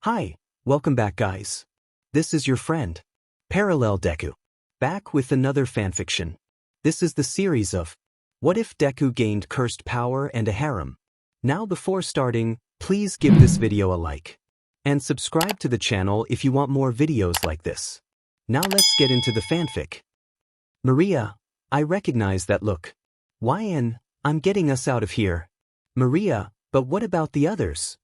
Hi, welcome back guys. This is your friend, Parallel Deku. Back with another fanfiction. This is the series of What if Deku gained cursed power and a harem? Now before starting, please give this video a like. And subscribe to the channel if you want more videos like this. Now let's get into the fanfic. Maria, I recognize that look. I'm getting us out of here. Maria, but what about the others?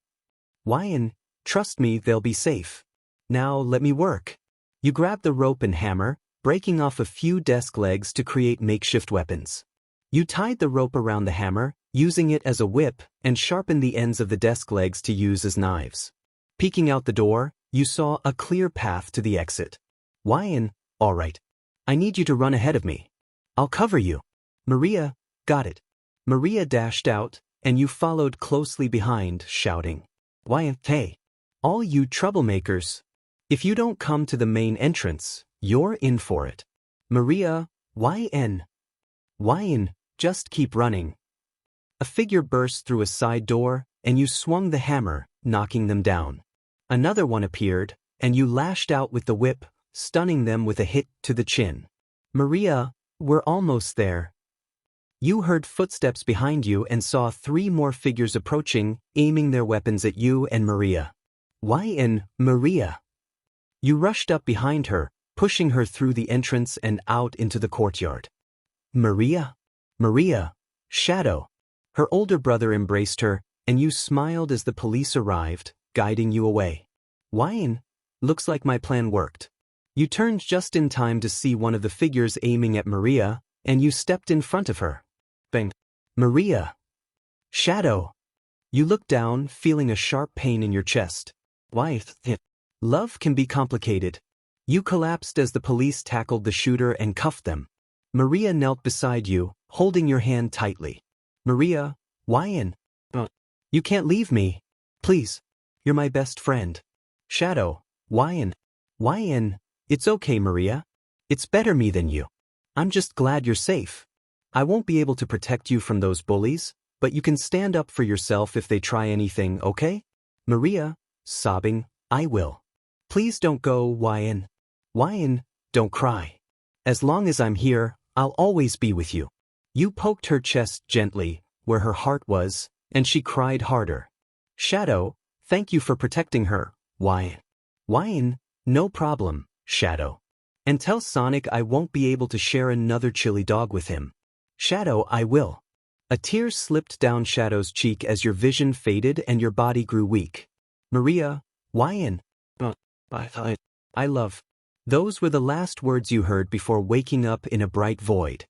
Trust me, they'll be safe. Now let me work. You grab the rope and hammer, breaking off a few desk legs to create makeshift weapons. You tied the rope around the hammer, using it as a whip, and sharpened the ends of the desk legs to use as knives. Peeking out the door, you saw a clear path to the exit. All right. I need you to run ahead of me. I'll cover you. Maria, got it. Maria dashed out, and you followed closely behind, shouting, Hey, all you troublemakers. If you don't come to the main entrance, you're in for it. Maria, just keep running. A figure burst through a side door, and you swung the hammer, knocking them down. Another one appeared, and you lashed out with the whip, stunning them with a hit to the chin. Maria, we're almost there. You heard footsteps behind you and saw 3 more figures approaching, aiming their weapons at you and Maria. Maria. You rushed up behind her, pushing her through the entrance and out into the courtyard. Maria, Shadow. Her older brother embraced her, and you smiled as the police arrived, guiding you away. Looks like my plan worked. You turned just in time to see one of the figures aiming at Maria, and you stepped in front of her. Bang. Maria. Shadow. You looked down, feeling a sharp pain in your chest. Love can be complicated. You collapsed as the police tackled the shooter and cuffed them. Maria knelt beside you, holding your hand tightly. Maria, you can't leave me. Please. You're my best friend. Shadow, it's okay, Maria. It's better me than you. I'm just glad you're safe. I won't be able to protect you from those bullies, but you can stand up for yourself if they try anything, okay? Maria, sobbing, I will. Please don't go, don't cry. As long as I'm here, I'll always be with you. You poked her chest gently, where her heart was, and she cried harder. Shadow, thank you for protecting her. No problem, Shadow. And tell Sonic I won't be able to share another chili dog with him. Shadow, I will. A tear slipped down Shadow's cheek as your vision faded and your body grew weak. Maria, I love. Those were the last words you heard before waking up in a bright void.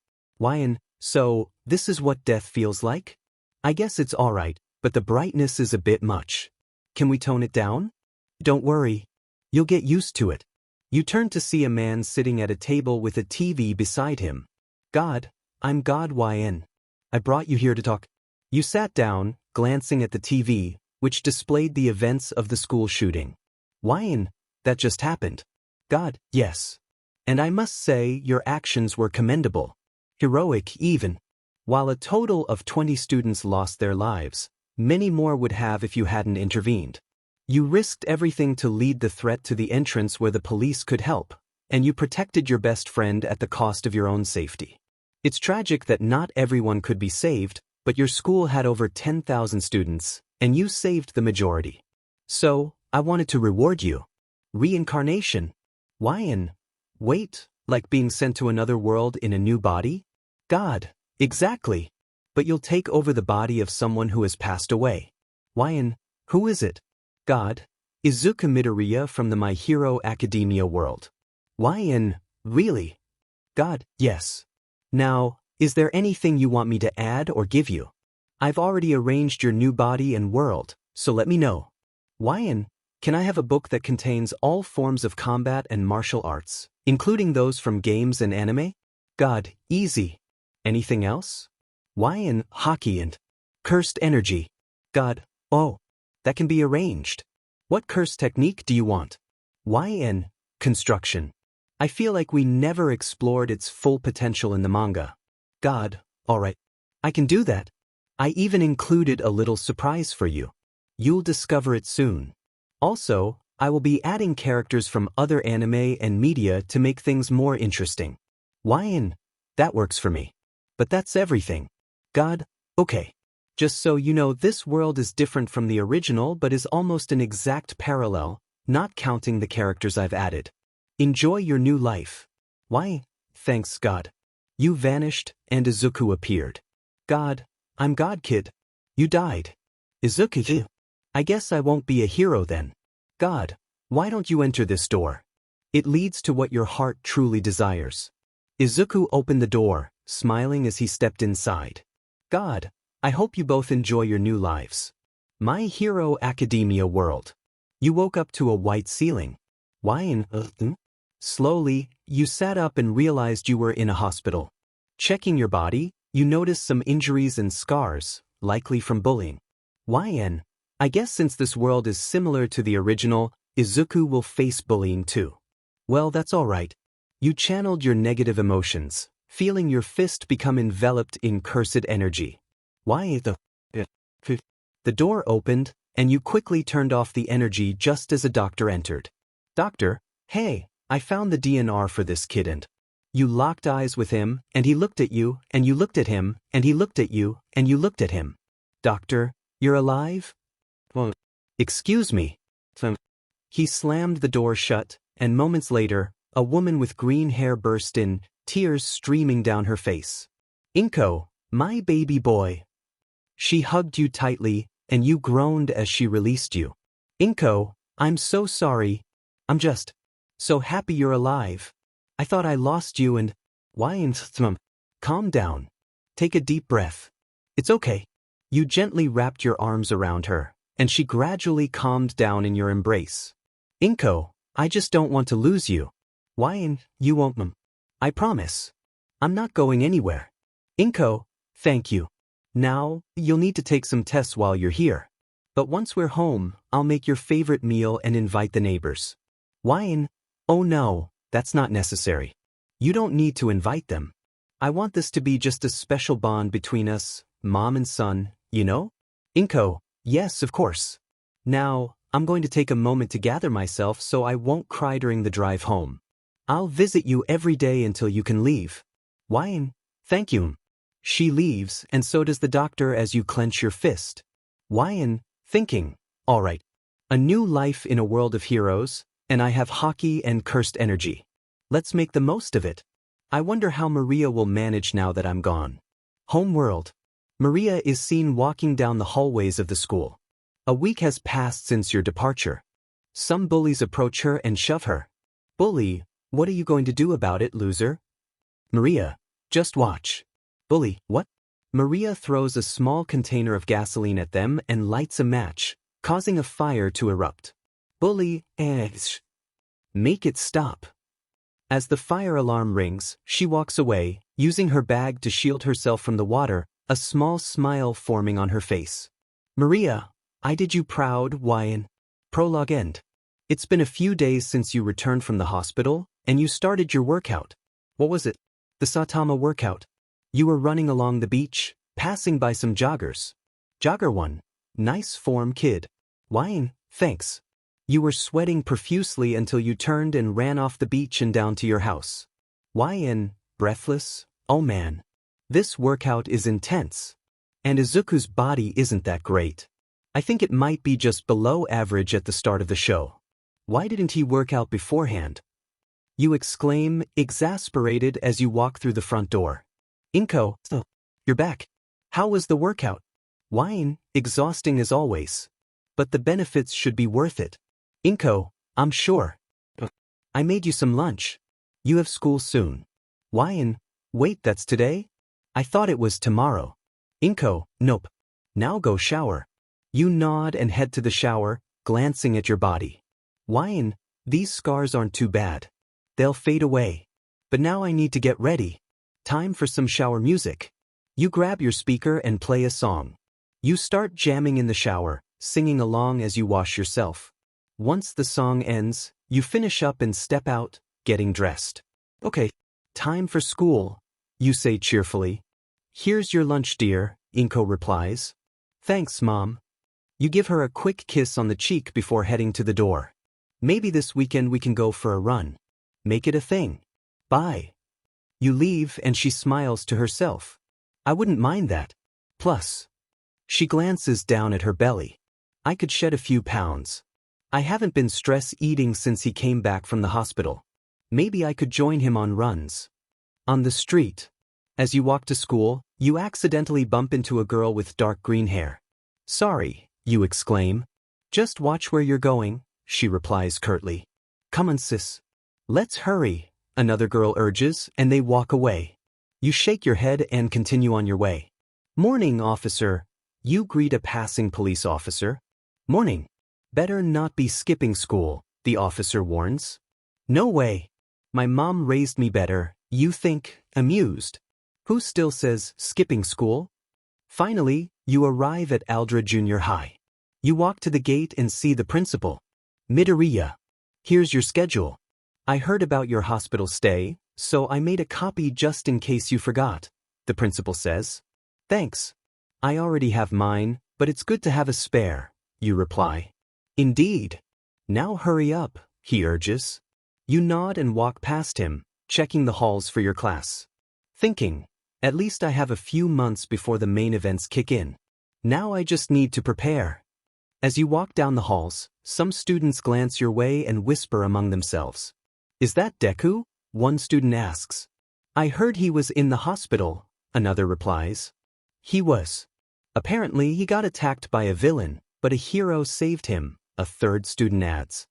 So, this is what death feels like? I guess it's alright, but the brightness is a bit much. Can we tone it down? Don't worry. You'll get used to it. You turned to see a man sitting at a table with a TV beside him. God, I'm God I brought you here to talk. You sat down, glancing at the TV, which displayed the events of the school shooting. That just happened. God, yes. And I must say your actions were commendable. Heroic even. While a total of 20 students lost their lives, many more would have if you hadn't intervened. You risked everything to lead the threat to the entrance where the police could help, and you protected your best friend at the cost of your own safety. It's tragic that not everyone could be saved, but your school had over 10,000 students, and you saved the majority. So, I wanted to reward you. Reincarnation. Wait, like being sent to another world in a new body? God, exactly. But you'll take over the body of someone who has passed away. Who is it? God, Izuku Midoriya from the My Hero Academia world. Really? God, yes. Now, is there anything you want me to add or give you? I've already arranged your new body and world, so let me know. Can I have a book that contains all forms of combat and martial arts, including those from games and anime? God, easy. Anything else? Hockey and cursed energy. God, that can be arranged. What curse technique do you want? Construction. I feel like we never explored its full potential in the manga. God, alright. I can do that. I even included a little surprise for you. You'll discover it soon. Also, I will be adding characters from other anime and media to make things more interesting. Why? That works for me. But that's everything. God, okay. Just so you know, this world is different from the original but is almost an exact parallel, not counting the characters I've added. Enjoy your new life. Why? Thanks God. You vanished, and Izuku appeared. God, I'm God Kid. You died. Izuku, I guess I won't be a hero then. God, why don't you enter this door? It leads to what your heart truly desires. Izuku opened the door, smiling as he stepped inside. God, I hope you both enjoy your new lives. My Hero Academia world. You woke up to a white ceiling. Why? Slowly, you sat up and realized you were in a hospital. Checking your body, you noticed some injuries and scars, likely from bullying. Why? I guess since this world is similar to the original, Izuku will face bullying too. Well, that's alright. You channeled your negative emotions, feeling your fist become enveloped in cursed energy. Why? The door opened, and you quickly turned off the energy just as a doctor entered. Doctor, hey, I found the DNR for this kid and... You locked eyes with him, and he looked at you, and you looked at him, and he looked at you, and you looked at him. Doctor, you're alive? Well, excuse me. He slammed the door shut, and moments later, a woman with green hair burst in, tears streaming down her face. Inko, my baby boy. She hugged you tightly, and you groaned as she released you. Inko, I'm so sorry. I'm just so happy you're alive. I thought I lost you and... Why? Calm down. Take a deep breath. It's okay. You gently wrapped your arms around her, and she gradually calmed down in your embrace. Inko, I just don't want to lose you. Why? You won't, I promise. I'm not going anywhere. Inko, thank you. Now, you'll need to take some tests while you're here. But once we're home, I'll make your favorite meal and invite the neighbors. Why? Oh no, that's not necessary. You don't need to invite them. I want this to be just a special bond between us, mom and son, you know? Inko, yes, of course. Now, I'm going to take a moment to gather myself so I won't cry during the drive home. I'll visit you every day until you can leave. Why? Thank you. She leaves, and so does the doctor as you clench your fist. Why? Thinking, all right. A new life in a world of heroes, and I have hockey and cursed energy. Let's make the most of it. I wonder how Maria will manage now that I'm gone. Home world. Maria is seen walking down the hallways of the school. A week has passed since your departure. Some bullies approach her and shove her. Bully, what are you going to do about it, loser? Maria, just watch. Bully, what? Maria throws a small container of gasoline at them and lights a match, causing a fire to erupt. Bully, make it stop. As the fire alarm rings, she walks away, using her bag to shield herself from the water, a small smile forming on her face. Maria, I did you proud, Wyan. Prologue end. It's been a few days since you returned from the hospital, and you started your workout. What was it? The Saitama workout. You were running along the beach, passing by some joggers. Jogger 1. Nice form, kid. Wyan, thanks. You were sweating profusely until you turned and ran off the beach and down to your house. Wyan, breathless? Oh man. This workout is intense. And Izuku's body isn't that great. I think it might be just below average at the start of the show. Why didn't he work out beforehand? You exclaim, exasperated as you walk through the front door. Inko, oh, you're back. How was the workout? Wyan, exhausting as always. But the benefits should be worth it. Inko, I'm sure. I made you some lunch. You have school soon. Wyan, wait, that's today? I thought it was tomorrow. Inko, nope. Now go shower. You nod and head to the shower, glancing at your body. Wyan, these scars aren't too bad. They'll fade away. But now I need to get ready. Time for some shower music. You grab your speaker and play a song. You start jamming in the shower, singing along as you wash yourself. Once the song ends, you finish up and step out, getting dressed. Okay, time for school, you say cheerfully. Here's your lunch, dear, Inko replies. Thanks, Mom. You give her a quick kiss on the cheek before heading to the door. Maybe this weekend we can go for a run. Make it a thing. Bye. You leave and she smiles to herself. I wouldn't mind that. Plus. She glances down at her belly. I could shed a few pounds. I haven't been stress eating since he came back from the hospital. Maybe I could join him on runs. On the street. As you walk to school, you accidentally bump into a girl with dark green hair. Sorry, you exclaim. Just watch where you're going, she replies curtly. Come on, sis. Let's hurry, another girl urges, and they walk away. You shake your head and continue on your way. Morning, officer. You greet a passing police officer. Morning. Better not be skipping school, the officer warns. No way. My mom raised me better, you think, amused. Who still says skipping school? Finally, you arrive at Aldra Junior High. You walk to the gate and see the principal. Midoriya. Here's your schedule. I heard about your hospital stay, so I made a copy just in case you forgot, the principal says. Thanks. I already have mine, but it's good to have a spare, you reply. Indeed. Now hurry up, he urges. You nod and walk past him, checking the halls for your class. Thinking, at least I have a few months before the main events kick in. Now I just need to prepare. As you walk down the halls, some students glance your way and whisper among themselves. Is that Deku? One student asks. I heard he was in the hospital, another replies. He was. Apparently he got attacked by a villain, but a hero saved him, a third student adds.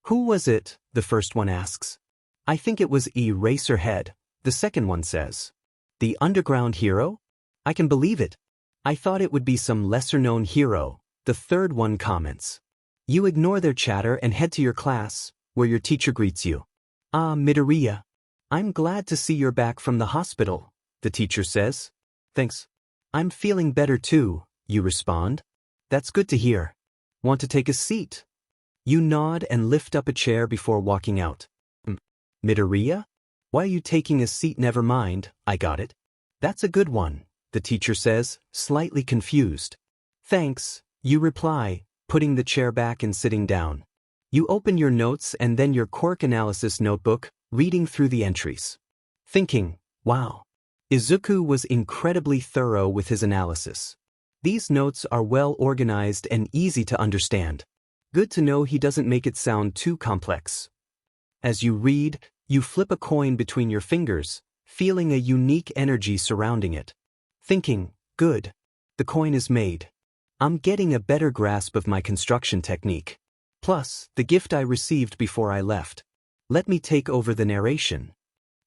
Who was it? The first one asks. I think it was Eraserhead, the second one says. The underground hero? I can believe it. I thought it would be some lesser-known hero, the third one comments. You ignore their chatter and head to your class, where your teacher greets you. Ah, Midoriya. I'm glad to see you're back from the hospital, the teacher says. Thanks. I'm feeling better too, you respond. That's good to hear. Want to take a seat? You nod and lift up a chair before walking out. Midoriya? Why are you taking a seat? Never mind, I got it. That's a good one, the teacher says, slightly confused. Thanks, you reply, putting the chair back and sitting down. You open your notes and then your quirk analysis notebook, reading through the entries. Thinking, wow. Izuku was incredibly thorough with his analysis. These notes are well organized and easy to understand. Good to know he doesn't make it sound too complex. As you read, you flip a coin between your fingers, feeling a unique energy surrounding it. Thinking, good. The coin is made. I'm getting a better grasp of my construction technique. Plus, the gift I received before I left. Let me take over the narration.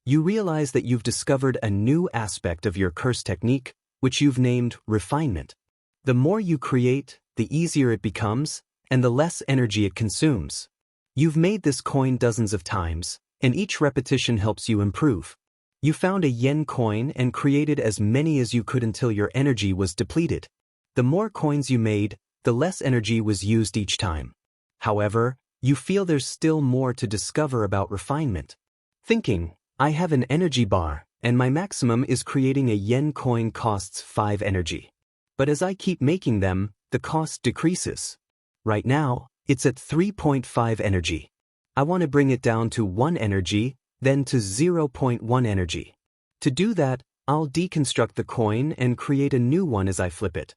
You realize that you've discovered a new aspect of your curse technique, which you've named refinement. The more you create, the easier it becomes, and the less energy it consumes. You've made this coin dozens of times, and each repetition helps you improve. You found a yen coin and created as many as you could until your energy was depleted. The more coins you made, the less energy was used each time. However, you feel there's still more to discover about refinement. Thinking, I have an energy bar, and my maximum is creating a yen coin costs 5 energy. But as I keep making them, the cost decreases. Right now, it's at 3.5 energy. I want to bring it down to 1 energy, then to 0.1 energy. To do that, I'll deconstruct the coin and create a new one as I flip it.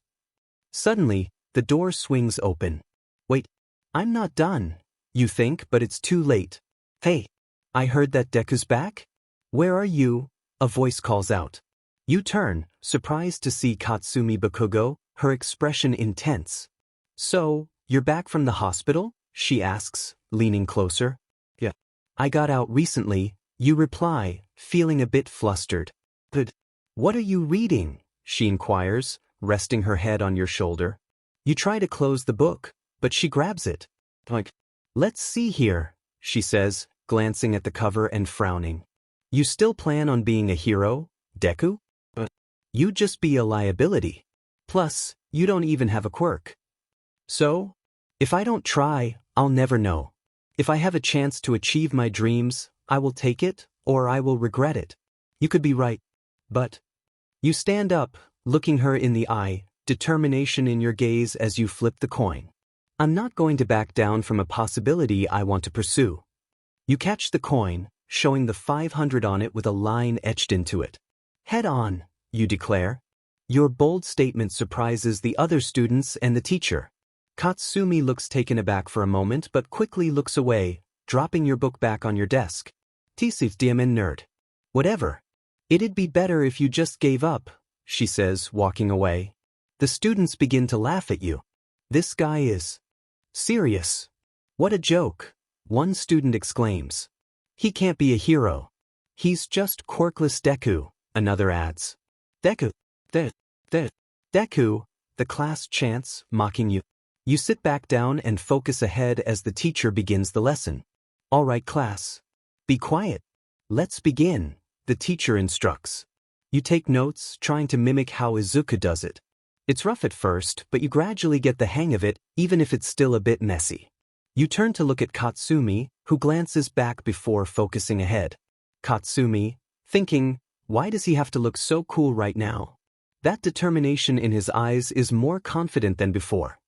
Suddenly, the door swings open. Wait, I'm not done, you think, but it's too late. Hey, I heard that Deku's back? Where are you? A voice calls out. You turn, surprised to see Katsumi Bakugo, her expression intense. So, you're back from the hospital? She asks, leaning closer. Yeah. I got out recently, you reply, feeling a bit flustered. Good. What are you reading? She inquires, resting her head on your shoulder. You try to close the book, but she grabs it. Like, let's see here, she says, glancing at the cover and frowning. You still plan on being a hero, Deku? You'd just be a liability. Plus, you don't even have a quirk. So, if I don't try, I'll never know. If I have a chance to achieve my dreams, I will take it, or I will regret it. You could be right. But, you stand up, looking her in the eye, determination in your gaze as you flip the coin. I'm not going to back down from a possibility I want to pursue. You catch the coin, showing the 500 on it with a line etched into it. Head on, you declare. Your bold statement surprises the other students and the teacher. Katsumi looks taken aback for a moment but quickly looks away, dropping your book back on your desk. Tisif diamen nerd. Whatever. It'd be better if you just gave up, she says, walking away. The students begin to laugh at you. This guy is serious. What a joke, one student exclaims. He can't be a hero. He's just quirkless Deku, another adds. Deku, Deku, the class chants, mocking you. You sit back down and focus ahead as the teacher begins the lesson. All right, class. Be quiet. Let's begin, the teacher instructs. You take notes, trying to mimic how Izuku does it. It's rough at first, but you gradually get the hang of it, even if it's still a bit messy. You turn to look at Katsumi, who glances back before focusing ahead. Katsumi, thinking, why does he have to look so cool right now? That determination in his eyes is more confident than before.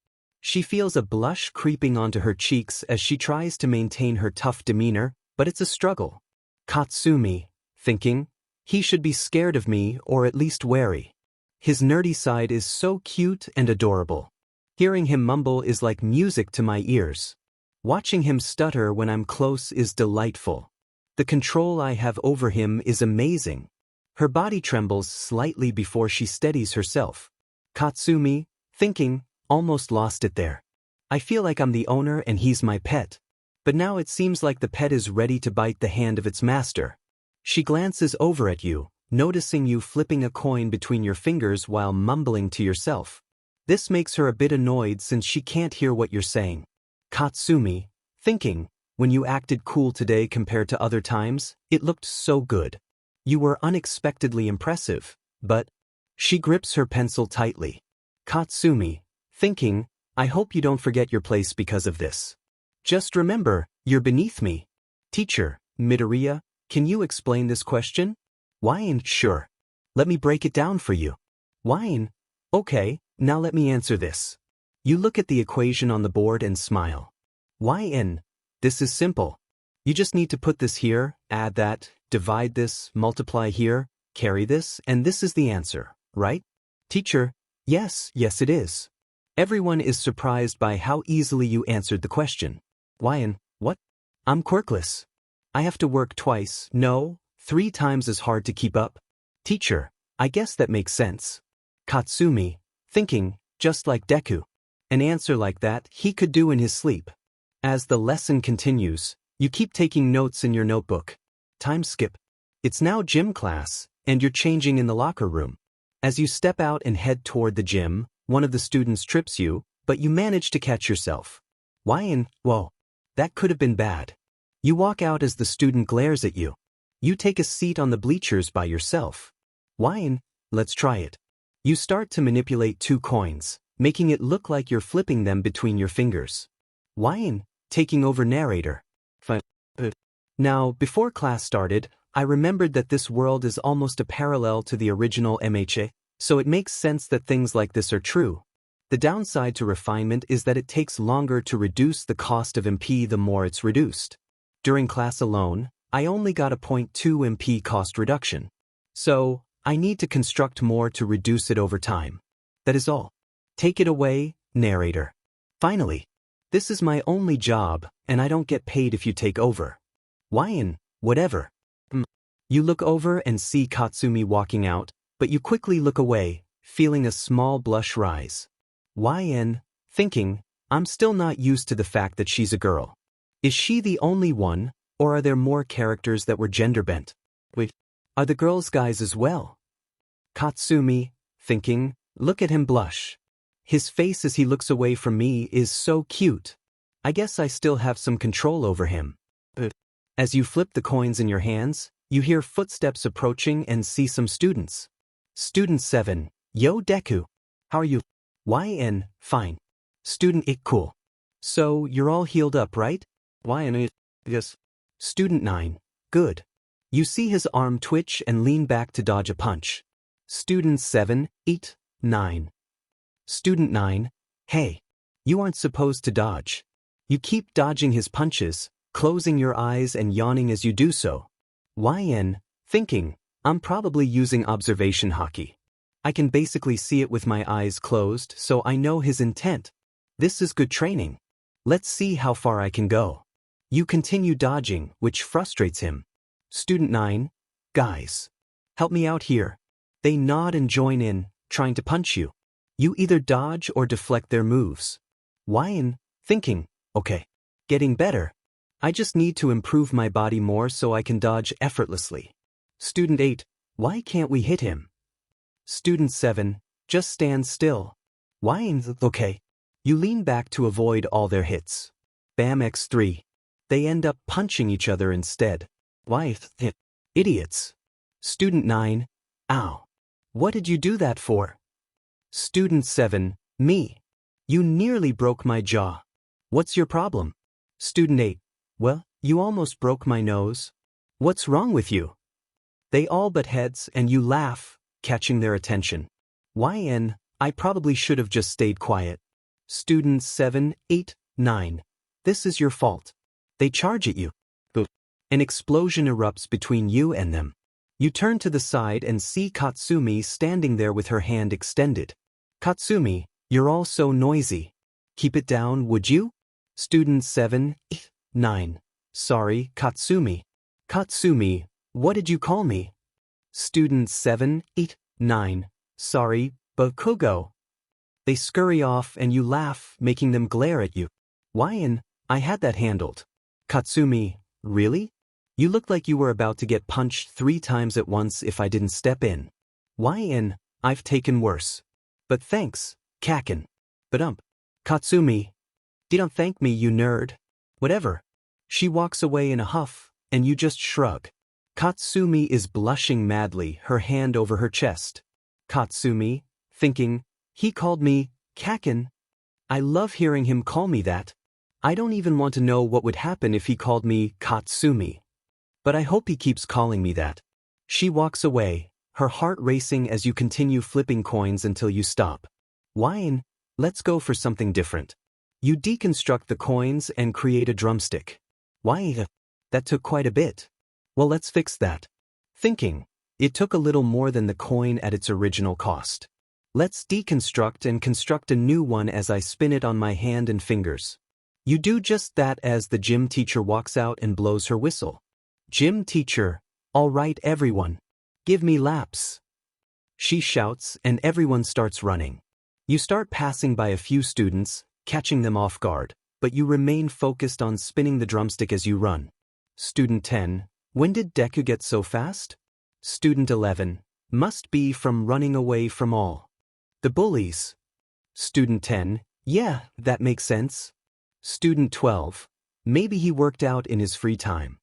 She feels a blush creeping onto her cheeks as she tries to maintain her tough demeanor, but it's a struggle. Katsumi, thinking, he should be scared of me or at least wary. His nerdy side is so cute and adorable. Hearing him mumble is like music to my ears. Watching him stutter when I'm close is delightful. The control I have over him is amazing. Her body trembles slightly before she steadies herself. Katsumi, thinking, almost lost it there. I feel like I'm the owner and he's my pet. But now it seems like the pet is ready to bite the hand of its master. She glances over at you, noticing you flipping a coin between your fingers while mumbling to yourself. This makes her a bit annoyed since she can't hear what you're saying. Katsumi, thinking, when you acted cool today compared to other times, it looked so good. You were unexpectedly impressive, but... She grips her pencil tightly. Katsumi, thinking, I hope you don't forget your place because of this. Just remember, you're beneath me. Teacher, Midoriya, can you explain this question? Wine, sure. Let me break it down for you. Wine, okay, now let me answer this. You look at the equation on the board and smile. Yn, this is simple. You just need to put this here, add that, divide this, multiply here, carry this, and this is the answer, right? Teacher, yes it is. Everyone is surprised by how easily you answered the question. Yn, what? I'm quirkless. I have to work twice, no, 3 times as hard to keep up. Teacher, I guess that makes sense. Katsumi, thinking, just like Deku. An answer like that he could do in his sleep. As the lesson continues, you keep taking notes in your notebook. Time skip. It's now gym class, and you're changing in the locker room. As you step out and head toward the gym, one of the students trips you, but you manage to catch yourself. Whoa, that could have been bad. You walk out as the student glares at you. You take a seat on the bleachers by yourself. Let's try it. You start to manipulate 2 coins, making it look like you're flipping them between your fingers. Taking over narrator. Now, before class started, I remembered that this world is almost a parallel to the original MHA, so it makes sense that things like this are true. The downside to refinement is that it takes longer to reduce the cost of MP the more it's reduced. During class alone, I only got a 0.2 MP cost reduction. So, I need to construct more to reduce it over time. That is all. Take it away, narrator. Finally. This is my only job, and I don't get paid if you take over. Whatever. You look over and see Katsumi walking out, but you quickly look away, feeling a small blush rise. Thinking, I'm still not used to the fact that she's a girl. Is she the only one, or are there more characters that were gender-bent? Wait, are the girls guys as well? Katsumi, thinking, look at him blush. His face as he looks away from me is so cute. I guess I still have some control over him. As you flip the coins in your hands, you hear footsteps approaching and see some students. Student 7, Yo Deku. How are you? Fine. Student 8, cool. So, you're all healed up, right? Yes. Student 9, good. You see his arm twitch and lean back to dodge a punch. Students 7, 8, 9. Student 9, hey. You aren't supposed to dodge. You keep dodging his punches, closing your eyes and yawning as you do so. YN, thinking, I'm probably using observation hockey. I can basically see it with my eyes closed, so I know his intent. This is good training. Let's see how far I can go. You continue dodging, which frustrates him. Student 9, guys. Help me out here. They nod and join in, trying to punch you. You either dodge or deflect their moves. YN, thinking, okay. Getting better. I just need to improve my body more so I can dodge effortlessly. Student 8, why can't we hit him? Student 7, just stand still. YN, okay. You lean back to avoid all their hits. Bam X3. They end up punching each other instead. Why? Idiots. Student 9, ow. What did you do that for? Student 7, me. You nearly broke my jaw. What's your problem? Student 8, well, you almost broke my nose. What's wrong with you? They all butt heads and you laugh, catching their attention. YN, I probably should have just stayed quiet. Students 7, 8, 9. This is your fault. They charge at you. An explosion erupts between you and them. You turn to the side and see Katsumi standing there with her hand extended. Katsumi, you're all so noisy. Keep it down, would you? Student 7, 8, 9. Sorry, Katsumi. Katsumi, what did you call me? Student 7, 8, 9. Sorry, Bakugo. They scurry off and you laugh, making them glare at you. YN, I had that handled. Katsumi, really? You looked like you were about to get punched 3 times at once if I didn't step in. YN, I've taken worse. But thanks, Kaken. But Katsumi. Don't thank me, you nerd. Whatever. She walks away in a huff, and you just shrug. Katsumi is blushing madly, her hand over her chest. Katsumi, thinking, he called me Kaken. I love hearing him call me that. I don't even want to know what would happen if he called me Katsumi. But I hope he keeps calling me that. She walks away, her heart racing as you continue flipping coins until you stop. YN, let's go for something different. You deconstruct the coins and create a drumstick. Why? That took quite a bit. Well, let's fix that. Thinking, it took a little more than the coin at its original cost. Let's deconstruct and construct a new one as I spin it on my hand and fingers. You do just that as the gym teacher walks out and blows her whistle. Gym teacher, all right everyone. Give me laps. She shouts and everyone starts running. You start passing by a few students, catching them off guard, but you remain focused on spinning the drumstick as you run. Student 10, when did Deku get so fast? Student 11, must be from running away from all the bullies. Student 10, yeah, that makes sense. Student 12, maybe he worked out in his free time.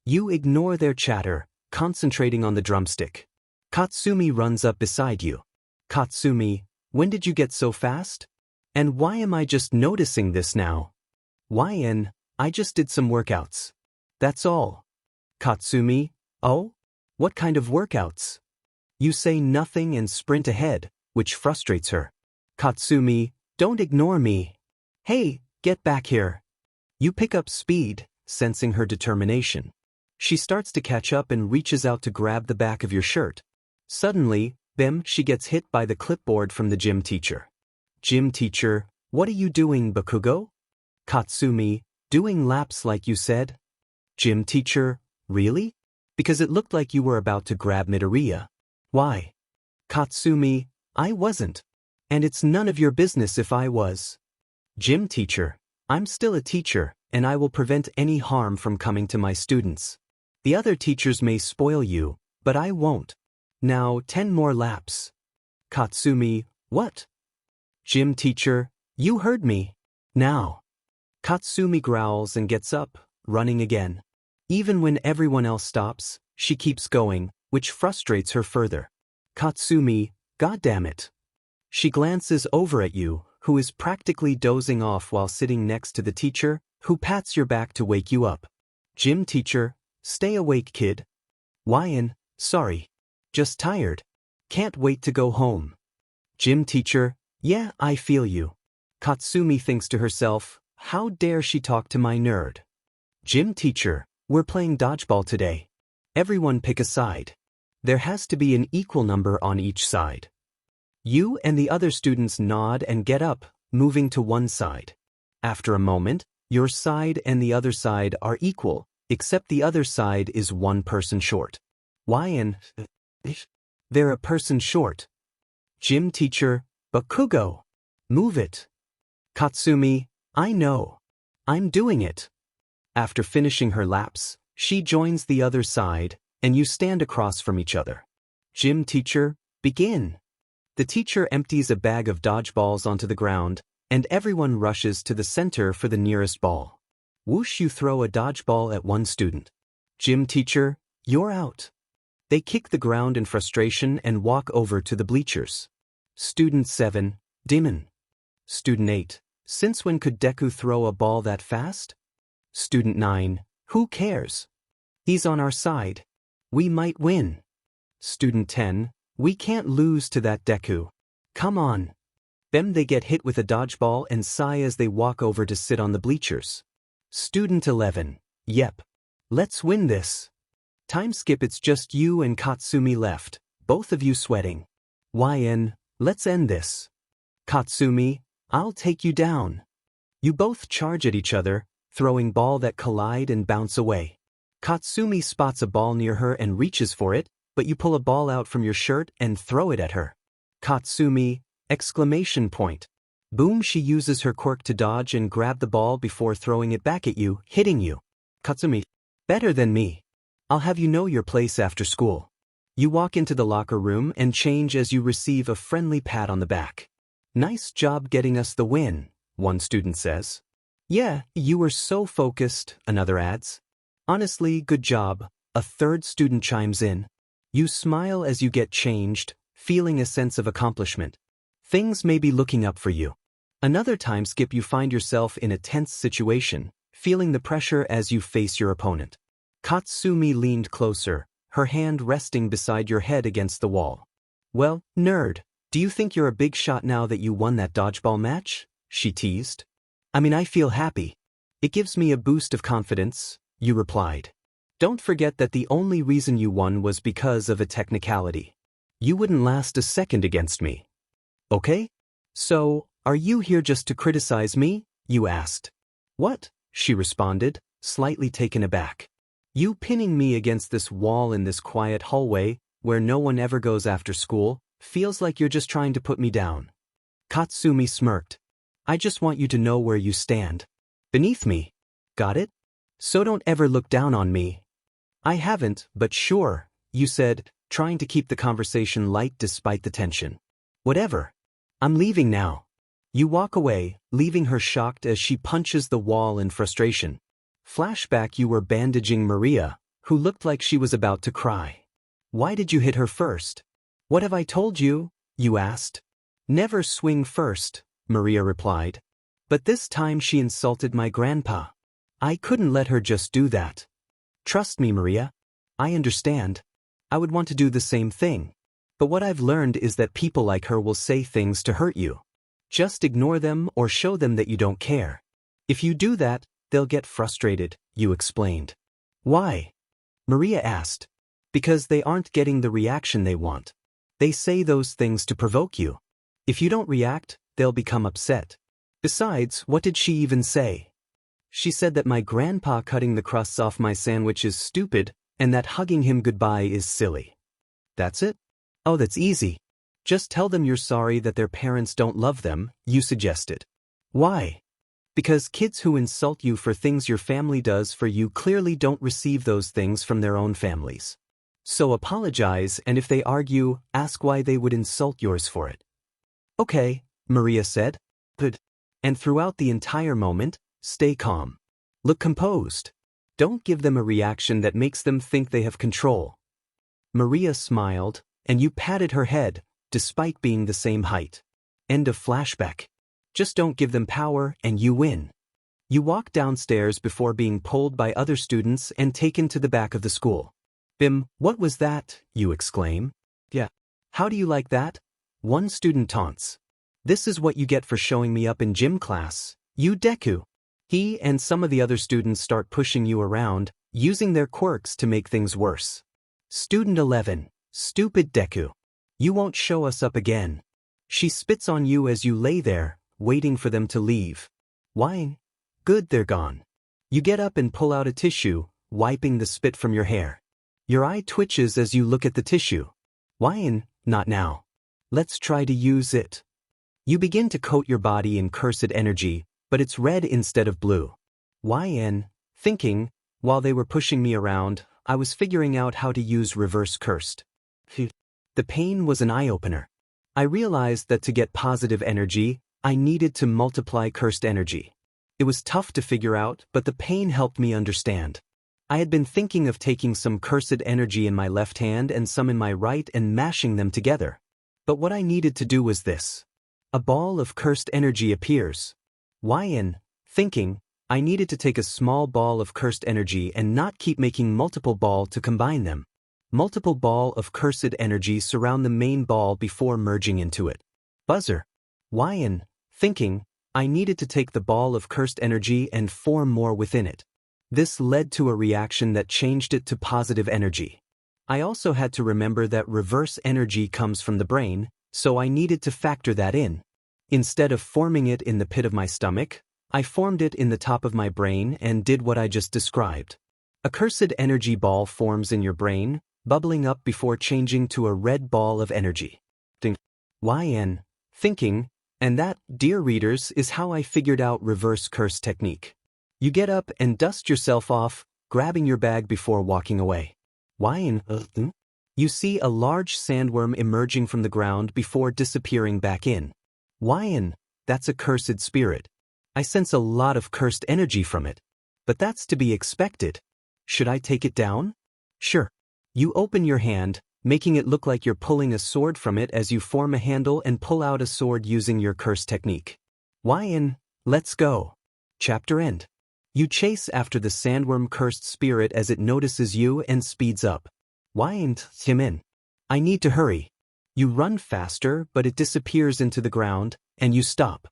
You ignore their chatter, concentrating on the drumstick. Katsumi runs up beside you. Katsumi, when did you get so fast? And why am I just noticing this now? YN, I just did some workouts. That's all. Katsumi, oh? What kind of workouts? You say nothing and sprint ahead, which frustrates her. Katsumi, don't ignore me. Hey, get back here. You pick up speed, sensing her determination. She starts to catch up and reaches out to grab the back of your shirt. Suddenly, she gets hit by the clipboard from the gym teacher. Gym teacher, what are you doing, Bakugo? Katsumi, doing laps like you said. Gym teacher, really? Because it looked like you were about to grab Midoriya. Why? Katsumi, I wasn't. And it's none of your business if I was. Gym teacher, I'm still a teacher, and I will prevent any harm from coming to my students. The other teachers may spoil you, but I won't. Now 10 more laps. Katsumi, what? Gym teacher, you heard me. Now. Katsumi growls and gets up, running again. Even when everyone else stops, she keeps going, which frustrates her further. Katsumi, goddammit. She glances over at you, who is practically dozing off while sitting next to the teacher, who pats your back to wake you up. Gym teacher, stay awake, kid. YN, sorry. Just tired. Can't wait to go home. Gym teacher, Yeah, I feel you. Katsumi thinks to herself, how dare she talk to my nerd? Gym teacher, we're playing dodgeball today. Everyone pick a side. There has to be an equal number on each side. You and the other students nod and get up, moving to one side. After a moment, your side and the other side are equal, except the other side is one person short. Why and they're a person short. Gym teacher, Bakugo. Move it. Katsumi, I know. I'm doing it. After finishing her laps, she joins the other side, and you stand across from each other. Gym teacher, begin. The teacher empties a bag of dodgeballs onto the ground, and everyone rushes to the center for the nearest ball. Whoosh, you throw a dodgeball at one student. Gym teacher, you're out. They kick the ground in frustration and walk over to the bleachers. Student 7, Demon. Student 8, since when could Deku throw a ball that fast? Student 9, who cares? He's on our side. We might win. Student 10, we can't lose to that Deku. Come on. Then they get hit with a dodgeball and sigh as they walk over to sit on the bleachers. Student 11, yep. Let's win this. Time skip, it's just you and Katsumi left, both of you sweating. YN, let's end this. Katsumi, I'll take you down. You both charge at each other, throwing ball that collide and bounce away. Katsumi spots a ball near her and reaches for it, but you pull a ball out from your shirt and throw it at her. Katsumi, exclamation point. Boom, she uses her quirk to dodge and grab the ball before throwing it back at you, hitting you. Katsumi, better than me. I'll have you know your place after school. You walk into the locker room and change as you receive a friendly pat on the back. Nice job getting us the win, one student says. Yeah, you were so focused, another adds. Honestly, good job, a third student chimes in. You smile as you get changed, feeling a sense of accomplishment. Things may be looking up for you. Another time skip, you find yourself in a tense situation, feeling the pressure as you face your opponent. Katsumi leaned closer, her hand resting beside your head against the wall. Well, nerd, do you think you're a big shot now that you won that dodgeball match? She teased. I mean, I feel happy. It gives me a boost of confidence, you replied. Don't forget that the only reason you won was because of a technicality. You wouldn't last a second against me. Okay? So, are you here just to criticize me? You asked. What? She responded, slightly taken aback. You pinning me against this wall in this quiet hallway, where no one ever goes after school, feels like you're just trying to put me down. Katsumi smirked. I just want you to know where you stand. Beneath me. Got it? So don't ever look down on me. I haven't, but sure, you said, trying to keep the conversation light despite the tension. Whatever. I'm leaving now. You walk away, leaving her shocked as she punches the wall in frustration. Flashback, you were bandaging Maria, who looked like she was about to cry. Why did you hit her first? What have I told you? You asked. Never swing first, Maria replied. But this time she insulted my grandpa. I couldn't let her just do that. Trust me, Maria. I understand. I would want to do the same thing. But what I've learned is that people like her will say things to hurt you. Just ignore them or show them that you don't care. If you do that, they'll get frustrated, you explained. Why? Maria asked. Because they aren't getting the reaction they want. They say those things to provoke you. If you don't react, they'll become upset. Besides, what did she even say? She said that my grandpa cutting the crusts off my sandwich is stupid, and that hugging him goodbye is silly. That's it? Oh, that's easy. Just tell them you're sorry that their parents don't love them, you suggested. Why? Because kids who insult you for things your family does for you clearly don't receive those things from their own families. So apologize, and if they argue, ask why they would insult yours for it. Okay, Maria said. Good. And throughout the entire moment, stay calm. Look composed. Don't give them a reaction that makes them think they have control. Maria smiled, and you patted her head, despite being the same height. End of flashback. Just don't give them power, and you win. You walk downstairs before being pulled by other students and taken to the back of the school. Bim, what was that? You exclaim. Yeah. How do you like that? One student taunts. This is what you get for showing me up in gym class, you Deku. He and some of the other students start pushing you around, using their quirks to make things worse. Student 11, stupid Deku. You won't show us up again. She spits on you as you lay there, waiting for them to leave. Whine. Good, they're gone. You get up and pull out a tissue, wiping the spit from your hair. Your eye twitches as you look at the tissue. Whine. Not now. Let's try to use it. You begin to coat your body in cursed energy, but it's red instead of blue. Whine. Thinking, while they were pushing me around, I was figuring out how to use reverse cursed. The pain was an eye-opener. I realized that to get positive energy, I needed to multiply cursed energy. It was tough to figure out, but the pain helped me understand. I had been thinking of taking some cursed energy in my left hand and some in my right and mashing them together. But what I needed to do was this. A ball of cursed energy appears. Whine. Thinking, I needed to take a small ball of cursed energy and not keep making multiple ball to combine them. Multiple ball of cursed energy surround the main ball before merging into it. Buzzer. Whine. Thinking, I needed to take the ball of cursed energy and form more within it. This led to a reaction that changed it to positive energy. I also had to remember that reverse energy comes from the brain, so I needed to factor that in. Instead of forming it in the pit of my stomach, I formed it in the top of my brain and did what I just described. A cursed energy ball forms in your brain, bubbling up before changing to a red ball of energy. Yn. Thinking, and that, dear readers, is how I figured out reverse curse technique. You get up and dust yourself off, grabbing your bag before walking away. Yn. You see a large sandworm emerging from the ground before disappearing back in. Yn. That's a cursed spirit. I sense a lot of cursed energy from it. But that's to be expected. Should I take it down? Sure. You open your hand, making it look like you're pulling a sword from it as you form a handle and pull out a sword using your curse technique. Yn. Let's go. Chapter end. You chase after the sandworm cursed spirit as it notices you and speeds up. Yn. Him in. I need to hurry. You run faster, but it disappears into the ground, and you stop.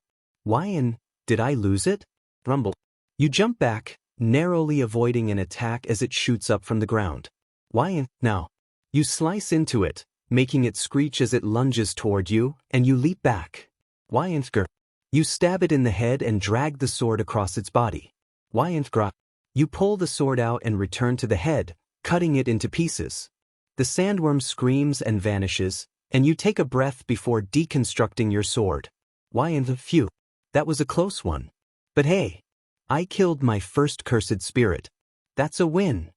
Yn. Did I lose it? Rumble. You jump back, narrowly avoiding an attack as it shoots up from the ground. Yn. Now. You slice into it, making it screech as it lunges toward you, and you leap back. Yn. You stab it in the head and drag the sword across its body. Yn. You pull the sword out and return to the head, cutting it into pieces. The sandworm screams and vanishes, and you take a breath before deconstructing your sword. Yn. Phew. That was a close one. But hey, I killed my first cursed spirit. That's a win.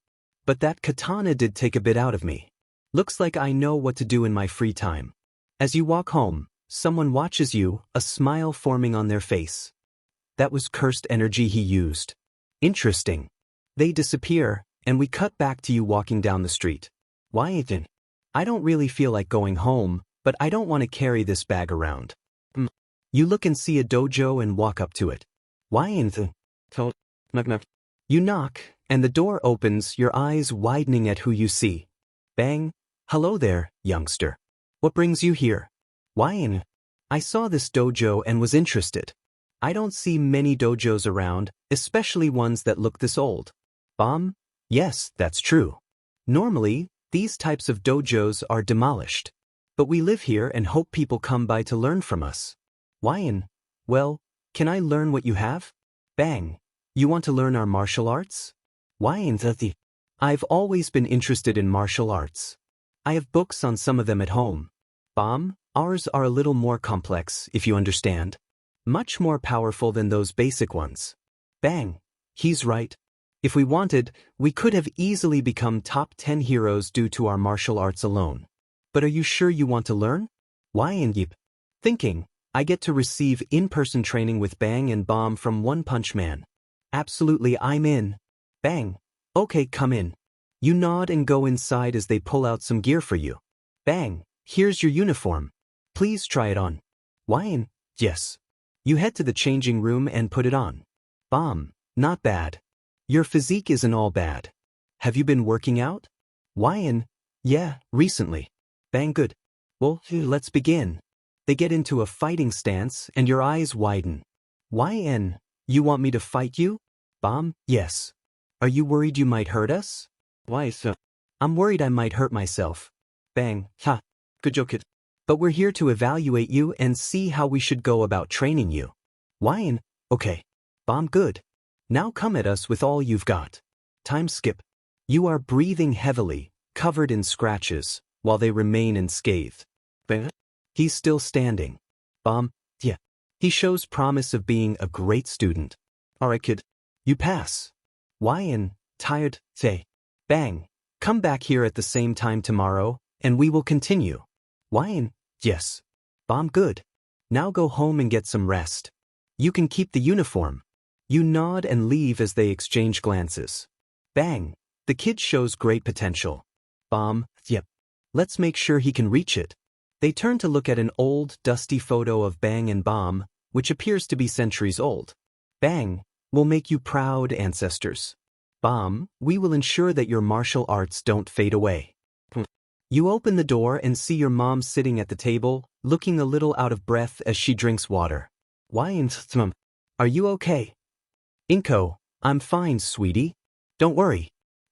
But that katana did take a bit out of me. Looks like I know what to do in my free time. As you walk home, someone watches you, a smile forming on their face. That was cursed energy he used. Interesting. They disappear, and we cut back to you walking down the street. Yn. I don't really feel like going home, but I don't want to carry this bag around. You look and see a dojo and walk up to it. Yn. You knock, and the door opens, your eyes widening at who you see. Bang. Hello there, youngster. What brings you here? Yn. I saw this dojo and was interested. I don't see many dojos around, especially ones that look this old. Bomb? Yes, that's true. Normally, these types of dojos are demolished. But we live here and hope people come by to learn from us. Yn. Well, can I learn what you have? Bang. You want to learn our martial arts? Yn. I've always been interested in martial arts. I have books on some of them at home. Bomb, ours are a little more complex, if you understand. Much more powerful than those basic ones. Bang. He's right. If we wanted, we could have easily become top 10 heroes due to our martial arts alone. But are you sure you want to learn? Yn. Thinking, I get to receive in-person training with Bang and Bomb from One Punch Man. Absolutely, I'm in. Bang. Okay, come in. You nod and go inside as they pull out some gear for you. Bang. Here's your uniform. Please try it on. Yn. Yes. You head to the changing room and put it on. Bomb. Not bad. Your physique isn't all bad. Have you been working out? Yn. Yeah, recently. Bang. Good. Well, let's begin. They get into a fighting stance and your eyes widen. YN, you want me to fight you? Bomb, yes. Are you worried you might hurt us? Why so? I'm worried I might hurt myself. Bang, ha. Good joke. But we're here to evaluate you and see how we should go about training you. YN, okay. Bomb, good. Now come at us with all you've got. Time skip. You are breathing heavily, covered in scratches, while they remain unscathed. Bang. He's still standing. Bomb, yeah. He shows promise of being a great student. Alright kid. You pass. YN, tired, say. Bang. Come back here at the same time tomorrow, and we will continue. YN, yes. Bomb, good. Now go home and get some rest. You can keep the uniform. You nod and leave as they exchange glances. Bang. The kid shows great potential. Bomb, yep. Let's make sure he can reach it. They turn to look at an old, dusty photo of Bang and Bomb, which appears to be centuries old. Bang, we'll make you proud, ancestors. Bomb, we will ensure that your martial arts don't fade away. You open the door and see your mom sitting at the table, looking a little out of breath as she drinks water. YN, are you okay? Inko, I'm fine, sweetie. Don't worry.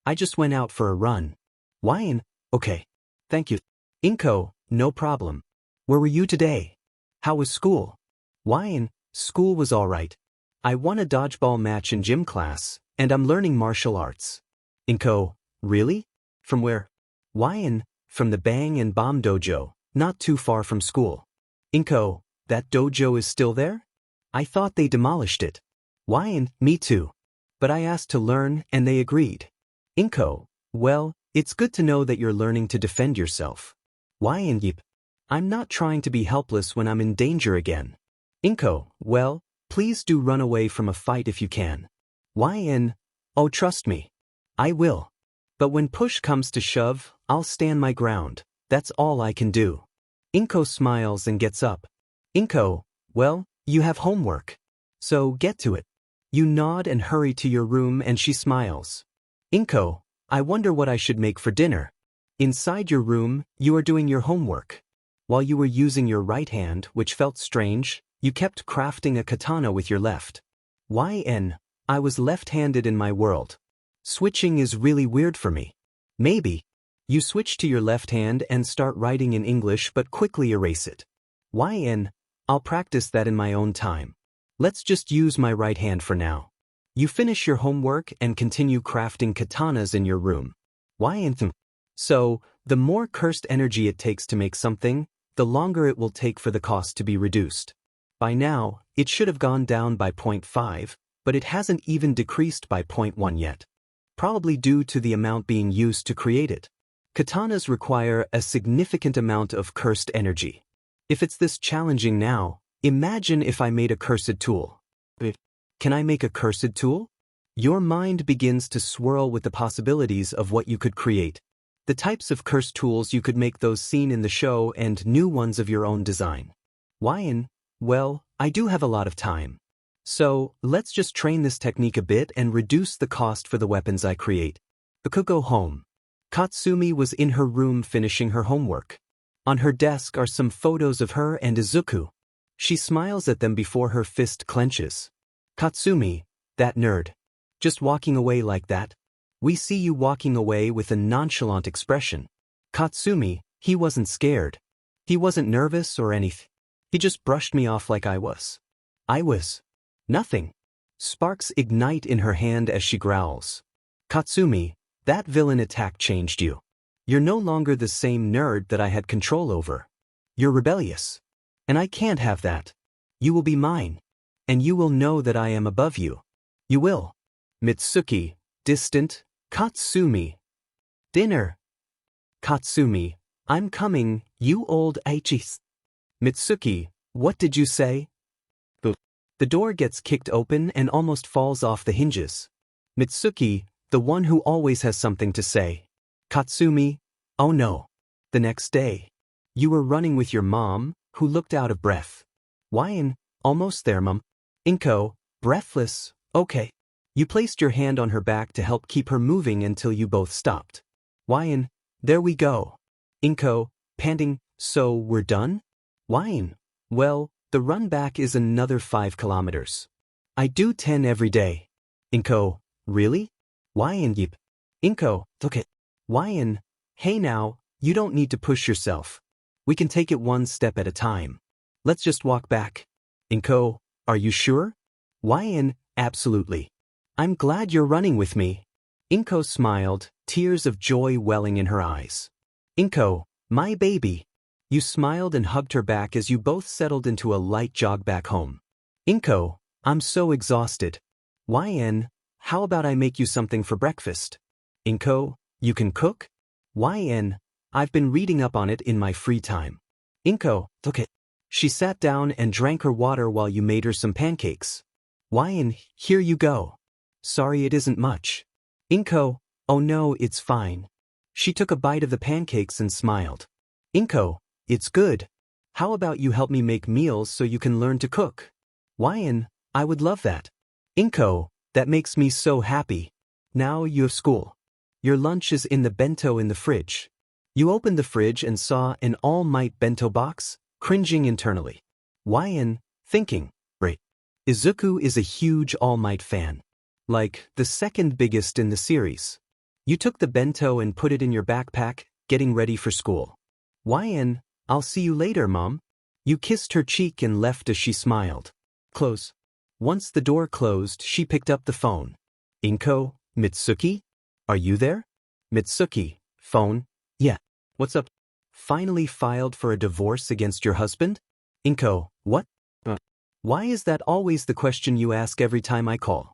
I just went out for a run. YN, okay. Thank you. Inko, no problem. Where were you today? How was school? YN, school was alright. I won a dodgeball match in gym class, and I'm learning martial arts. Inko, really? From where? YN, from the Bang and Bomb dojo, not too far from school. Inko, that dojo is still there? I thought they demolished it. YN, me too. But I asked to learn and they agreed. Inko, well, it's good to know that you're learning to defend yourself. YN, yip. I'm not trying to be helpless when I'm in danger again. Inko, well, please do run away from a fight if you can. YN, oh trust me. I will. But when push comes to shove, I'll stand my ground. That's all I can do. Inko smiles and gets up. Inko, well, you have homework. So get to it. You nod and hurry to your room and she smiles. Inko, I wonder what I should make for dinner. Inside your room, you are doing your homework. While you were using your right hand, which felt strange, you kept crafting a katana with your left. YN, I was left-handed in my world. Switching is really weird for me. Maybe. You switch to your left hand and start writing in English but quickly erase it. YN, I'll practice that in my own time. Let's just use my right hand for now. You finish your homework and continue crafting katanas in your room. YN, so, the more cursed energy it takes to make something, the longer it will take for the cost to be reduced. By now, it should have gone down by 0.5, but it hasn't even decreased by 0.1 yet. Probably due to the amount being used to create it. Katanas require a significant amount of cursed energy. If it's this challenging now, imagine if I made a cursed tool. Can I make a cursed tool? Your mind begins to swirl with the possibilities of what you could create. The types of cursed tools you could make, those seen in the show and new ones of your own design. YN, well, I do have a lot of time. So, let's just train this technique a bit and reduce the cost for the weapons I create. Baku, go home. Katsumi was in her room finishing her homework. On her desk are some photos of her and Izuku. She smiles at them before her fist clenches. Katsumi, that nerd. Just walking away like that? We see you walking away with a nonchalant expression. Katsumi, he wasn't scared. He wasn't nervous or anything. He just brushed me off like I was. Nothing. Sparks ignite in her hand as she growls. Katsumi, that villain attack changed you. You're no longer the same nerd that I had control over. You're rebellious. And I can't have that. You will be mine. And you will know that I am above you. You will. Mitsuki, distant. Katsumi. Dinner. Katsumi, I'm coming, you old H's. Mitsuki, what did you say? The door gets kicked open and almost falls off the hinges. Mitsuki, the one who always has something to say. Katsumi, oh no. The next day. You were running with your mom, who looked out of breath. YN, almost there, Mom. Inko, breathless, okay. You placed your hand on her back to help keep her moving until you both stopped. YN, there we go. Inko, panting, so we're done? YN, Well, the run back is another 5 kilometers. I do 10 every day. Inko, really? Wyan yip. Inko, okay. Wyan, hey now, you don't need to push yourself. We can take it one step at a time. Let's just walk back. Inko, are you sure? Wyan, absolutely. I'm glad you're running with me. Inko smiled, tears of joy welling in her eyes. Inko, my baby. You smiled and hugged her back as you both settled into a light jog back home. Inko, I'm so exhausted. Wyan, how about I make you something for breakfast? Inko, you can cook? Wyan, I've been reading up on it in my free time. Inko, okay. She sat down and drank her water while you made her some pancakes. Wyan, here you go. Sorry it isn't much. Inko, oh no, it's fine. She took a bite of the pancakes and smiled. Inko, it's good. How about you help me make meals so you can learn to cook? Wyan, I would love that. Inko, that makes me so happy. Now you have school. Your lunch is in the bento in the fridge. You opened the fridge and saw an All Might bento box, cringing internally. Wyan, thinking, great. Izuku is a huge All Might fan. Like, the second biggest in the series. You took the bento and put it in your backpack, getting ready for school. Wyan, I'll see you later, Mom. You kissed her cheek and left as she smiled. Close. Once the door closed, she picked up the phone. Inko, Mitsuki? Are you there? Mitsuki, phone? Yeah. What's up? Finally filed for a divorce against your husband? Inko, what? Why is that always the question you ask every time I call?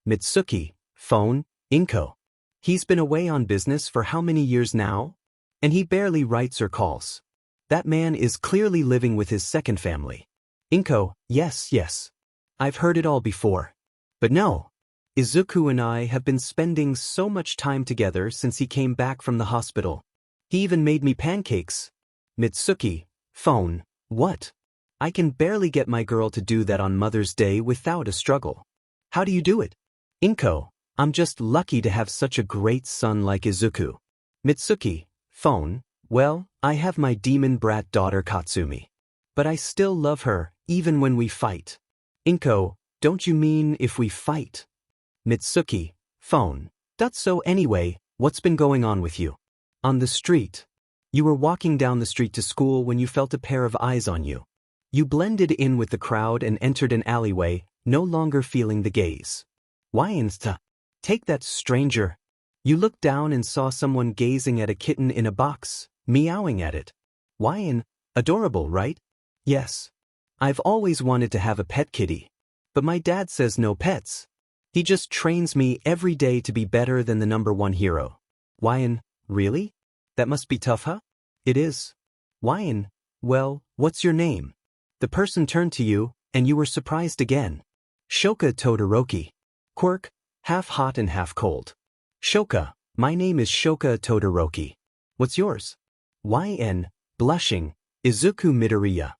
Mitsuki, phone, Inko. He's been away on business for how many years now? And he barely writes or calls. That man is clearly living with his second family. Inko, yes. I've heard it all before. But no. Izuku and I have been spending so much time together since he came back from the hospital. He even made me pancakes. Mitsuki, phone, what? I can barely get my girl to do that on Mother's Day without a struggle. How do you do it? Inko, I'm just lucky to have such a great son like Izuku. Mitsuki, phone, well, I have my demon brat daughter Katsumi. But I still love her, even when we fight. Inko, don't you mean if we fight? Mitsuki, phone, that's so anyway, what's been going on with you? On the street. You were walking down the street to school when you felt a pair of eyes on you. You blended in with the crowd and entered an alleyway, no longer feeling the gaze. Wyansta, take that stranger. You looked down and saw someone gazing at a kitten in a box, meowing at it. Wyan, adorable, right? Yes. I've always wanted to have a pet kitty. But my dad says no pets. He just trains me every day to be better than the #1 hero. Wyan, really? That must be tough, huh? It is. Wyan, well, what's your name? The person turned to you, and you were surprised again. Shoka Todoroki. Quirk, half hot and half cold. Shoka, my name is Shoka Todoroki. What's yours? Wyan, blushing, Izuku Midoriya.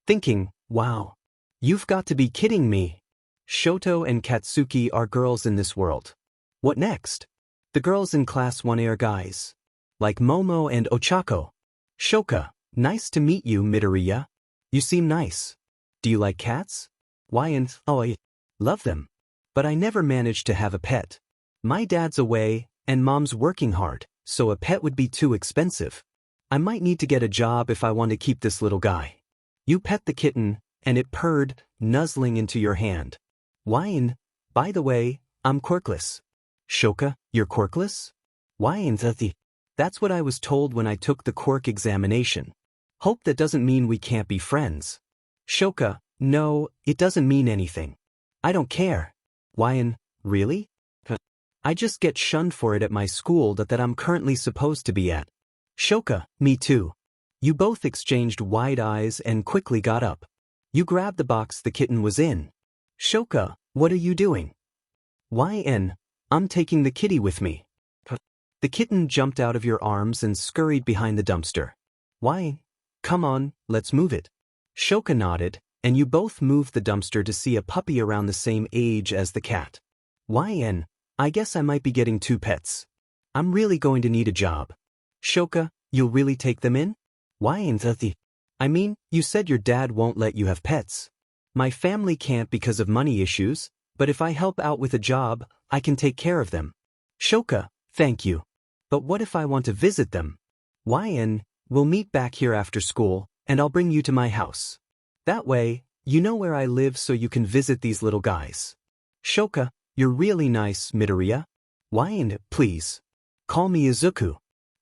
Thinking, wow. You've got to be kidding me. Shoto and Katsuki are girls in this world. What next? The girls in Class 1A are guys. Like Momo and Ochako. Shoka, nice to meet you, Midoriya. You seem nice. Do you like cats? Wyan, oh, I love them. But I never managed to have a pet. My dad's away, and Mom's working hard, so a pet would be too expensive. I might need to get a job if I want to keep this little guy. You pet the kitten, and it purred, nuzzling into your hand. Wyan, by the way, I'm quirkless. Shoka, you're quirkless? Wyan, that's what I was told when I took the quirk examination. Hope that doesn't mean we can't be friends. Shoka, no, it doesn't mean anything. I don't care. Wyan, really? I just get shunned for it at my school that I'm currently supposed to be at. Shoka, me too. You both exchanged wide eyes and quickly got up. You grabbed the box the kitten was in. Shoka, what are you doing? Wyan, I'm taking the kitty with me. The kitten jumped out of your arms and scurried behind the dumpster. Wyan, come on, let's move it. Shoka nodded, and you both moved the dumpster to see a puppy around the same age as the cat. Wyan, I guess I might be getting 2 pets. I'm really going to need a job. Shoka, you'll really take them in? Wyan, I mean, you said your dad won't let you have pets. My family can't because of money issues, but if I help out with a job, I can take care of them. Shoka, thank you. But what if I want to visit them? We'll meet back here after school, and I'll bring you to my house. That way, you know where I live so you can visit these little guys. Shoka, you're really nice, Midoriya. Please. Call me Izuku.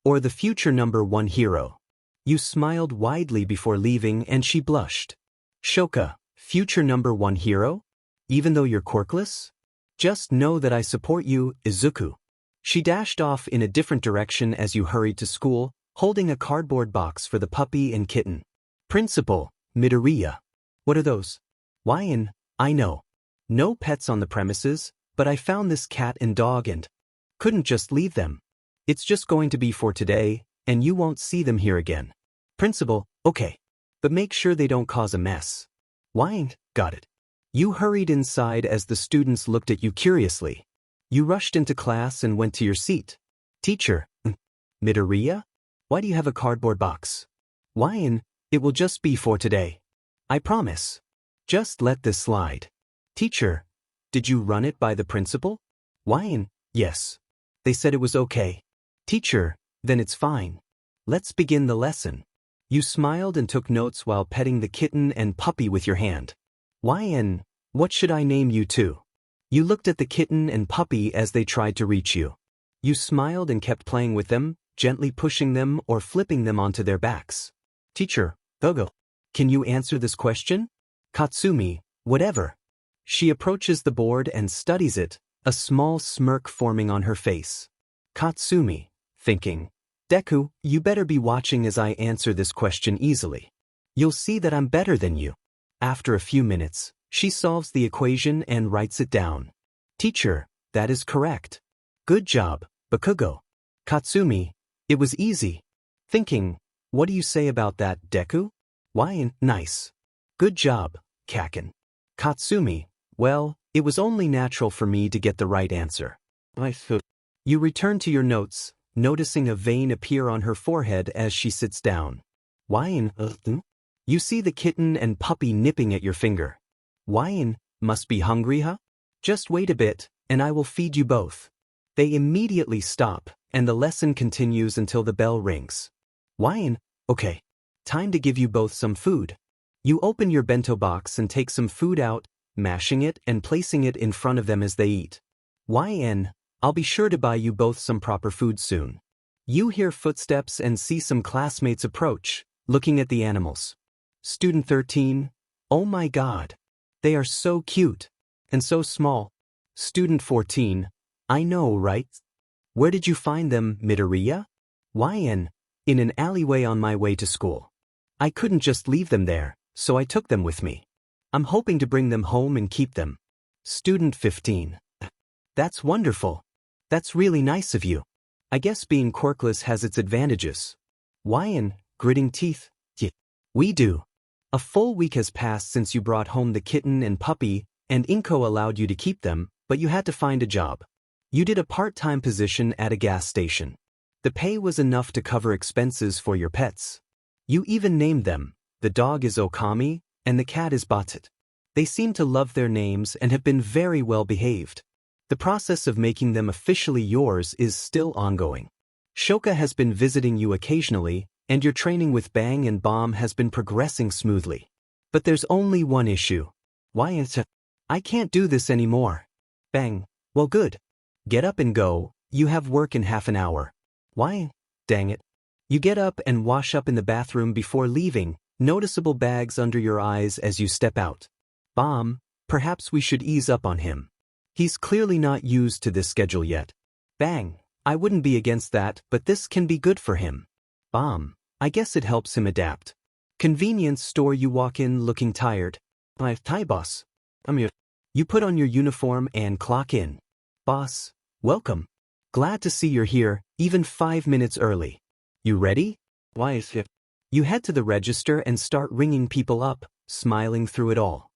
Or the future #1 hero. You smiled widely before leaving and she blushed. Shoka, future #1 hero? Even though you're quirkless? Just know that I support you, Izuku. She dashed off in a different direction as you hurried to school, holding a cardboard box for the puppy and kitten. Principal, Midoriya. What are those? I know. No pets on the premises, but I found this cat and dog and couldn't just leave them. It's just going to be for today, and you won't see them here again. Principal, okay. But make sure they don't cause a mess. Got it. You hurried inside as the students looked at you curiously. You rushed into class and went to your seat. Teacher, Midoriya? Why do you have a cardboard box? It will just be for today. I promise. Just let this slide. Teacher, did you run it by the principal? Yes. They said it was okay. Teacher, then it's fine. Let's begin the lesson. You smiled and took notes while petting the kitten and puppy with your hand. What should I name you to? You looked at the kitten and puppy as they tried to reach you. You smiled and kept playing with them, gently pushing them or flipping them onto their backs. Teacher, Gogo, can you answer this question? Katsumi, whatever. She approaches the board and studies it, a small smirk forming on her face. Katsumi, thinking, Deku, you better be watching as I answer this question easily. You'll see that I'm better than you. After a few minutes, she solves the equation and writes it down. Teacher, that is correct. Good job, Bakugo. Katsumi, it was easy. Thinking, what do you say about that, Deku? Nice. Good job, Kaken. Katsumi, well, it was only natural for me to get the right answer. You return to your notes, noticing a vein appear on her forehead as she sits down. You see the kitten and puppy nipping at your finger. Must be hungry, huh? Just wait a bit, and I will feed you both. They immediately stop, and the lesson continues until the bell rings. Okay. Time to give you both some food. You open your bento box and take some food out, mashing it and placing it in front of them as they eat. I'll be sure to buy you both some proper food soon. You hear footsteps and see some classmates approach, looking at the animals. Student 13, oh my god. They are so cute. And so small. Student 14, I know, right? Where did you find them, Midoriya? In an alleyway on my way to school. I couldn't just leave them there, so I took them with me. I'm hoping to bring them home and keep them. Student 15. That's wonderful. That's really nice of you. I guess being quirkless has its advantages. Gritting teeth. Yeah, we do. A full week has passed since you brought home the kitten and puppy, and Inko allowed you to keep them, but you had to find a job. You did a part-time position at a gas station. The pay was enough to cover expenses for your pets. You even named them. The dog is Okami, and the cat is Batet. They seem to love their names and have been very well behaved. The process of making them officially yours is still ongoing. Shoka has been visiting you occasionally, and your training with Bang and Bomb has been progressing smoothly. But there's only one issue. I can't do this anymore. Bang, well good. Get up and go, you have work in half an hour. Dang it. You get up and wash up in the bathroom before leaving, noticeable bags under your eyes as you step out. Bomb, perhaps we should ease up on him. He's clearly not used to this schedule yet. Bang, I wouldn't be against that, but this can be good for him. Bomb, I guess it helps him adapt. Convenience store, you walk in looking tired. Hi boss. I'm here. You put on your uniform and clock in. Boss, welcome. Glad to see you're here, even 5 minutes early. You ready? You head to the register and start ringing people up, smiling through it all.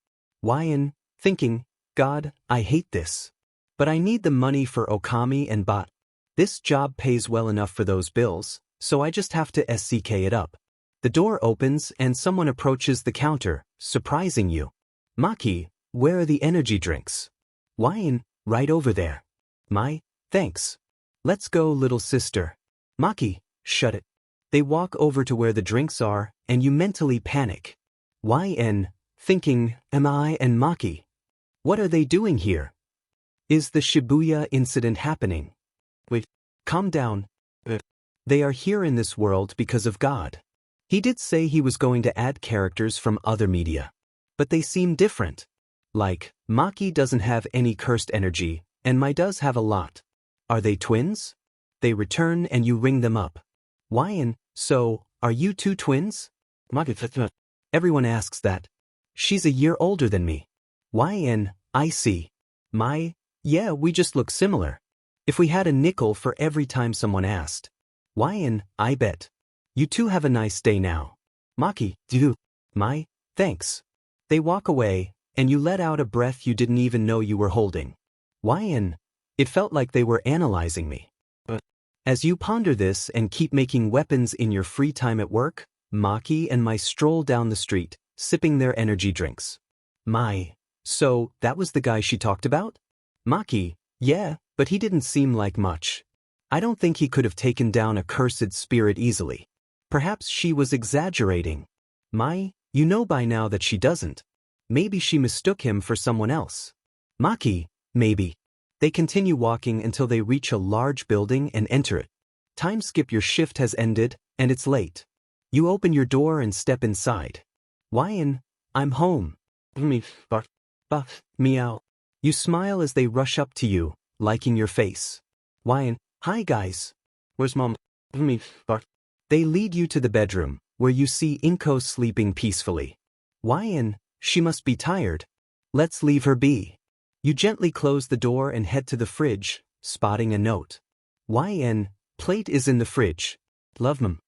Thinking, God, I hate this. But I need the money for Okami and Bot. This job pays well enough for those bills, so I just have to SCK it up. The door opens and someone approaches the counter, surprising you. Maki, where are the energy drinks? Wine, right over there. Mai, thanks. Let's go, little sister. Maki, shut it. They walk over to where the drinks are, and you mentally panic. YN, thinking, am I and Maki? What are they doing here? Is the Shibuya incident happening? Wait, calm down. They are here in this world because of God. He did say he was going to add characters from other media. But they seem different. Like, Maki doesn't have any cursed energy, and Mai does have a lot. Are they twins? They return and you ring them up. YN, so, are you two twins? Maki, everyone asks that. She's a year older than me. YN, I see. Mai, yeah, we just look similar. If we had a nickel for every time someone asked. YN, I bet. You two have a nice day now. Maki, do. Mai, thanks. They walk away, and you let out a breath you didn't even know you were holding. YN, it felt like they were analyzing me. As you ponder this and keep making weapons in your free time at work, Maki and Mai stroll down the street, sipping their energy drinks. Mai, so that was the guy she talked about? Maki, yeah, but he didn't seem like much. I don't think he could have taken down a cursed spirit easily. Perhaps she was exaggerating. Mai, you know by now that she doesn't. Maybe she mistook him for someone else. Maki, maybe. They continue walking until they reach a large building and enter it. Time skip, your shift has ended, and it's late. You open your door and step inside. YN, I'm home. Meow. You smile as they rush up to you, liking your face. YN, hi guys. Where's mom? They lead you to the bedroom, where you see Inko sleeping peacefully. YN, she must be tired. Let's leave her be. You gently close the door and head to the fridge, spotting a note. YN, plate is in the fridge. Love mom.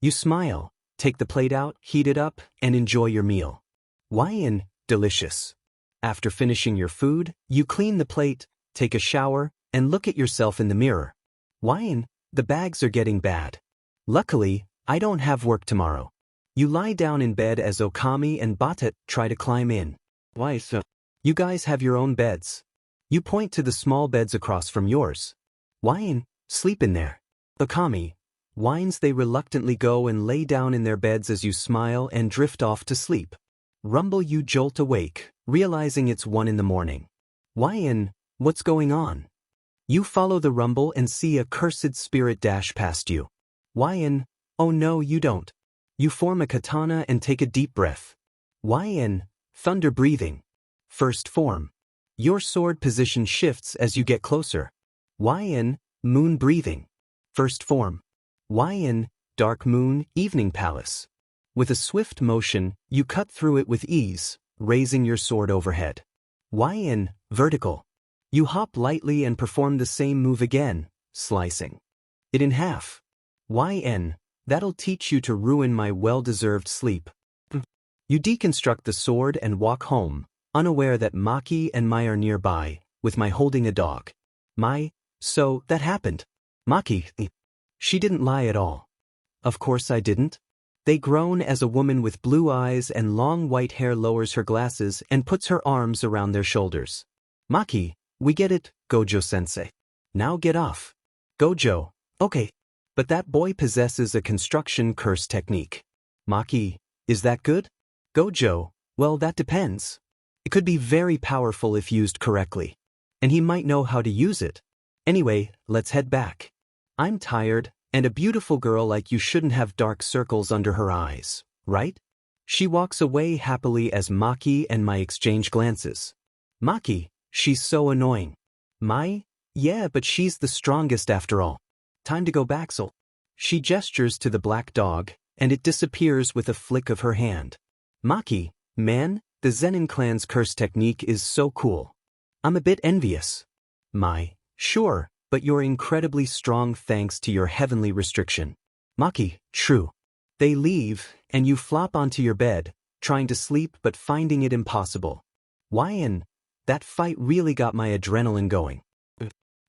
You smile, take the plate out, heat it up, and enjoy your meal. YN, delicious. After finishing your food, you clean the plate, take a shower, and look at yourself in the mirror. YN, the bags are getting bad. Luckily, I don't have work tomorrow. You lie down in bed as Okami and Batet try to climb in. Why so? You guys have your own beds. You point to the small beds across from yours. YN, sleep in there. Okami whines. They reluctantly go and lay down in their beds as you smile and drift off to sleep. Rumble, you jolt awake, realizing it's 1 a.m. YN, what's going on? You follow the rumble and see a cursed spirit dash past you. YN, oh no you don't. You form a katana and take a deep breath. YN, thunder breathing. First form. Your sword position shifts as you get closer. YN, moon breathing. First form. YN, dark moon, evening palace. With a swift motion, you cut through it with ease, raising your sword overhead. YN, vertical. You hop lightly and perform the same move again, slicing it in half. YN, that'll teach you to ruin my well-deserved sleep. You deconstruct the sword and walk home, unaware that Maki and Mai are nearby, with Mai holding a dog. Mai, so that happened. Maki, she didn't lie at all. Of course I didn't. They groan as a woman with blue eyes and long white hair lowers her glasses and puts her arms around their shoulders. Maki, we get it, Gojo-sensei. Now get off. Gojo, okay. But that boy possesses a construction curse technique. Maki, is that good? Gojo, well that depends. It could be very powerful if used correctly. And he might know how to use it. Anyway, let's head back. I'm tired, and a beautiful girl like you shouldn't have dark circles under her eyes, right? She walks away happily as Maki and Mai exchange glances. Maki, she's so annoying. Mai, yeah, but she's the strongest after all. Time to go back, so. She gestures to the black dog, and it disappears with a flick of her hand. Maki, man, the Zenin clan's curse technique is so cool. I'm a bit envious. Mai, sure, but you're incredibly strong thanks to your heavenly restriction. Maki, true. They leave, and you flop onto your bed, trying to sleep but finding it impossible. YN, that fight really got my adrenaline going.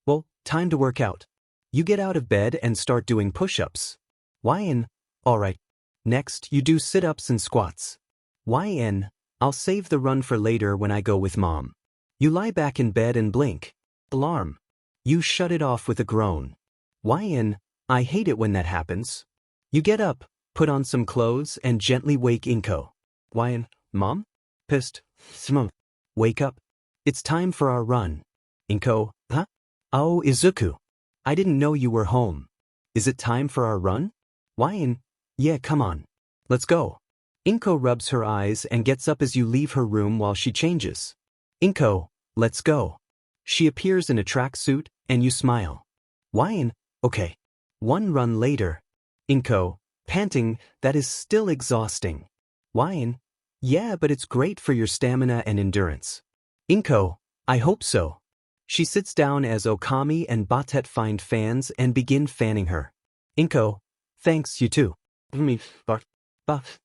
Well, time to work out. You get out of bed and start doing push-ups. YN, alright. Next, you do sit-ups and squats. YN, I'll save the run for later when I go with mom. You lie back in bed and blink. Alarm. You shut it off with a groan. YN, I hate it when that happens. You get up, put on some clothes and gently wake Inko. YN, Mom? Pissed. Smum. Wake up. It's time for our run. Inko, huh? Oh, Izuku. I didn't know you were home. Is it time for our run? YN, yeah, come on. Let's go. Inko rubs her eyes and gets up as you leave her room while she changes. Inko, let's go. She appears in a tracksuit, and you smile. YN, okay. One run later. Inko, panting, that is still exhausting. YN, yeah, but it's great for your stamina and endurance. Inko, I hope so. She sits down as Okami and Batet find fans and begin fanning her. Inko, thanks, you too.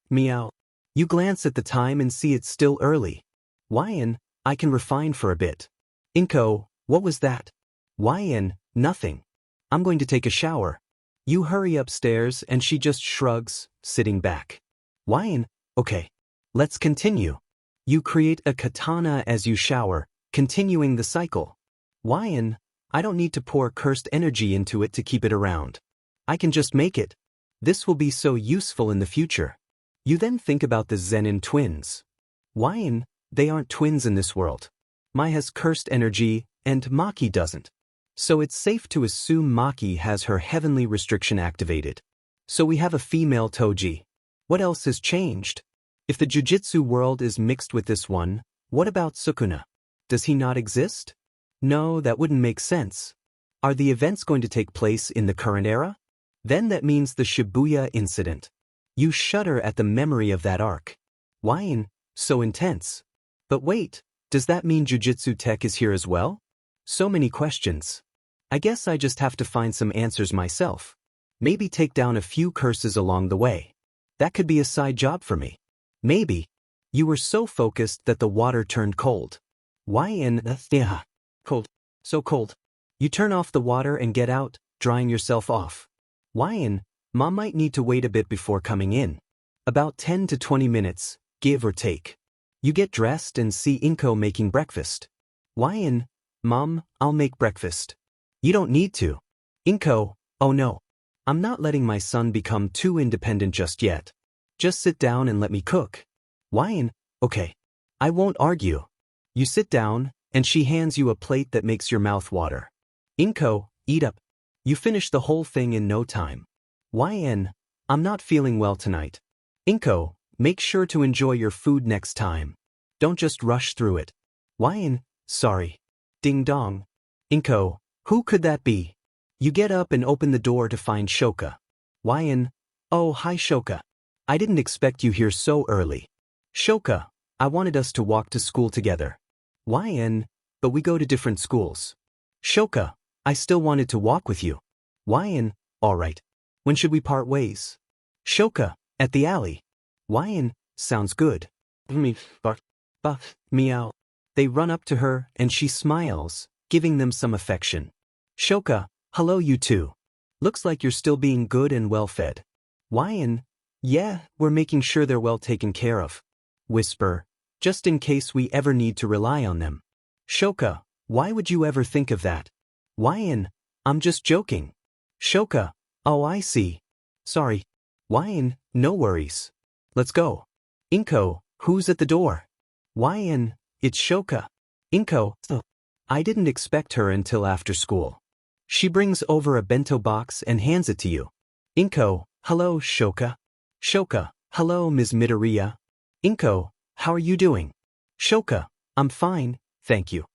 Meow. You glance at the time and see it's still early. YN, I can refine for a bit. Inko, what was that? YN, nothing. I'm going to take a shower. You hurry upstairs and she just shrugs, sitting back. YN, okay. Let's continue. You create a katana as you shower, continuing the cycle. YN, I don't need to pour cursed energy into it to keep it around. I can just make it. This will be so useful in the future. You then think about the Zenin twins. YN, they aren't twins in this world. Mai has cursed energy, and Maki doesn't. So it's safe to assume Maki has her heavenly restriction activated. So we have a female Toji. What else has changed? If the Jujutsu world is mixed with this one, what about Sukuna? Does he not exist? No, that wouldn't make sense. Are the events going to take place in the current era? Then that means the Shibuya incident. You shudder at the memory of that arc. YN, so intense. But wait, does that mean Jujutsu Tech is here as well? So many questions. I guess I just have to find some answers myself. Maybe take down a few curses along the way. That could be a side job for me. Maybe. You were so focused that the water turned cold. YN, cold. So cold. You turn off the water and get out, drying yourself off. YN, Mom might need to wait a bit before coming in. About 10 to 20 minutes, give or take. You get dressed and see Inko making breakfast. YN, Mom, I'll make breakfast. You don't need to. Inko, oh no. I'm not letting my son become too independent just yet. Just sit down and let me cook. YN, okay. I won't argue. You sit down, and she hands you a plate that makes your mouth water. Inko, eat up. You finish the whole thing in no time. YN, I'm not feeling well tonight. Inko, make sure to enjoy your food next time. Don't just rush through it. YN, sorry. Ding dong. Inko, who could that be? You get up and open the door to find Shoka. YN, oh hi Shoka. I didn't expect you here so early. Shoka, I wanted us to walk to school together. YN, but we go to different schools. Shoka, I still wanted to walk with you. YN, alright. When should we part ways? Shoka, at the alley. YN, sounds good. Meow. They run up to her and she smiles, giving them some affection. Shoka, hello you two. Looks like you're still being good and well fed. YN, yeah, we're making sure they're well taken care of. Whisper, just in case we ever need to rely on them. Shoka, why would you ever think of that? YN, I'm just joking. Shoka, oh I see. Sorry. YN, no worries. Let's go. Inko, who's at the door? YN, it's Shoka. Inko, oh, I didn't expect her until after school. She brings over a bento box and hands it to you. Inko, hello Shoka. Shoka, hello Ms. Midoriya. Inko, how are you doing? Shoka, I'm fine, thank you.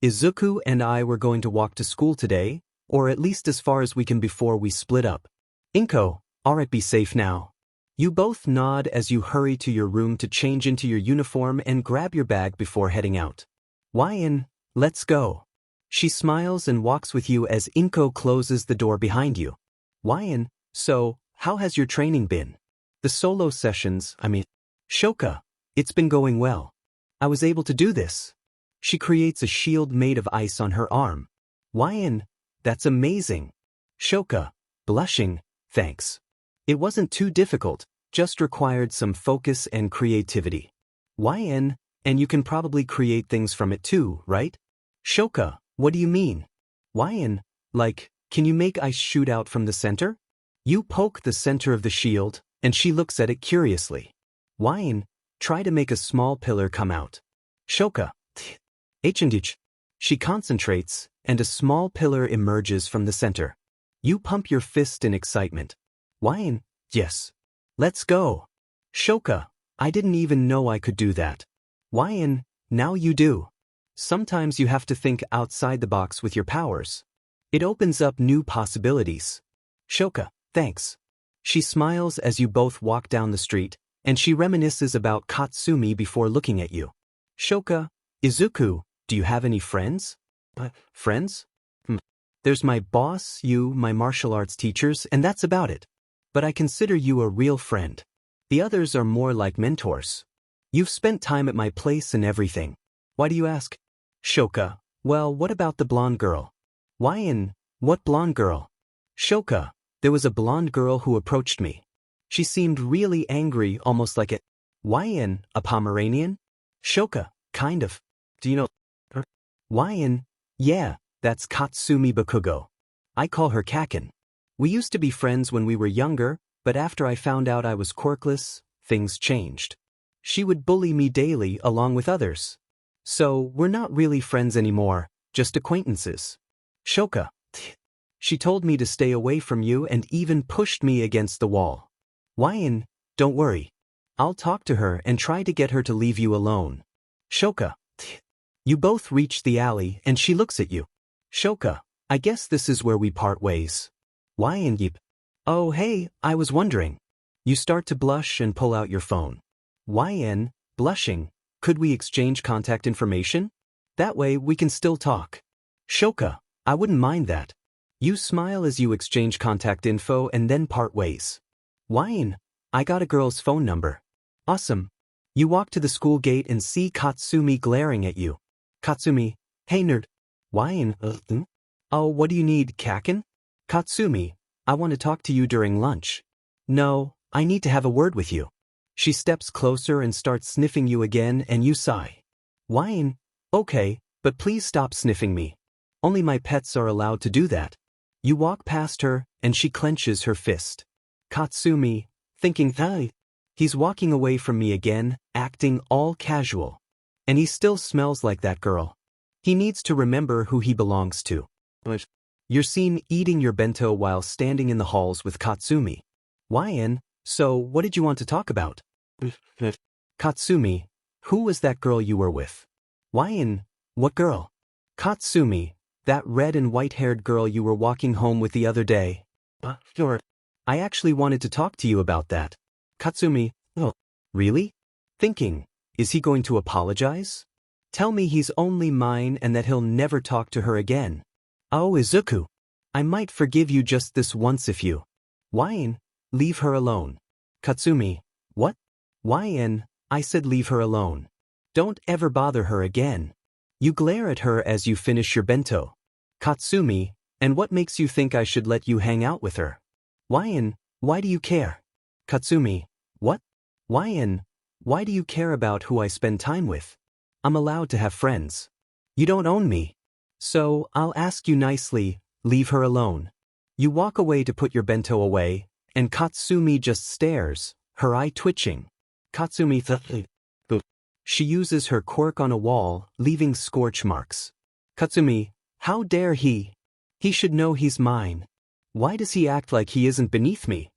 Izuku and I were going to walk to school today, or at least as far as we can before we split up. Inko, alright, be safe now. You both nod as you hurry to your room to change into your uniform and grab your bag before heading out. YN, let's go. She smiles and walks with you as Inko closes the door behind you. YN, so, how has your training been? The solo sessions, Shoka, it's been going well. I was able to do this. She creates a shield made of ice on her arm. YN, that's amazing. Shoka, blushing, thanks. It wasn't too difficult, just required some focus and creativity. YN, and you can probably create things from it too, right? Shoka, what do you mean? YN, like, can you make ice shoot out from the center? You poke the center of the shield, and she looks at it curiously. YN, try to make a small pillar come out. Shoka, H&H. She concentrates, and a small pillar emerges from the center. You pump your fist in excitement. YN, yes. Let's go. Shoka, I didn't even know I could do that. YN, now you do. Sometimes you have to think outside the box with your powers. It opens up new possibilities. Shoka, thanks. She smiles as you both walk down the street, and she reminisces about Katsumi before looking at you. Shoka, Izuku, do you have any friends? Friends? There's my boss, you, my martial arts teachers, and that's about it. But I consider you a real friend. The others are more like mentors. You've spent time at my place and everything. Why do you ask? Shoka, well, what about the blonde girl? YN, what blonde girl? Shoka, there was a blonde girl who approached me. She seemed really angry, almost like it. YN, a Pomeranian? Shoka, kind of. Do you know her? YN, yeah, that's Katsumi Bakugo. I call her Kaken. We used to be friends when we were younger, but after I found out I was quirkless, things changed. She would bully me daily along with others. So, we're not really friends anymore, just acquaintances. Shoka. She told me to stay away from you and even pushed me against the wall. YN, don't worry. I'll talk to her and try to get her to leave you alone. Shoka. You both reach the alley and she looks at you. Shoka, I guess this is where we part ways. YN, yip. Oh hey, I was wondering. You start to blush and pull out your phone. YN, blushing, could we exchange contact information? That way we can still talk. Shoka, I wouldn't mind that. You smile as you exchange contact info and then part ways. YN, I got a girl's phone number. Awesome. You walk to the school gate and see Katsumi glaring at you. Katsumi, hey nerd. YN, oh, what do you need, Kaken? Katsumi, I want to talk to you during lunch. No, I need to have a word with you. She steps closer and starts sniffing you again and you sigh. YN, okay, but please stop sniffing me. Only my pets are allowed to do that. You walk past her and she clenches her fist. Katsumi, thinking, he's walking away from me again, acting all casual. And he still smells like that girl. He needs to remember who he belongs to. You're seen eating your bento while standing in the halls with Katsumi. YN, so what did you want to talk about? Katsumi, who was that girl you were with? YN, what girl? Katsumi, that red and white-haired girl you were walking home with the other day. Sure. I actually wanted to talk to you about that. Katsumi, oh, really? Thinking, is he going to apologize? Tell me he's only mine and that he'll never talk to her again. Oh, Izuku, I might forgive you just this once if you. YN, leave her alone. Katsumi, what? YN, I said leave her alone. Don't ever bother her again. You glare at her as you finish your bento. Katsumi, and what makes you think I should let you hang out with her? YN, why do you care? Katsumi, what? YN, why do you care about who I spend time with? I'm allowed to have friends. You don't own me. So, I'll ask you nicely, leave her alone. You walk away to put your bento away, and Katsumi just stares, her eye twitching. Katsumi She uses her quirk on a wall, leaving scorch marks. Katsumi, how dare he? He should know he's mine. Why does he act like he isn't beneath me?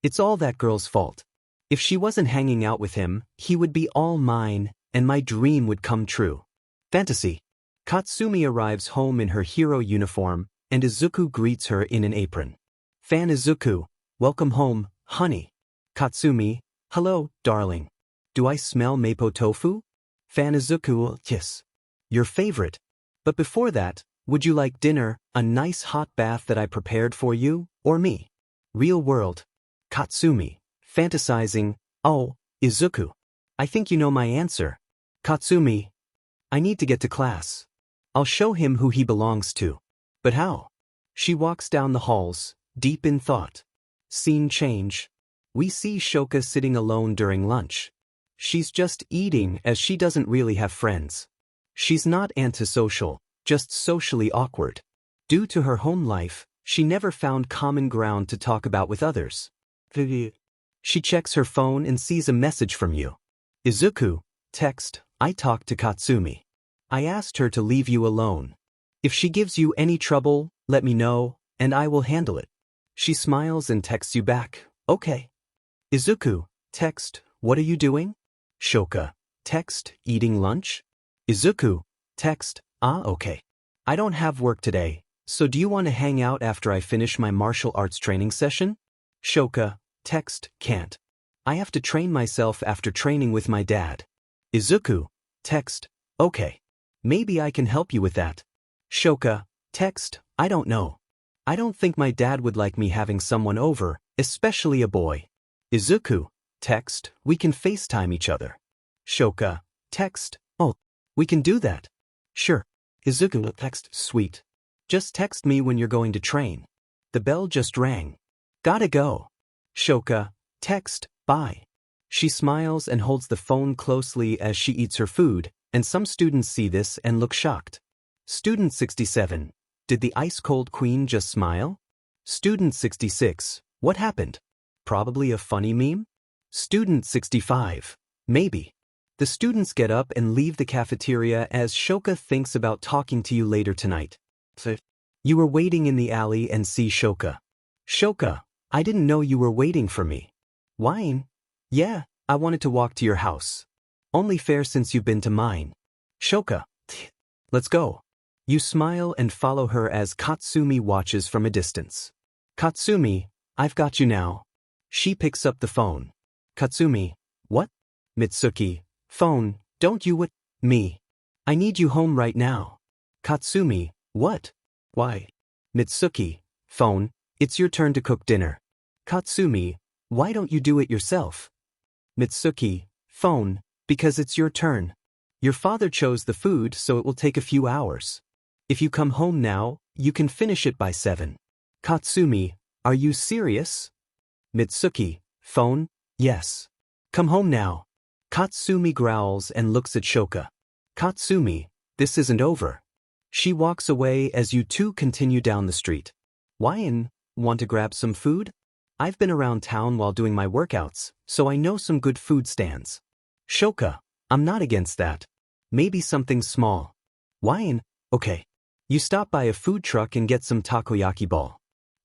It's all that girl's fault. If she wasn't hanging out with him, he would be all mine, and my dream would come true. Fantasy. Katsumi arrives home in her hero uniform, and Izuku greets her in an apron. Fan Izuku, welcome home, honey. Katsumi, hello, darling. Do I smell mapo tofu? Fan Izuku, yes. Your favorite. But before that, would you like dinner, a nice hot bath that I prepared for you, or me? Real world. Katsumi, fantasizing, oh, Izuku. I think you know my answer. Katsumi, I need to get to class. I'll show him who he belongs to. But how? She walks down the halls, deep in thought. Scene change. We see Shoka sitting alone during lunch. She's just eating as she doesn't really have friends. She's not antisocial, just socially awkward. Due to her home life, she never found common ground to talk about with others. She checks her phone and sees a message from you. Izuku, text, I talked to Katsumi. I asked her to leave you alone. If she gives you any trouble, let me know, and I will handle it. She smiles and texts you back, okay. Izuku, text, what are you doing? Shoka, text, eating lunch? Izuku, text, okay. I don't have work today, so do you want to hang out after I finish my martial arts training session? Shoka, text, can't. I have to train myself after training with my dad. Izuku, text, okay. Maybe I can help you with that. Shoka, text, I don't know. I don't think my dad would like me having someone over, especially a boy. Izuku, text, we can FaceTime each other. Shoka, text, oh, we can do that. Sure. Izuku, text, sweet. Just text me when you're going to train. The bell just rang. Gotta go. Shoka, text, bye. She smiles and holds the phone closely as she eats her food, and some students see this and look shocked. Student 67, did the ice-cold queen just smile? Student 66, what happened? Probably a funny meme? Student 65, maybe. The students get up and leave the cafeteria as Shoka thinks about talking to you later tonight. You were waiting in the alley and see Shoka. Shoka, I didn't know you were waiting for me. Wine? Yeah, I wanted to walk to your house. Only fair since you've been to mine. Shoka, let's go. You smile and follow her as Katsumi watches from a distance. Katsumi, I've got you now. She picks up the phone. Katsumi, what? Mitsuki, phone, don't you what? Me. I need you home right now. Katsumi, what? Why? Mitsuki, phone, it's your turn to cook dinner. Katsumi, why don't you do it yourself? Mitsuki, phone, because it's your turn. Your father chose the food, so it will take a few hours. If you come home now, you can finish it by 7. Katsumi, are you serious? Mitsuki, phone, yes. Come home now. Katsumi growls and looks at Shoka. Katsumi, this isn't over. She walks away as you two continue down the street. Wyan, want to grab some food? I've been around town while doing my workouts, so I know some good food stands. Shoka, I'm not against that. Maybe something small. Wyan, okay. You stop by a food truck and get some takoyaki ball.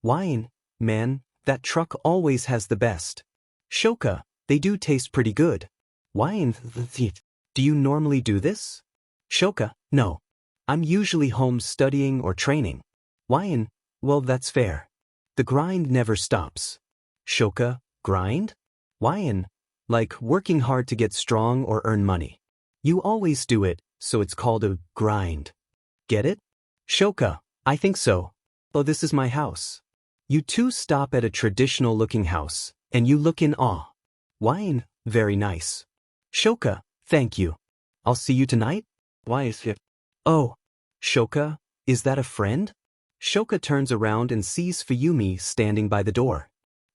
Wyan, man, that truck always has the best. Shoka, they do taste pretty good. Wyan, do you normally do this? Shoka, no. I'm usually home studying or training. Wyan, well that's fair. The grind never stops. Shoka, grind? Wyan, like working hard to get strong or earn money. You always do it, so it's called a grind. Get it? Shoka, I think so. Oh, this is my house. You two stop at a traditional-looking house, and you look in awe. Wyan, very nice. Shoka, thank you. I'll see you tonight? Why is it? Oh. Shoka, is that a friend? Shoka turns around and sees Fuyumi standing by the door.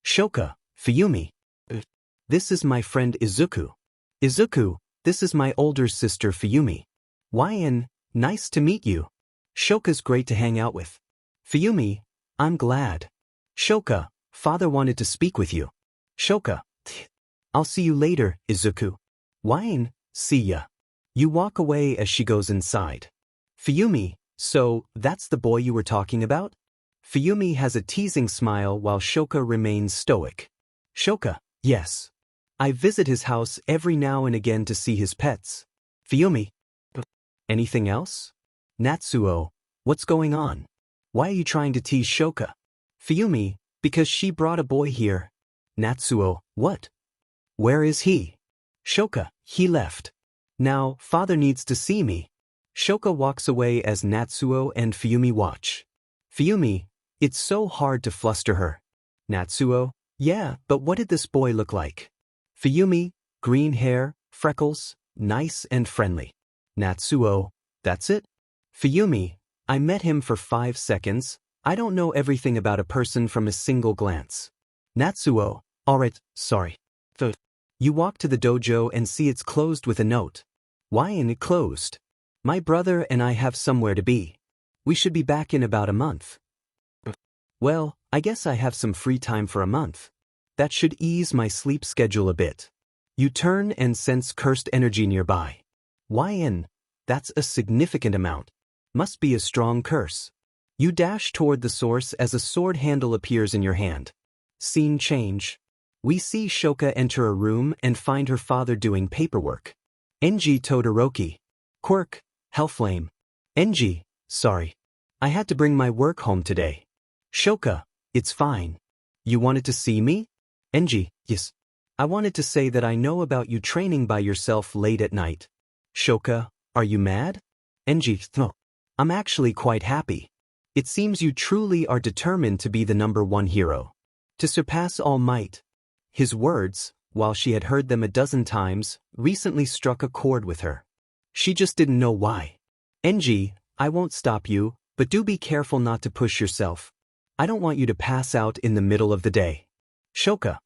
Shoka, Fuyumi. This is my friend Izuku. Izuku, this is my older sister Fuyumi. Wyan, nice to meet you. Shoka's great to hang out with. Fuyumi, I'm glad. Shoka, father wanted to speak with you. Shoka, I'll see you later, Izuku. Wyan, see ya. You walk away as she goes inside. Fuyumi, so that's the boy you were talking about? Fuyumi has a teasing smile while Shoka remains stoic. Shoka, yes. I visit his house every now and again to see his pets. Fuyumi. Anything else? Natsuo, what's going on? Why are you trying to tease Shoka? Fuyumi, because she brought a boy here. Natsuo, what? Where is he? Shoka, he left. Now, father needs to see me. Shoka walks away as Natsuo and Fuyumi watch. Fuyumi, it's so hard to fluster her. Natsuo, yeah, but what did this boy look like? Fuyumi, green hair, freckles, nice and friendly. Natsuo, that's it? Fuyumi, I met him for 5 seconds. I don't know everything about a person from a single glance. Natsuo, Alright, sorry. You walk to the dojo and see it's closed with a note. Why ain't it closed? My brother and I have somewhere to be. We should be back in about a month. Well, I guess I have some free time for a month. That should ease my sleep schedule a bit. You turn and sense cursed energy nearby. YN, that's a significant amount. Must be a strong curse. You dash toward the source as a sword handle appears in your hand. Scene change. We see Shoka enter a room and find her father doing paperwork. Enji Todoroki. Quirk, Hellflame. Enji, sorry. I had to bring my work home today. Shoka, it's fine. You wanted to see me? Enji, yes. I wanted to say that I know about you training by yourself late at night. Shoka, are you mad? Enji, no. I'm actually quite happy. It seems you truly are determined to be the #1 hero. To surpass all might. His words, while she had heard them a dozen times, recently struck a chord with her. She just didn't know why. Enji, I won't stop you, but do be careful not to push yourself. I don't want you to pass out in the middle of the day. Shoka,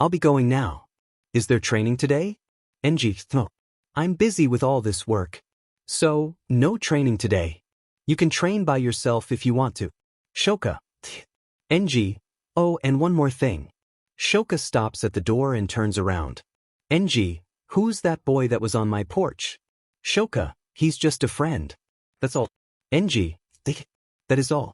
I'll be going now. Is there training today? Enji, no. I'm busy with all this work. So, no training today. You can train by yourself if you want to. Shoka. Enji, oh, and one more thing. Shoka stops at the door and turns around. Enji, who's that boy that was on my porch? Shoka, he's just a friend. That's all. Enji, that is all.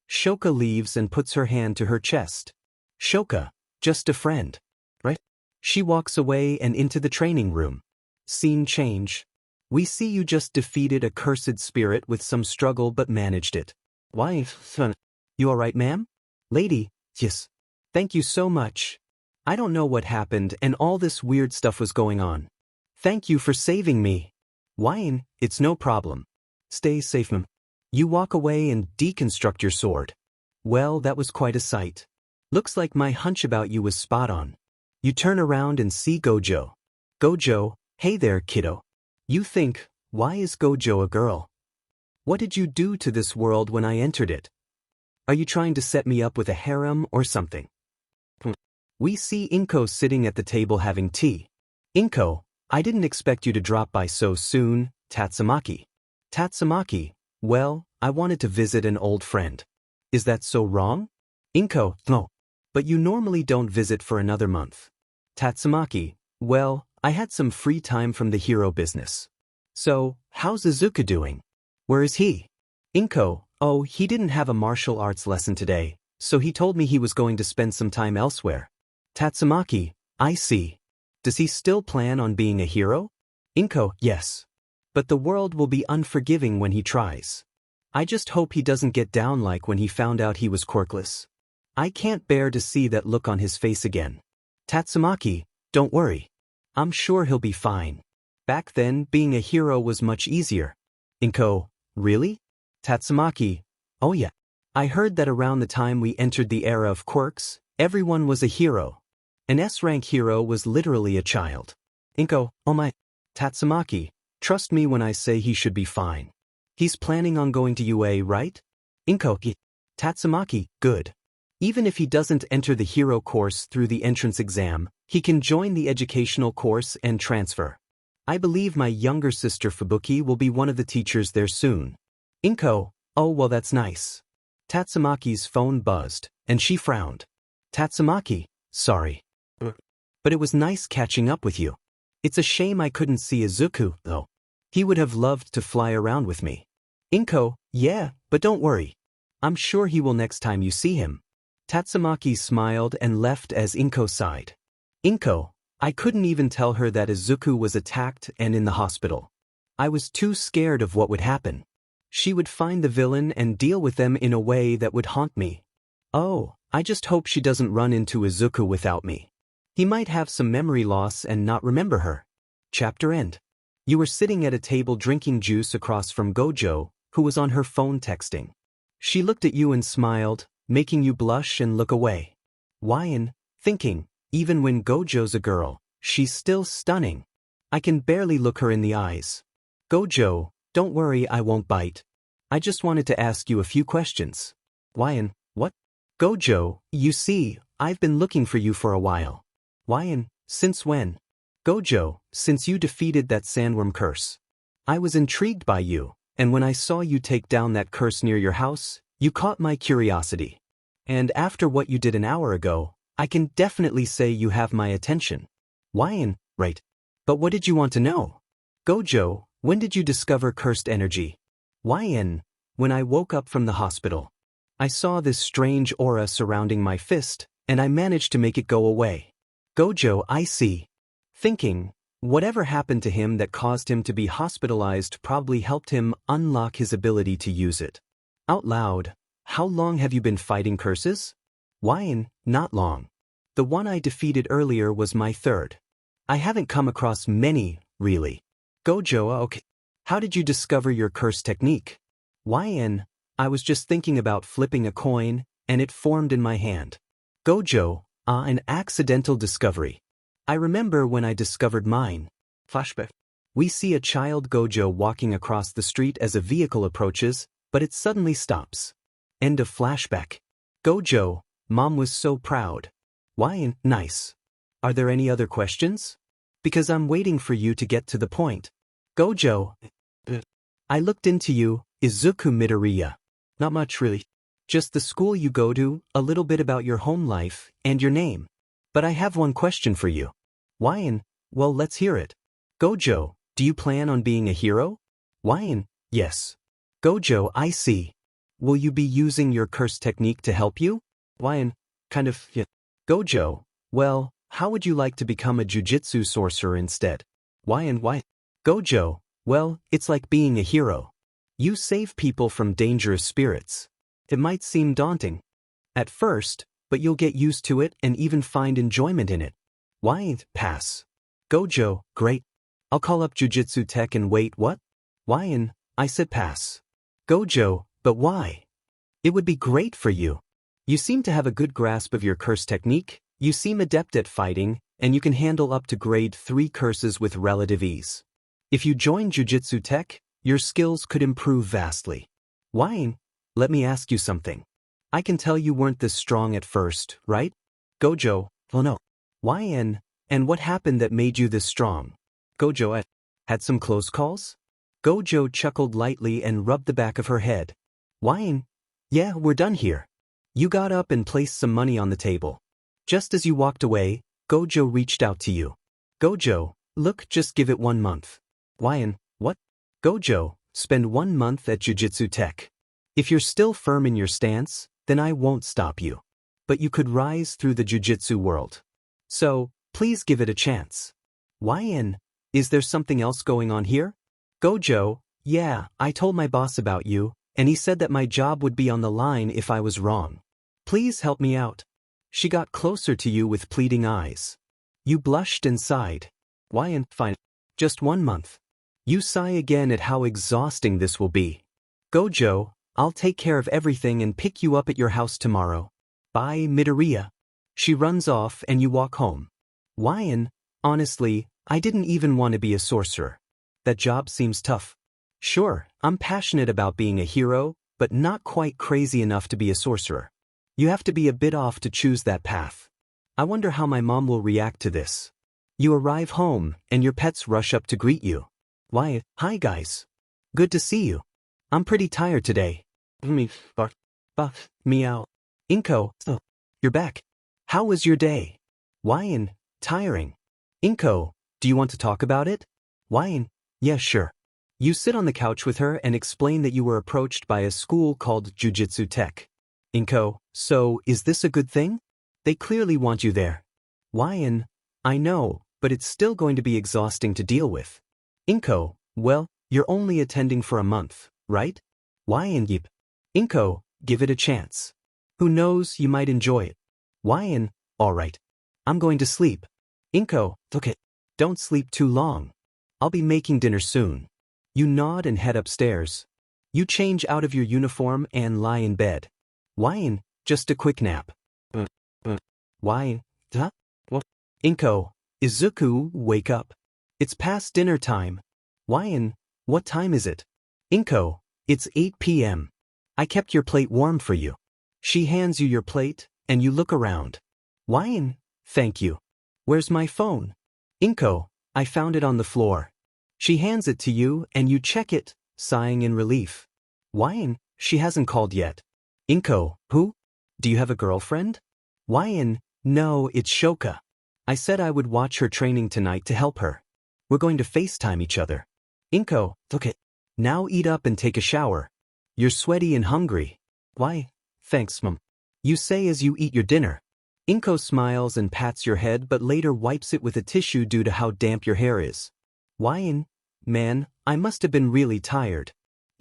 Shoka leaves and puts her hand to her chest. Shoka, just a friend, right? She walks away and into the training room. Scene change. We see you just defeated a cursed spirit with some struggle but managed it. Why, son? You alright, ma'am? Lady, yes. Thank you so much. I don't know what happened and all this weird stuff was going on. Thank you for saving me. Wine, it's no problem. Stay safe, ma'am. You walk away and deconstruct your sword. Well, that was quite a sight. Looks like my hunch about you was spot on. You turn around and see Gojo. Gojo, hey there, kiddo. You think, why is Gojo a girl? What did you do to this world when I entered it? Are you trying to set me up with a harem or something? We see Inko sitting at the table having tea. Inko, I didn't expect you to drop by so soon, Tatsumaki. Tatsumaki, well, I wanted to visit an old friend. Is that so wrong? Inko, no. But you normally don't visit for another month. Tatsumaki, well, I had some free time from the hero business. So, how's Izuku doing? Where is he? Inko, oh, he didn't have a martial arts lesson today, so he told me he was going to spend some time elsewhere. Tatsumaki, I see. Does he still plan on being a hero? Inko, yes. But the world will be unforgiving when he tries. I just hope he doesn't get down like when he found out he was quirkless. I can't bear to see that look on his face again. Tatsumaki, don't worry. I'm sure he'll be fine. Back then, being a hero was much easier. Inko, really? Tatsumaki, oh yeah. I heard that around the time we entered the era of quirks, everyone was a hero. An S-rank hero was literally a child. Inko, oh my. Tatsumaki, trust me when I say he should be fine. He's planning on going to UA, right? Inko, Tatsumaki, good. Even if he doesn't enter the hero course through the entrance exam, he can join the educational course and transfer. I believe my younger sister Fubuki will be one of the teachers there soon. Inko, oh well that's nice. Tatsumaki's phone buzzed, and she frowned. Tatsumaki, sorry. But it was nice catching up with you. It's a shame I couldn't see Izuku, though. He would have loved to fly around with me. Inko, yeah, but don't worry. I'm sure he will next time you see him. Tatsumaki smiled and left as Inko sighed. Inko, I couldn't even tell her that Izuku was attacked and in the hospital. I was too scared of what would happen. She would find the villain and deal with them in a way that would haunt me. Oh, I just hope she doesn't run into Izuku without me. He might have some memory loss and not remember her. Chapter end. You were sitting at a table drinking juice across from Gojo, who was on her phone texting. She looked at you and smiled, making you blush and look away. Wyan, thinking, even when Gojo's a girl, she's still stunning. I can barely look her in the eyes. Gojo, don't worry, I won't bite. I just wanted to ask you a few questions. Wyan, what? Gojo, you see, I've been looking for you for a while. Why and since when? Gojo, since you defeated that sandworm curse. I was intrigued by you, and when I saw you take down that curse near your house, you caught my curiosity. And after what you did an hour ago, I can definitely say you have my attention. Why and right. But what did you want to know? Gojo, when did you discover cursed energy? Why and when I woke up from the hospital. I saw this strange aura surrounding my fist, and I managed to make it go away. Gojo, I see. Thinking, whatever happened to him that caused him to be hospitalized probably helped him unlock his ability to use it. Out loud, how long have you been fighting curses? Why and not long. The one I defeated earlier was my third. I haven't come across many, really. Gojo, okay. How did you discover your curse technique? Why and I was just thinking about flipping a coin, and it formed in my hand. Gojo, an accidental discovery. I remember when I discovered mine. Flashback. We see a child Gojo walking across the street as a vehicle approaches, but it suddenly stops. End of flashback. Gojo, Mom was so proud. Why and nice. Are there any other questions? Because I'm waiting for you to get to the point. Gojo. I looked into you, Izuku Midoriya. Not much really. Just the school you go to, a little bit about your home life, and your name. But I have one question for you. Why and, well, let's hear it. Gojo, do you plan on being a hero? Why and, yes. Gojo, I see. Will you be using your curse technique to help you? Why and, kind of, yeah. Gojo, well, how would you like to become a jujitsu sorcerer instead? Why and why? Gojo, well, it's like being a hero. You save people from dangerous spirits. It might seem daunting at first, but you'll get used to it and even find enjoyment in it. Why? Pass. Gojo, great. I'll call up Jujutsu Tech and wait, what? Why and I said pass. Gojo, but why? It would be great for you. You seem to have a good grasp of your curse technique, you seem adept at fighting, and you can handle up to grade 3 curses with relative ease. If you join Jujutsu Tech, your skills could improve vastly. Why? Let me ask you something. I can tell you weren't this strong at first, right? Gojo, well no. Why and what happened that made you this strong? Gojo, had some close calls? Gojo chuckled lightly and rubbed the back of her head. Why? Yeah, we're done here. You got up and placed some money on the table. Just as you walked away, Gojo reached out to you. Gojo, look, just give it 1 month. Why? What? Gojo, spend 1 month at Jujutsu Tech. If you're still firm in your stance, then I won't stop you. But you could rise through the jujitsu world. So, please give it a chance. Why? Is there something else going on here? Gojo, yeah, I told my boss about you, and he said that my job would be on the line if I was wrong. Please help me out. She got closer to you with pleading eyes. You blushed and sighed. Why? Fine. Just 1 month. You sigh again at how exhausting this will be. Gojo, I'll take care of everything and pick you up at your house tomorrow. Bye, Midoriya. She runs off and you walk home. Why? Honestly, I didn't even want to be a sorcerer. That job seems tough. Sure, I'm passionate about being a hero, but not quite crazy enough to be a sorcerer. You have to be a bit off to choose that path. I wonder how my mom will react to this. You arrive home, and your pets rush up to greet you. Why, hi guys. Good to see you. I'm pretty tired today. Meow. Inko, oh, you're back. How was your day? Why? Tiring. Inko, do you want to talk about it? Why? Yeah, sure. You sit on the couch with her and explain that you were approached by a school called Jujutsu Tech. Inko, so is this a good thing? They clearly want you there. Why? I know, but it's still going to be exhausting to deal with. Inko, well, you're only attending for a month, right? Why? Yip. Inko, give it a chance. Who knows, you might enjoy it. Why? Alright. I'm going to sleep. Inko, okay. Don't sleep too long. I'll be making dinner soon. You nod and head upstairs. You change out of your uniform and lie in bed. Why? Just a quick nap. Why? Huh? What? Inko, Izuku, wake up. It's past dinner time. Why? What time is it? Inko, it's 8 p.m. I kept your plate warm for you. She hands you your plate, and you look around. Why? Thank you. Where's my phone? Inko, I found it on the floor. She hands it to you and you check it, sighing in relief. Why? She hasn't called yet. Inko, who? Do you have a girlfriend? Why? No, it's Shoka. I said I would watch her training tonight to help her. We're going to FaceTime each other. Inko, okay. Now eat up and take a shower. You're sweaty and hungry. Why? Thanks, Mom. You say as you eat your dinner. Inko smiles and pats your head but later wipes it with a tissue due to how damp your hair is. Why? Man, I must have been really tired.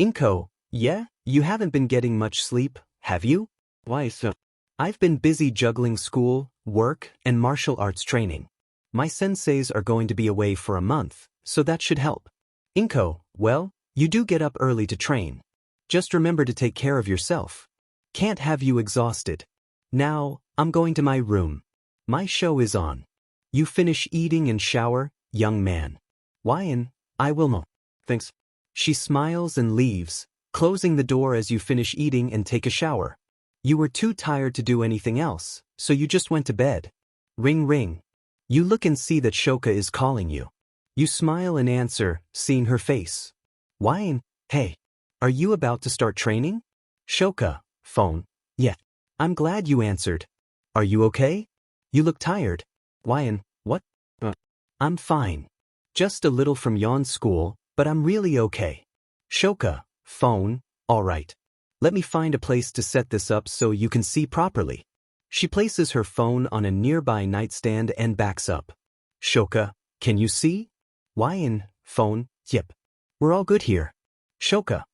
Inko, yeah? You haven't been getting much sleep, have you? Why so? I've been busy juggling school, work, and martial arts training. My senseis are going to be away for a month, so that should help. Inko, well, you do get up early to train. Just remember to take care of yourself. Can't have you exhausted. Now, I'm going to my room. My show is on. You finish eating and shower, young man. Why? I will know. Thanks. She smiles and leaves, closing the door as you finish eating and take a shower. You were too tired to do anything else, so you just went to bed. Ring ring. You look and see that Shoka is calling you. You smile and answer, seeing her face. Why? Hey. Are you about to start training? Shoka, phone. Yeah. I'm glad you answered. Are you okay? You look tired. Why? What? I'm fine. Just a little from yawn school, but I'm really okay. Shoka, phone, alright. Let me find a place to set this up so you can see properly. She places her phone on a nearby nightstand and backs up. Shoka, can you see? Why? Phone, yep. We're all good here. Shoka.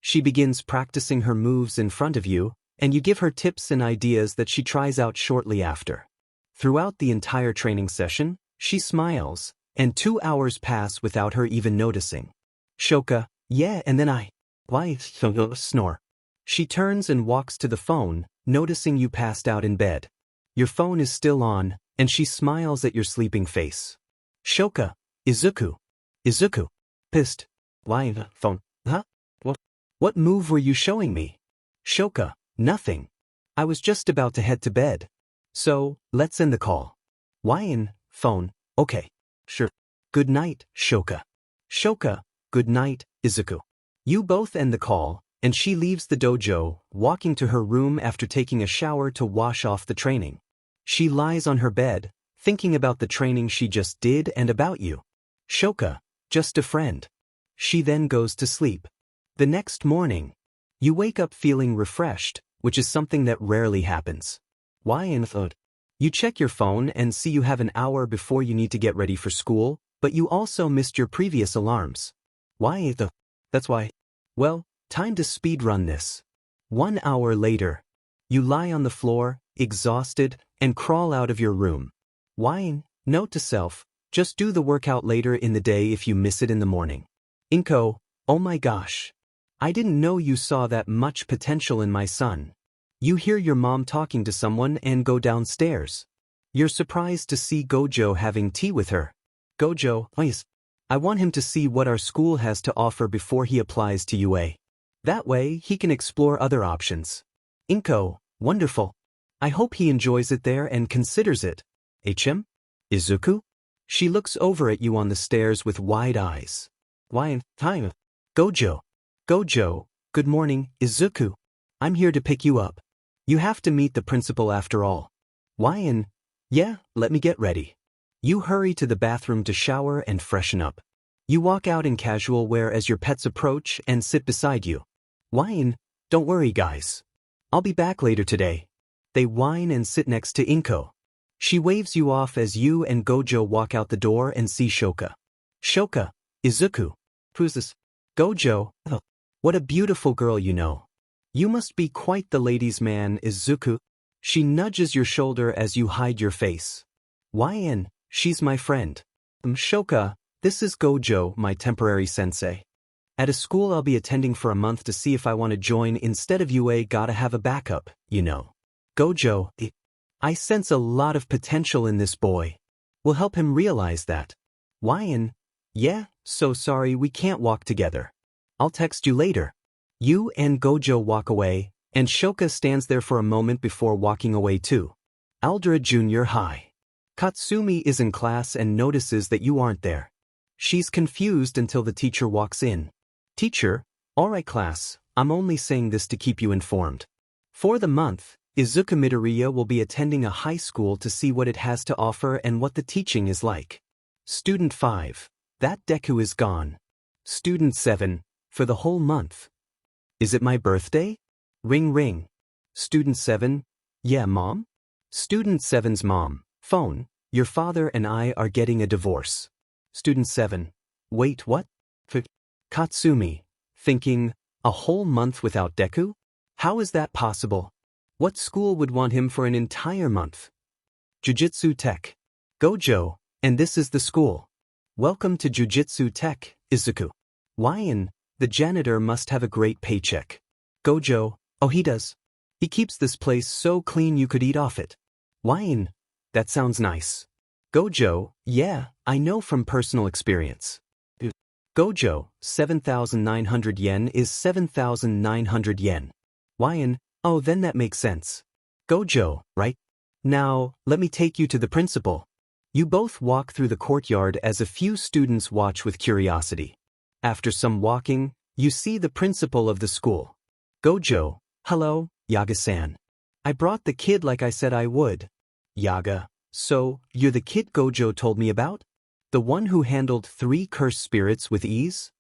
She begins practicing her moves in front of you, and you give her tips and ideas that she tries out shortly after. Throughout the entire training session, she smiles, and 2 hours pass without her even noticing. Shoka, yeah, and then why, snore. She turns and walks to the phone, noticing you passed out in bed. Your phone is still on, and she smiles at your sleeping face. Shoka, Izuku. Izuku. Pissed. Why, phone, huh? What move were you showing me? Shoka, nothing. I was just about to head to bed. So, let's end the call. Why? Phone, okay. Sure. Good night, Shoka. Shoka, good night, Izuku. You both end the call, and she leaves the dojo, walking to her room after taking a shower to wash off the training. She lies on her bed, thinking about the training she just did and about you. Shoka, just a friend. She then goes to sleep. The next morning, you wake up feeling refreshed, which is something that rarely happens. Why? You check your phone and see you have an hour before you need to get ready for school, but you also missed your previous alarms. Why? That's why. Well, time to speedrun this. 1 hour later, you lie on the floor, exhausted, and crawl out of your room. Why? Note to self, just do the workout later in the day if you miss it in the morning. Inko, oh my gosh. I didn't know you saw that much potential in my son. You hear your mom talking to someone and go downstairs. You're surprised to see Gojo having tea with her. Gojo, please. I want him to see what our school has to offer before he applies to UA. That way, he can explore other options. Inko, wonderful. I hope he enjoys it there and considers it. HM? Izuku? She looks over at you on the stairs with wide eyes. Why, time? Gojo. Gojo, good morning, Izuku. I'm here to pick you up. You have to meet the principal after all. Why? Yeah, let me get ready. You hurry to the bathroom to shower and freshen up. You walk out in casual wear as your pets approach and sit beside you. Why? Don't worry, guys. I'll be back later today. They whine and sit next to Inko. She waves you off as you and Gojo walk out the door and see Shoka. Shoka, Izuku. Who's this? Gojo. Oh, what a beautiful girl you know. You must be quite the ladies' man, Izuku. She nudges your shoulder as you hide your face. Why? She's my friend. Shoka, this is Gojo, my temporary sensei. At a school I'll be attending for a month to see if I want to join instead of UA. Gotta have a backup, you know. Gojo, I sense a lot of potential in this boy. We'll help him realize that. Why? Yeah, so sorry we can't walk together. I'll text you later. You and Gojo walk away, and Shoka stands there for a moment before walking away too. Aldera Junior High. Katsumi is in class and notices that you aren't there. She's confused until the teacher walks in. Teacher, alright class, I'm only saying this to keep you informed. For the month, Izuku Midoriya will be attending a high school to see what it has to offer and what the teaching is like. Student 5. That Deku is gone. Student 7. For the whole month. Is it my birthday? Ring ring. Student 7. Yeah, Mom? Student 7's mom. Phone. Your father and I are getting a divorce. Student 7. Wait, what? Katsumi. Thinking, a whole month without Deku? How is that possible? What school would want him for an entire month? Jujutsu Tech. Gojo, and this is the school. Welcome to Jujutsu Tech, Izuku. Wyan, the janitor must have a great paycheck. Gojo, oh he does. He keeps this place so clean you could eat off it. Wyan, that sounds nice. Gojo, yeah, I know from personal experience. Gojo, 7,900 yen is 7,900 yen. Wyan, oh then that makes sense. Gojo, right? Now, let me take you to the principal. You both walk through the courtyard as a few students watch with curiosity. After some walking, you see the principal of the school. Gojo, hello, Yaga-san. I brought the kid like I said I would. Yaga, so, you're the kid Gojo told me about? The one who handled 3 cursed spirits with ease?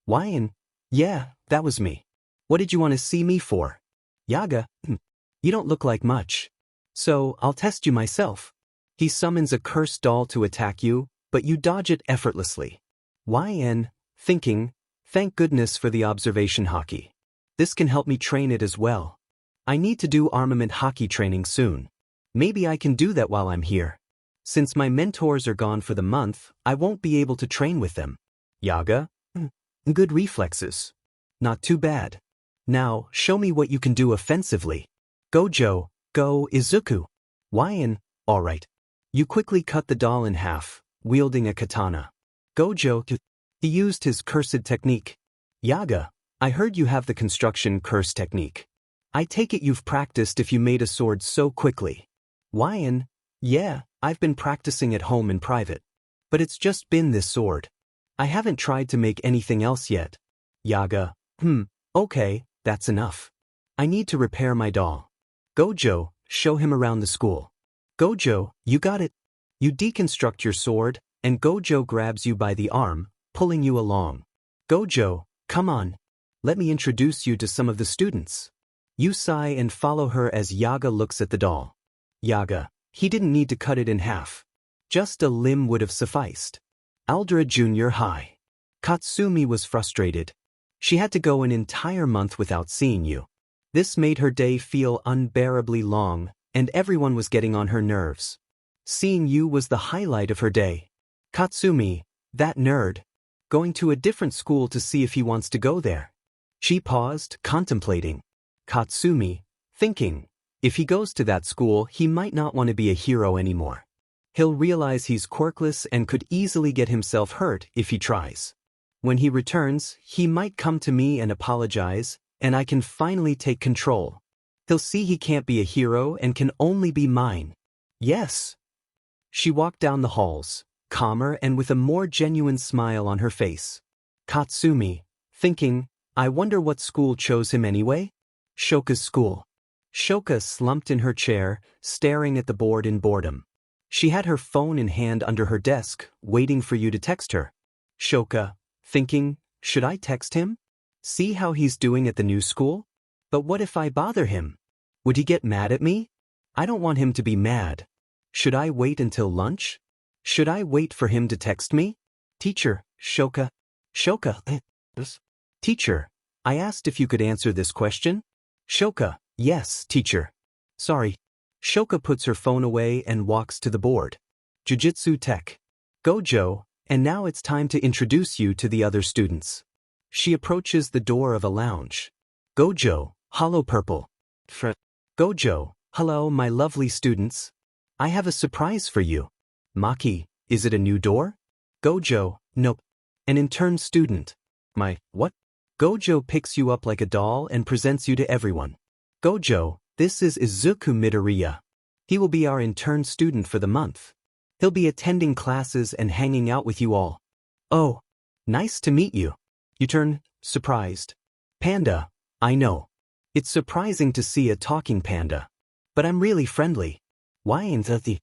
Wyan, yeah, that was me. What did you want to see me for? Yaga, you don't look like much. So, I'll test you myself. He summons a cursed doll to attack you, but you dodge it effortlessly. Wyan, thinking, thank goodness for the observation hockey. This can help me train it as well. I need to do armament hockey training soon. Maybe I can do that while I'm here. Since my mentors are gone for the month, I won't be able to train with them. Yaga, good reflexes. Not too bad. Now, show me what you can do offensively. Gojo, go Izuku. Wyan, alright. You quickly cut the doll in half, wielding a katana. Gojo, he used his cursed technique. Yaga, I heard you have the construction curse technique. I take it you've practiced if you made a sword so quickly. Wyan, yeah, I've been practicing at home in private. But it's just been this sword. I haven't tried to make anything else yet. Yaga, okay, that's enough. I need to repair my doll. Gojo, show him around the school. Gojo, you got it. You deconstruct your sword, and Gojo grabs you by the arm, pulling you along. Gojo, come on. Let me introduce you to some of the students. You sigh and follow her as Yaga looks at the doll. Yaga, he didn't need to cut it in half. Just a limb would have sufficed. Aldera Junior High. Katsumi was frustrated. She had to go an entire month without seeing you. This made her day feel unbearably long, and everyone was getting on her nerves. Seeing you was the highlight of her day. Katsumi, that nerd. Going to a different school to see if he wants to go there. She paused, contemplating. Katsumi, thinking, if he goes to that school, he might not want to be a hero anymore. He'll realize he's quirkless and could easily get himself hurt if he tries. When he returns, he might come to me and apologize, and I can finally take control. He'll see he can't be a hero and can only be mine. Yes. She walked down the halls, calmer and with a more genuine smile on her face. Katsumi, thinking, I wonder what school chose him anyway? Shoka's school. Shoka slumped in her chair, staring at the board in boredom. She had her phone in hand under her desk, waiting for you to text her. Shoka, thinking, should I text him? See how he's doing at the new school? But what if I bother him? Would he get mad at me? I don't want him to be mad. Should I wait until lunch? Should I wait for him to text me? Teacher, Shoka. Shoka. Teacher, I asked if you could answer this question. Shoka, yes, teacher. Sorry. Shoka puts her phone away and walks to the board. Jujutsu Tech. Gojo, and now it's time to introduce you to the other students. She approaches the door of a lounge. Gojo, hollow purple. Gojo, hello my lovely students. I have a surprise for you. Maki, is it a new door? Gojo, nope. An intern student. My, what? Gojo picks you up like a doll and presents you to everyone. Gojo, this is Izuku Midoriya. He will be our intern student for the month. He'll be attending classes and hanging out with you all. Oh, nice to meet you. You turn, surprised. Panda, I know. It's surprising to see a talking panda. But I'm really friendly. Why ain't the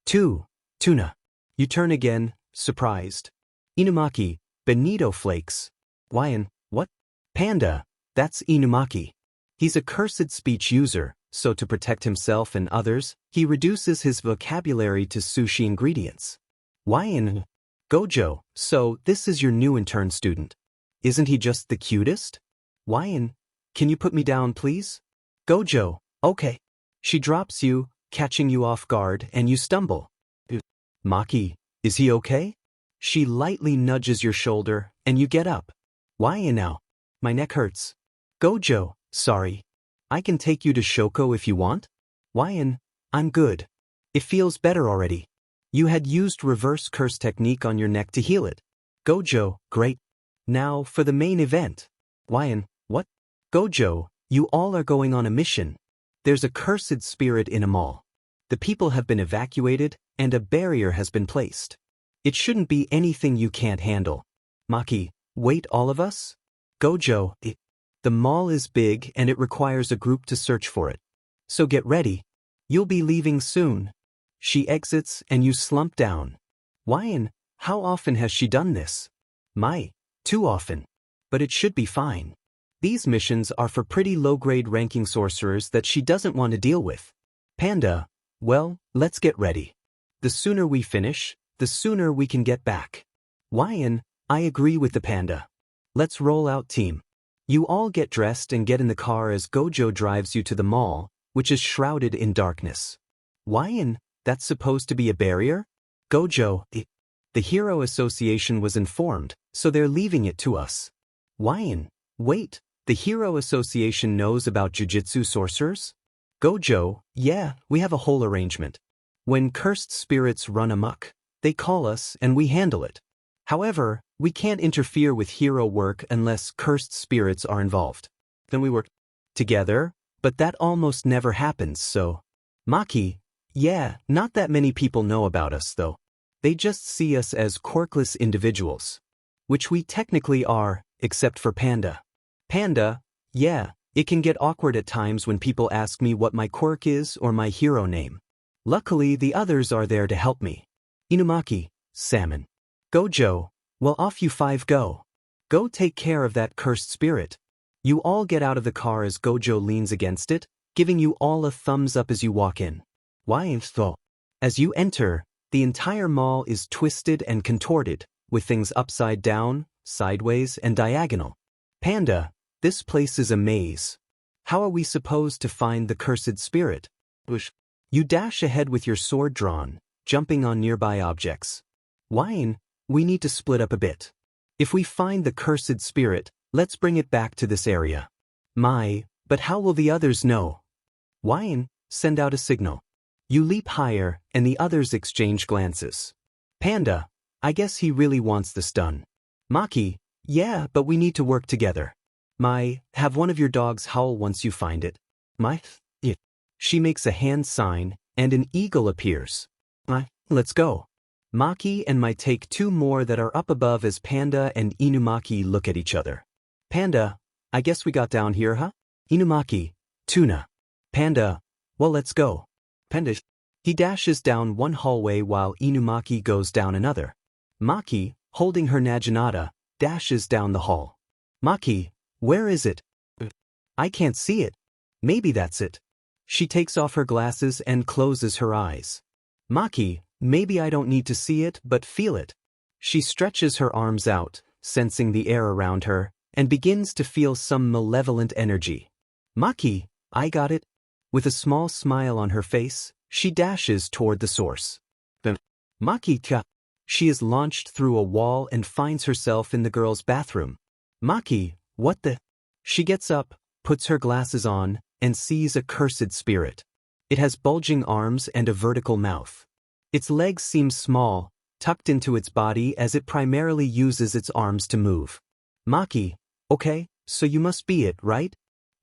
2. Tuna. You turn again, surprised. Inumaki, Benito Flakes. Why what? Panda, that's Inumaki. He's a cursed speech user, so to protect himself and others, he reduces his vocabulary to sushi ingredients. Why Gojo, so this is your new intern student. Isn't he just the cutest? Why can you put me down, please? Gojo, okay. She drops you, catching you off guard, and you stumble. Maki, is he okay? She lightly nudges your shoulder, and you get up. Why now? My neck hurts. Gojo, sorry. I can take you to Shoko if you want? Why I'm good. It feels better already. You had used reverse curse technique on your neck to heal it. Gojo, great. Now for the main event. Why what? Gojo, you all are going on a mission. There's a cursed spirit in a mall. The people have been evacuated, and a barrier has been placed. It shouldn't be anything you can't handle. Maki, wait, all of us? Gojo, the mall is big and it requires a group to search for it. So get ready. You'll be leaving soon. She exits and you slump down. Why how often has she done this? Too often. But it should be fine. These missions are for pretty low-grade ranking sorcerers that she doesn't want to deal with. Panda, well, let's get ready. The sooner we finish, the sooner we can get back. Why I agree with the panda. Let's roll out, team. You all get dressed and get in the car as Gojo drives you to the mall, which is shrouded in darkness. Why that's supposed to be a barrier? Gojo, the Hero Association was informed, so they're leaving it to us. Why wait, the Hero Association knows about jujitsu sorcerers? Gojo, yeah, we have a whole arrangement. When cursed spirits run amok, they call us and we handle it. However, we can't interfere with hero work unless cursed spirits are involved. Then we work together, but that almost never happens, so. Maki, yeah, not that many people know about us though. They just see us as quirkless individuals. Which we technically are, except for Panda. Panda, yeah, it can get awkward at times when people ask me what my quirk is or my hero name. Luckily, the others are there to help me. Inumaki, Salmon. Gojo, well, off you 5 go. Go take care of that cursed spirit. You all get out of the car as Gojo leans against it, giving you all a thumbs up as you walk in. Why though? As you enter, the entire mall is twisted and contorted, with things upside down, sideways, and diagonal. Panda, this place is a maze. How are we supposed to find the cursed spirit? You dash ahead with your sword drawn, jumping on nearby objects. Why we need to split up a bit. If we find the cursed spirit, let's bring it back to this area. But how will the others know? Why send out a signal. You leap higher, and the others exchange glances. Panda, I guess he really wants this done. Maki, yeah, but we need to work together. Have one of your dogs howl once you find it. Yeah. She makes a hand sign, and an eagle appears. Let's go. Maki and take 2 more that are up above as Panda and Inumaki look at each other. Panda, I guess we got down here, huh? Inumaki, Tuna. Panda, well, let's go. Panda, he dashes down one hallway while Inumaki goes down another. Maki, holding her Naginata, dashes down the hall. Maki, where is it? I can't see it. Maybe that's it. She takes off her glasses and closes her eyes. Maki, maybe I don't need to see it, but feel it. She stretches her arms out, sensing the air around her, and begins to feel some malevolent energy. Maki, I got it. With a small smile on her face, she dashes toward the source. Maki, she is launched through a wall and finds herself in the girl's bathroom. Maki, what the? She gets up, puts her glasses on, and sees a cursed spirit. It has bulging arms and a vertical mouth. Its legs seem small, tucked into its body as it primarily uses its arms to move. Maki, okay, so you must be it, right?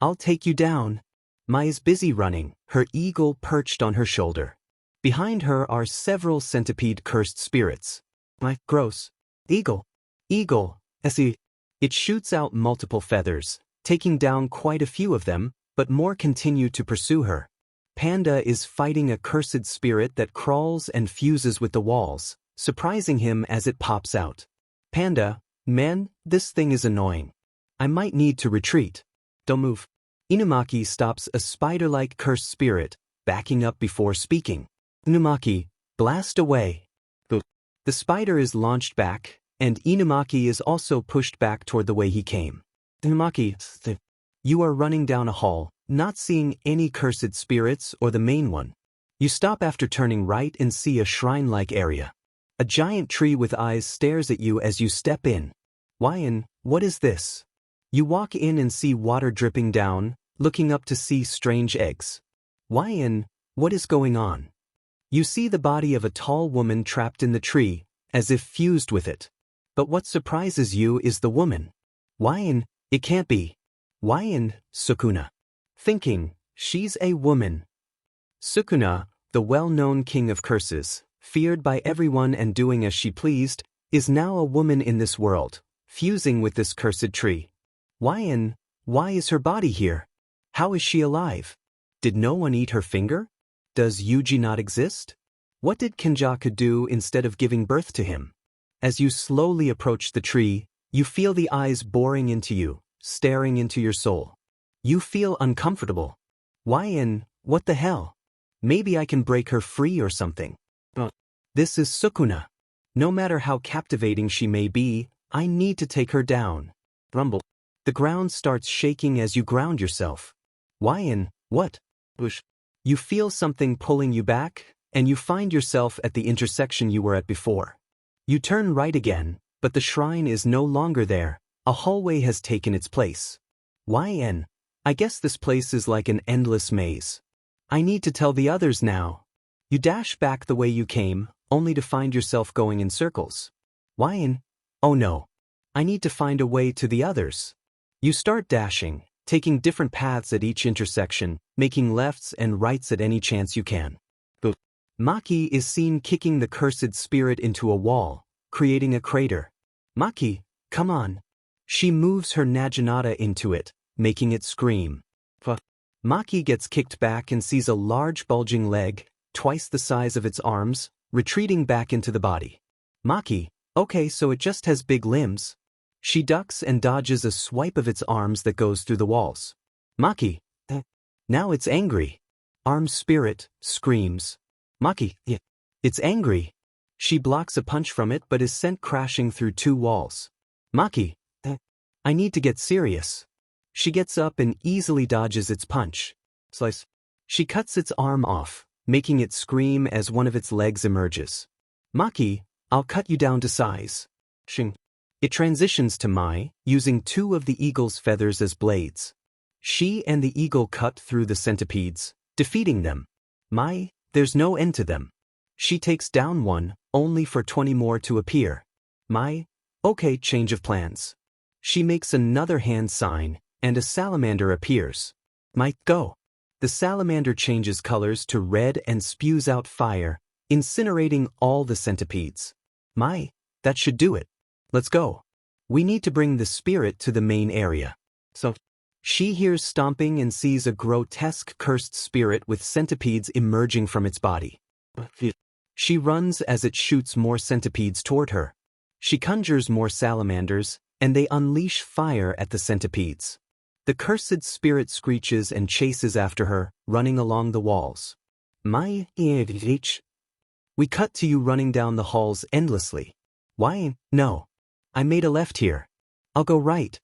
I'll take you down. Mai is busy running, her eagle perched on her shoulder. Behind her are several centipede cursed spirits. Mai, gross. Eagle. Eagle. See. It shoots out multiple feathers, taking down quite a few of them, but more continue to pursue her. Panda is fighting a cursed spirit that crawls and fuses with the walls, surprising him as it pops out. Panda, man, this thing is annoying. I might need to retreat. Don't move. Inumaki stops a spider-like cursed spirit, backing up before speaking. Inumaki, blast away. The spider is launched back, and Inumaki is also pushed back toward the way he came. Inumaki, you are running down a hall, not seeing any cursed spirits or the main one. You stop after turning right and see a shrine-like area. A giant tree with eyes stares at you as you step in. Wyan, what is this? You walk in and see water dripping down, looking up to see strange eggs. Wyan, what is going on? You see the body of a tall woman trapped in the tree, as if fused with it. But what surprises you is the woman. Wyan, it can't be. Wyan, Sukuna. Thinking, she's a woman. Sukuna, the well-known king of curses, feared by everyone and doing as she pleased, is now a woman in this world, fusing with this cursed tree. Wyan, why is her body here? How is she alive? Did no one eat her finger? Does Yuji not exist? What did Kenjaku do instead of giving birth to him? As you slowly approach the tree, you feel the eyes boring into you, staring into your soul. You feel uncomfortable. Wyan, what the hell? Maybe I can break her free or something. This is Sukuna. No matter how captivating she may be, I need to take her down. Rumble. The ground starts shaking as you ground yourself. Wyan, what? You feel something pulling you back, and you find yourself at the intersection you were at before. You turn right again, but the shrine is no longer there. A hallway has taken its place. Wyan, I guess this place is like an endless maze. I need to tell the others now. You dash back the way you came, only to find yourself going in circles. Wyan, oh no. I need to find a way to the others. You start dashing, taking different paths at each intersection, making lefts and rights at any chance you can. Maki is seen kicking the cursed spirit into a wall, creating a crater. Maki, come on. She moves her Naginata into it, making it scream. Maki gets kicked back and sees a large bulging leg, twice the size of its arms, retreating back into the body. Maki, okay, so it just has big limbs. She ducks and dodges a swipe of its arms that goes through the walls. Maki, now it's angry. Arm spirit, screams. Maki, it's angry. She blocks a punch from it but is sent crashing through 2 walls. Maki, I need to get serious. She gets up and easily dodges its punch. Slice. She cuts its arm off, making it scream as one of its legs emerges. Maki, I'll cut you down to size. Shing. It transitions to Mai, using 2 of the eagle's feathers as blades. She and the eagle cut through the centipedes, defeating them. Mai, there's no end to them. She takes down one, only for 20 more to appear. Mai, okay, change of plans. She makes another hand sign, and a salamander appears. Mai, go. The salamander changes colors to red and spews out fire, incinerating all the centipedes. Mai, that should do it. Let's go. We need to bring the spirit to the main area. So, she hears stomping and sees a grotesque cursed spirit with centipedes emerging from its body. She runs as it shoots more centipedes toward her. She conjures more salamanders, and they unleash fire at the centipedes. The cursed spirit screeches and chases after her, running along the walls. Mai, we cut to you running down the halls endlessly. Why? No. I made a left here. I'll go right.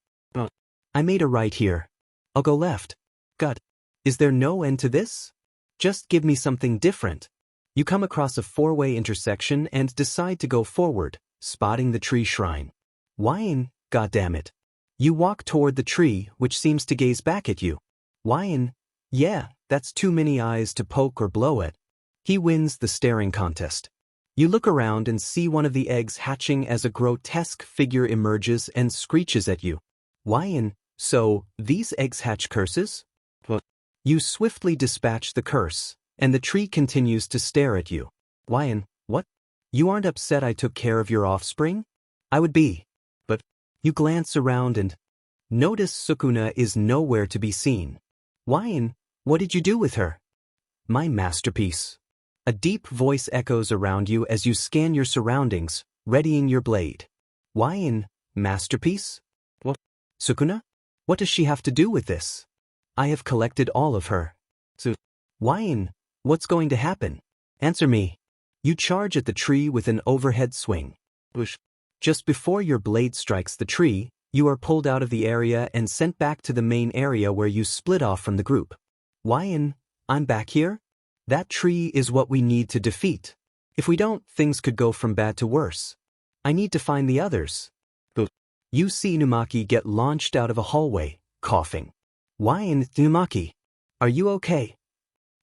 I made a right here. I'll go left. God, is there no end to this? Just give me something different. You come across a 4-way intersection and decide to go forward, spotting the tree shrine. Wyan, goddammit. You walk toward the tree, which seems to gaze back at you. Wyan, yeah, that's too many eyes to poke or blow at. He wins the staring contest. You look around and see one of the eggs hatching as a grotesque figure emerges and screeches at you. Wyan, so, these eggs hatch curses? You swiftly dispatch the curse, and the tree continues to stare at you. Lion, what? You aren't upset I took care of your offspring? I would be. But you glance around and notice Sukuna is nowhere to be seen. Lion, what did you do with her? My masterpiece. A deep voice echoes around you as you scan your surroundings, readying your blade. Lion, masterpiece? What? Sukuna? What does she have to do with this? I have collected all of her. So, Lion, what's going to happen? Answer me. You charge at the tree with an overhead swing. Whoosh. Just before your blade strikes the tree, you are pulled out of the area and sent back to the main area where you split off from the group. Lion, I'm back here? That tree is what we need to defeat. If we don't, things could go from bad to worse. I need to find the others. You see Inumaki get launched out of a hallway, coughing. Lion, Inumaki, are you okay?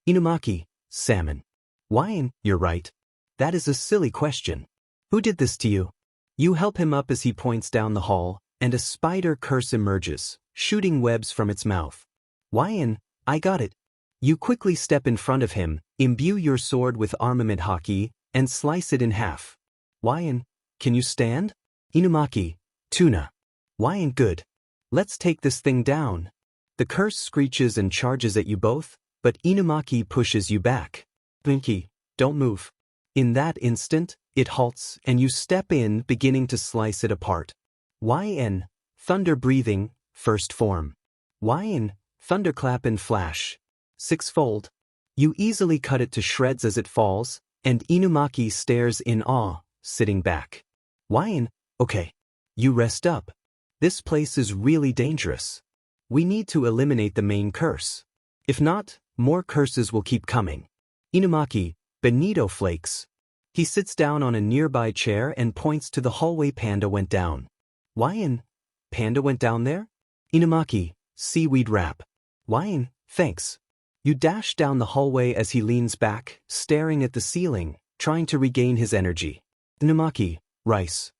Inumaki, salmon. Lion, you're right. That is a silly question. Who did this to you? You help him up as he points down the hall, and a spider curse emerges, shooting webs from its mouth. Lion, I got it. You quickly step in front of him, imbue your sword with armament haki, and slice it in half. Lion, can you stand? Inumaki, tuna. Lion, good. Let's take this thing down. The curse screeches and charges at you both, but Inumaki pushes you back. Blinky, don't move. In that instant, it halts and you step in, beginning to slice it apart. YN, thunder breathing, first form. YN, thunderclap and flash. Sixfold. You easily cut it to shreds as it falls, and Inumaki stares in awe, sitting back. YN, okay. You rest up. This place is really dangerous. We need to eliminate the main curse. If not, more curses will keep coming. Inumaki, Benito flakes. He sits down on a nearby chair and points to the hallway Panda went down. YN, Panda went down there? Inumaki, seaweed wrap. YN, thanks. You dash down the hallway as he leans back, staring at the ceiling, trying to regain his energy. Inumaki, rice.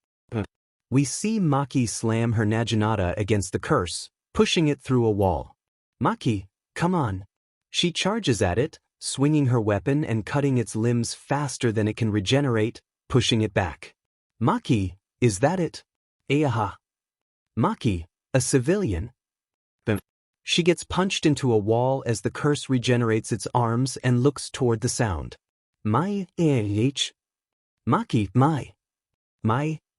We see Maki slam her Naginata against the curse, pushing it through a wall. Maki, come on. She charges at it, swinging her weapon and cutting its limbs faster than it can regenerate, pushing it back. Maki, is that it? Ayaha. Maki, a civilian. She gets punched into a wall as the curse regenerates its arms and looks toward the sound. Maki,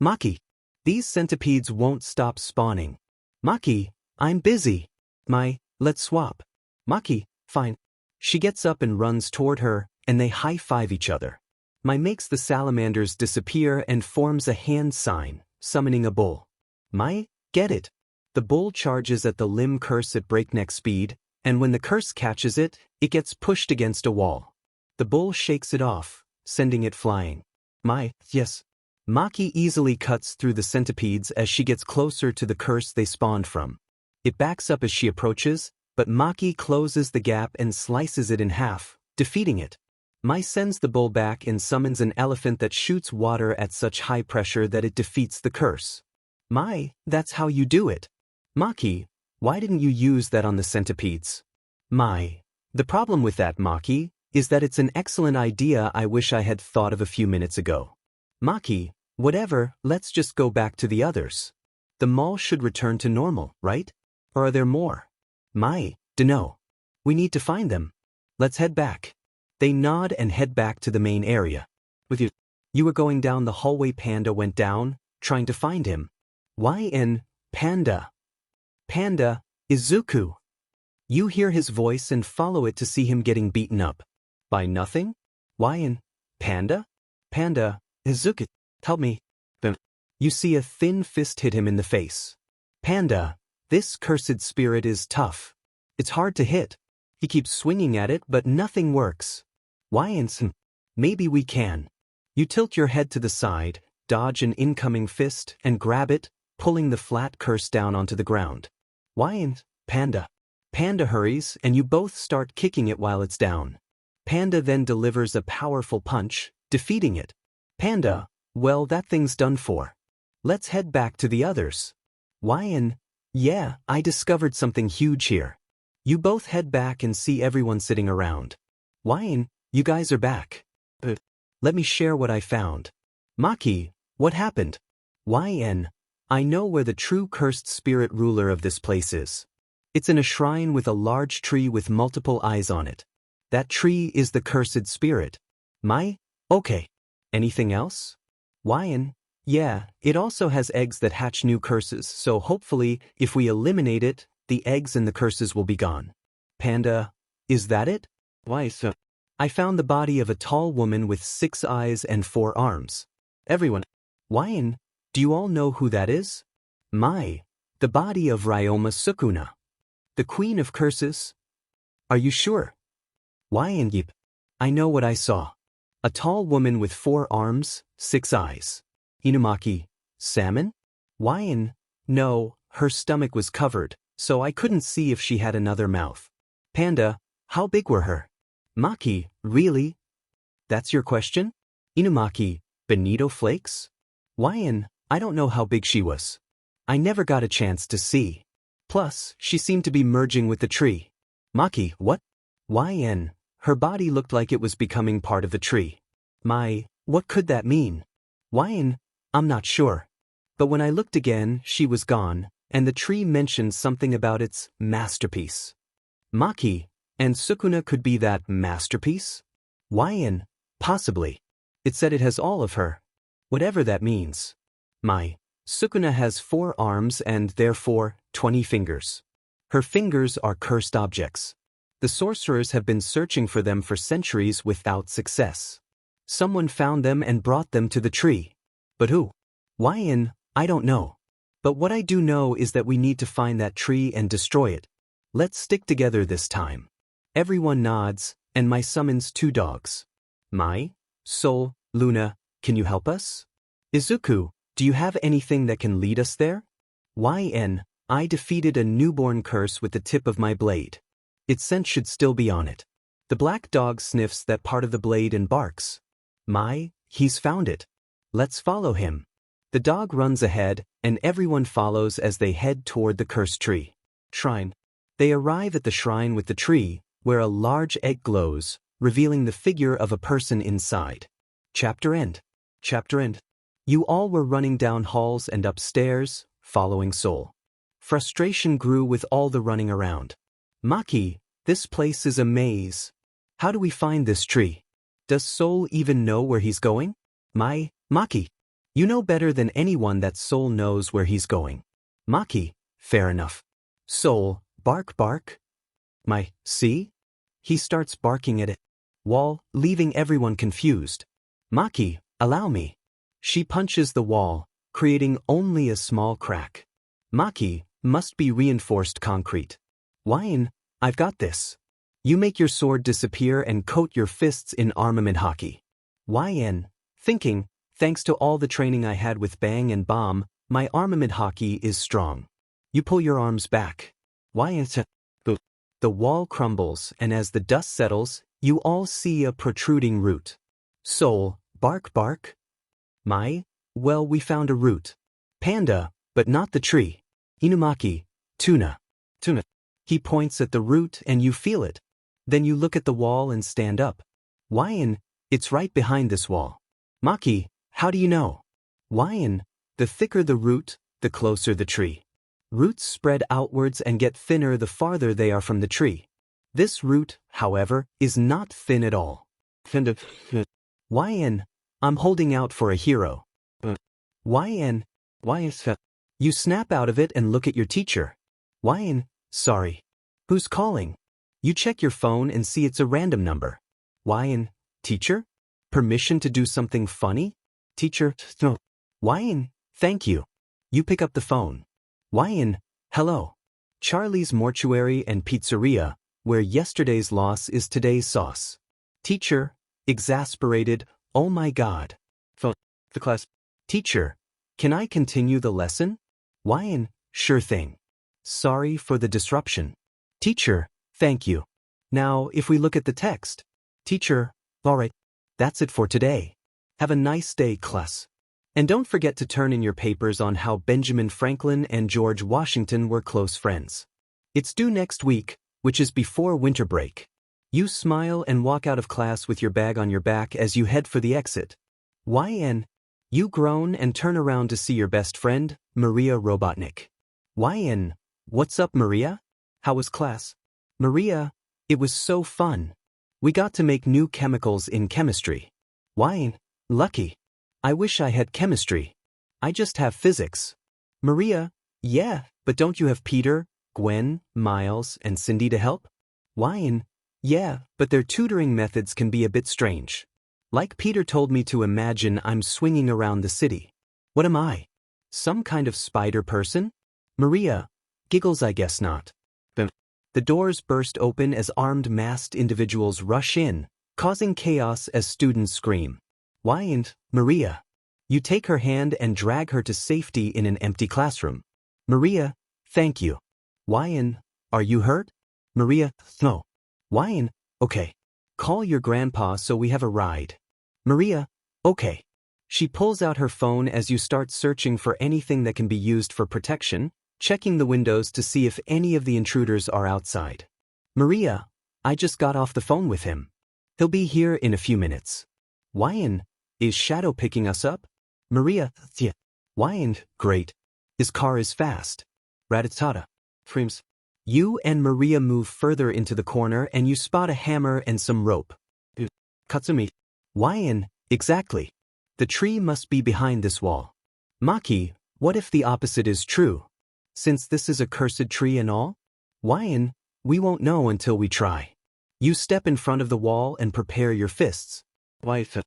Maki. These centipedes won't stop spawning. Maki, I'm busy. Let's swap. Maki, fine. She gets up and runs toward her, and they high-five each other. Makes the salamanders disappear and forms a hand sign, summoning a bull. Get it. The bull charges at the limb curse at breakneck speed, and when the curse catches it, it gets pushed against a wall. The bull shakes it off, sending it flying. Yes. Maki easily cuts through the centipedes as she gets closer to the curse they spawned from. It backs up as she approaches, but Maki closes the gap and slices it in half, defeating it. Mai sends the bull back and summons an elephant that shoots water at such high pressure that it defeats the curse. That's how you do it. Maki, why didn't you use that on the centipedes? The problem with that, Maki, is that it's an excellent idea I wish I had thought of a few minutes ago. Maki, whatever, let's just go back to the others. The mall should return to normal, right? Or are there more? Dunno. We need to find them. Let's head back. They nod and head back to the main area. With you. You were going down the hallway Panda went down, trying to find him. YN, Panda. Panda, Izuku. You hear his voice and follow it to see him getting beaten up. By nothing? YN, Panda? Panda, Izuku, help me. You see a thin fist hit him in the face. Panda, this cursed spirit is tough. It's hard to hit. He keeps swinging at it, but nothing works. YN, maybe we can. You tilt your head to the side, dodge an incoming fist, and grab it, pulling the flat curse down onto the ground. YN, Panda. Panda hurries, and you both start kicking it while it's down. Panda then delivers a powerful punch, defeating it. Panda, well, that thing's done for. Let's head back to the others. YN, yeah, I discovered something huge here. You both head back and see everyone sitting around. Why, you guys are back. Let me share what I found. Maki, what happened? Why, I know where the true cursed spirit ruler of this place is. It's in a shrine with a large tree with multiple eyes on it. That tree is the cursed spirit. Okay. Anything else? Why, yeah, it also has eggs that hatch new curses, so hopefully, if we eliminate it, the eggs and the curses will be gone. Panda, is that it? Why so? I found the body of a tall woman with 6 eyes and 4 arms. Everyone. Why, do you all know who that is? The body of Ryoma Sukuna. The Queen of Curses? Are you sure? Why, Yip? I know what I saw. A tall woman with 4 arms, 6 eyes. Inumaki, salmon? Why, no, her stomach was covered, so I couldn't see if she had another mouth. Panda, how big were her? Maki, really? That's your question? Inumaki, bonito flakes? Why, I don't know how big she was. I never got a chance to see. Plus, she seemed to be merging with the tree. Maki, what? Why, her body looked like it was becoming part of the tree. What could that mean? Why, I'm not sure. But when I looked again, she was gone, and the tree mentioned something about its masterpiece. Maki, and Sukuna could be that masterpiece? Why, possibly. It said it has all of her. Whatever that means. Sukuna has 4 arms and therefore 20 fingers. Her fingers are cursed objects. The sorcerers have been searching for them for centuries without success. Someone found them and brought them to the tree. But who? Why, I don't know. But what I do know is that we need to find that tree and destroy it. Let's stick together this time. Everyone nods, and Mai summons 2 dogs. Mai, Sol, Luna, can you help us? Izuku, do you have anything that can lead us there? Why, I defeated a newborn curse with the tip of my blade. Its scent should still be on it. The black dog sniffs that part of the blade and barks. He's found it. Let's follow him. The dog runs ahead, and everyone follows as they head toward the cursed tree. Shrine. They arrive at the shrine with the tree, where a large egg glows, revealing the figure of a person inside. Chapter end. You all were running down halls and upstairs, following Sol. Frustration grew with all the running around. Maki, this place is a maze. How do we find this tree? Does Sol even know where he's going? Maki, you know better than anyone that Sol knows where he's going. Maki, fair enough. Sol, bark. See? He starts barking at it. Wall, leaving everyone confused. Maki, allow me. She punches the wall, creating only a small crack. Maki, must be reinforced concrete. Why, I've got this. You make your sword disappear and coat your fists in armament hockey. Why, thinking, thanks to all the training I had with Bang and Bomb, my armament hockey is strong. You pull your arms back. Why, the wall crumbles, and as the dust settles, you all see a protruding root. Sol, bark. Well, we found a root. Panda, but not the tree. Inumaki, tuna. He points at the root and you feel it. Then you look at the wall and stand up. Why, it's right behind this wall. Maki, how do you know? Why, the thicker the root, the closer the tree. Roots spread outwards and get thinner the farther they are from the tree. This root, however, is not thin at all. Why, I'm holding out for a hero. Why is that? You snap out of it and look at your teacher. Why, sorry. Who's calling? You check your phone and see it's a random number. Why, teacher? Permission to do something funny? Teacher, no. Why, thank you. You pick up the phone. Why, hello. Charlie's Mortuary and Pizzeria, where yesterday's loss is today's sauce. Teacher, exasperated, oh my god. Phone. The class. Teacher, can I continue the lesson? Why, sure thing. Sorry for the disruption. Teacher, thank you. Now, if we look at the text. Teacher, alright. That's it for today. Have a nice day, class. And don't forget to turn in your papers on how Benjamin Franklin and George Washington were close friends. It's due next week, which is before winter break. You smile and walk out of class with your bag on your back as you head for the exit. YN. You groan and turn around to see your best friend, Maria Robotnik. YN. What's up, Maria? How was class? Maria. It was so fun. We got to make new chemicals in chemistry. YN. Lucky. I wish I had chemistry. I just have physics. Maria. Yeah, but don't you have Peter, Gwen, Miles, and Cindy to help? YN. Yeah, but their tutoring methods can be a bit strange. Like Peter told me to imagine I'm swinging around the city. What am I? Some kind of spider person? Maria. Giggles, I guess not. The doors burst open as armed masked individuals rush in, causing chaos as students scream. YN. Maria. You take her hand and drag her to safety in an empty classroom. Maria. Thank you. YN. Are you hurt? Maria. No. YN. Okay. Call your grandpa so we have a ride. Maria. Okay. She pulls out her phone as you start searching for anything that can be used for protection, checking the windows to see if any of the intruders are outside. Maria. I just got off the phone with him. He'll be here in a few minutes. YN. Is Shadow picking us up? Maria. Yeah. YN. Great. His car is fast. Ratatata. Frames. You and Maria move further into the corner and you spot a hammer and some rope. Katsumi. YN. Exactly. The tree must be behind this wall. Maki. What if the opposite is true? Since this is a cursed tree and all? YN. We won't know until we try. You step in front of the wall and prepare your fists. Wife.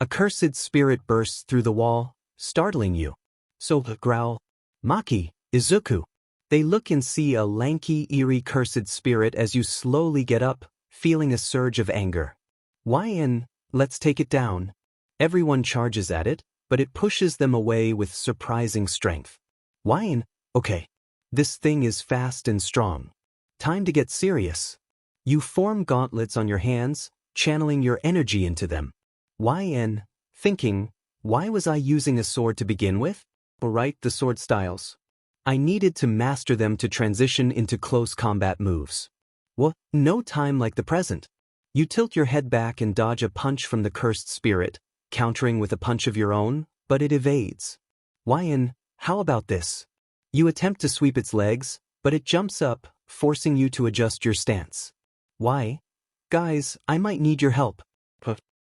A cursed spirit bursts through the wall, startling you. So growl. Maki. Izuku. They look and see a lanky, eerie cursed spirit as you slowly get up, feeling a surge of anger. YN. Let's take it down. Everyone charges at it, but it pushes them away with surprising strength. YN. Okay. This thing is fast and strong. Time to get serious. You form gauntlets on your hands, channeling your energy into them. YN. Thinking, why was I using a sword to begin with? Alright, the sword styles. I needed to master them to transition into close combat moves. What? No time like the present. You tilt your head back and dodge a punch from the cursed spirit, countering with a punch of your own, but it evades. YN. How about this? You attempt to sweep its legs, but it jumps up, forcing you to adjust your stance. Why? Guys, I might need your help.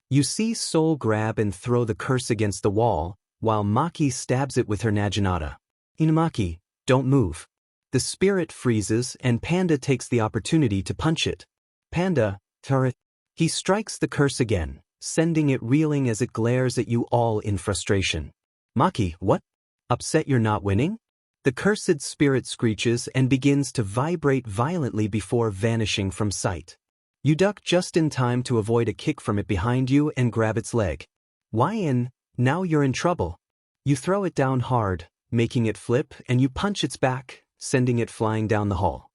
You see Soul grab and throw the curse against the wall, while Maki stabs it with her Naginata. Inumaki, don't move. The spirit freezes and Panda takes the opportunity to punch it. Panda, turret. He strikes the curse again, sending it reeling as it glares at you all in frustration. Maki, what? Upset you're not winning? The cursed spirit screeches and begins to vibrate violently before vanishing from sight. You duck just in time to avoid a kick from it behind you and grab its leg. YN. Now you're in trouble. You throw it down hard, making it flip, and you punch its back, sending it flying down the hall.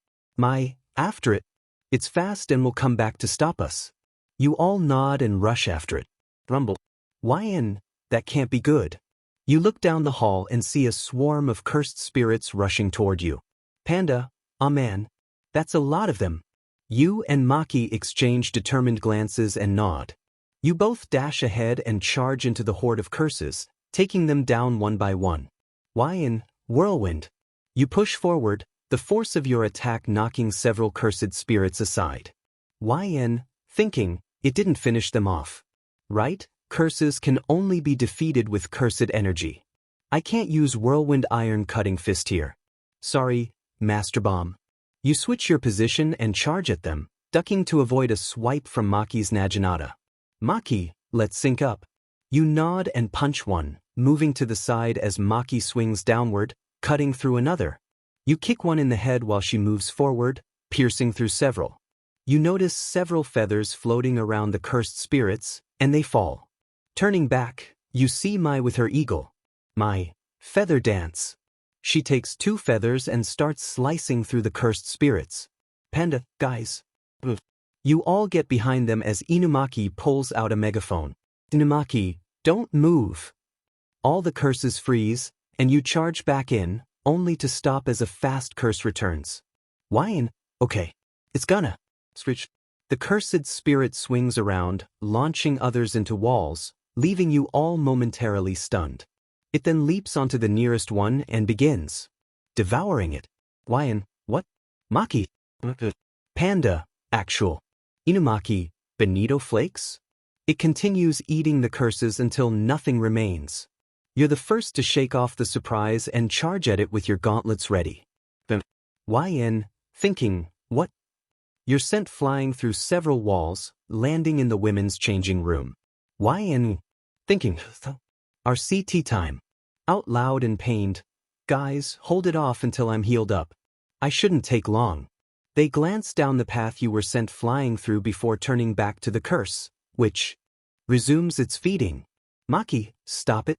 After it. It's fast and will come back to stop us. You all nod and rush after it. Rumble. YN. That can't be good. You look down the hall and see a swarm of cursed spirits rushing toward you. Panda, man. That's a lot of them. You and Maki exchange determined glances and nod. You both dash ahead and charge into the horde of curses, taking them down one by one. YN. Whirlwind. You push forward, the force of your attack knocking several cursed spirits aside. YN. Thinking, it didn't finish them off. Right? Curses can only be defeated with cursed energy. I can't use Whirlwind Iron Cutting Fist here. Sorry, Master Bomb. You switch your position and charge at them, ducking to avoid a swipe from Maki's Naginata. Maki, let's sync up. You nod and punch one, moving to the side as Maki swings downward, cutting through another. You kick one in the head while she moves forward, piercing through several. You notice several feathers floating around the cursed spirits, and they fall. Turning back, you see Mai with her eagle. Mai, feather dance. She takes 2 feathers and starts slicing through the cursed spirits. Panda, guys. You all get behind them as Inumaki pulls out a megaphone. Inumaki, don't move. All the curses freeze, and you charge back in, only to stop as a fast curse returns. YN. Okay. It's gonna switch. The cursed spirit swings around, launching others into walls, leaving you all momentarily stunned. It then leaps onto the nearest one and begins devouring it. Lion, what? Maki. Panda, actual. Inumaki, Benito flakes? It continues eating the curses until nothing remains. You're the first to shake off the surprise and charge at it with your gauntlets ready. YN, thinking, what? You're sent flying through several walls, landing in the women's changing room. YN, thinking, our CT time. Out loud and pained, guys, hold it off until I'm healed up. I shouldn't take long. They glance down the path you were sent flying through before turning back to the curse, which resumes its feeding. Maki, stop it.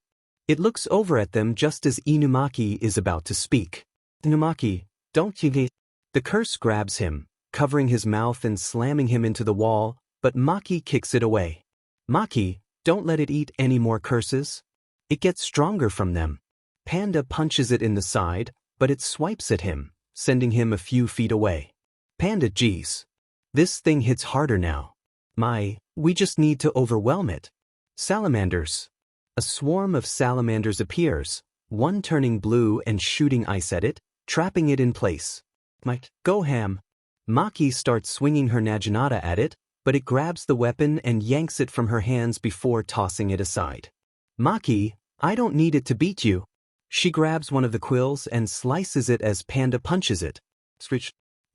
It looks over at them just as Inumaki is about to speak. Inumaki, don't you need... The curse grabs him, covering his mouth and slamming him into the wall, but Maki kicks it away. Maki, don't let it eat any more curses. It gets stronger from them. Panda punches it in the side, but it swipes at him, sending him a few feet away. Panda, geez. This thing hits harder now. We just need to overwhelm it. Salamanders. A swarm of salamanders appears, one turning blue and shooting ice at it, trapping it in place. Go ham. Maki starts swinging her Naginata at it, but it grabs the weapon and yanks it from her hands before tossing it aside. Maki, I don't need it to beat you. She grabs one of the quills and slices it as Panda punches it.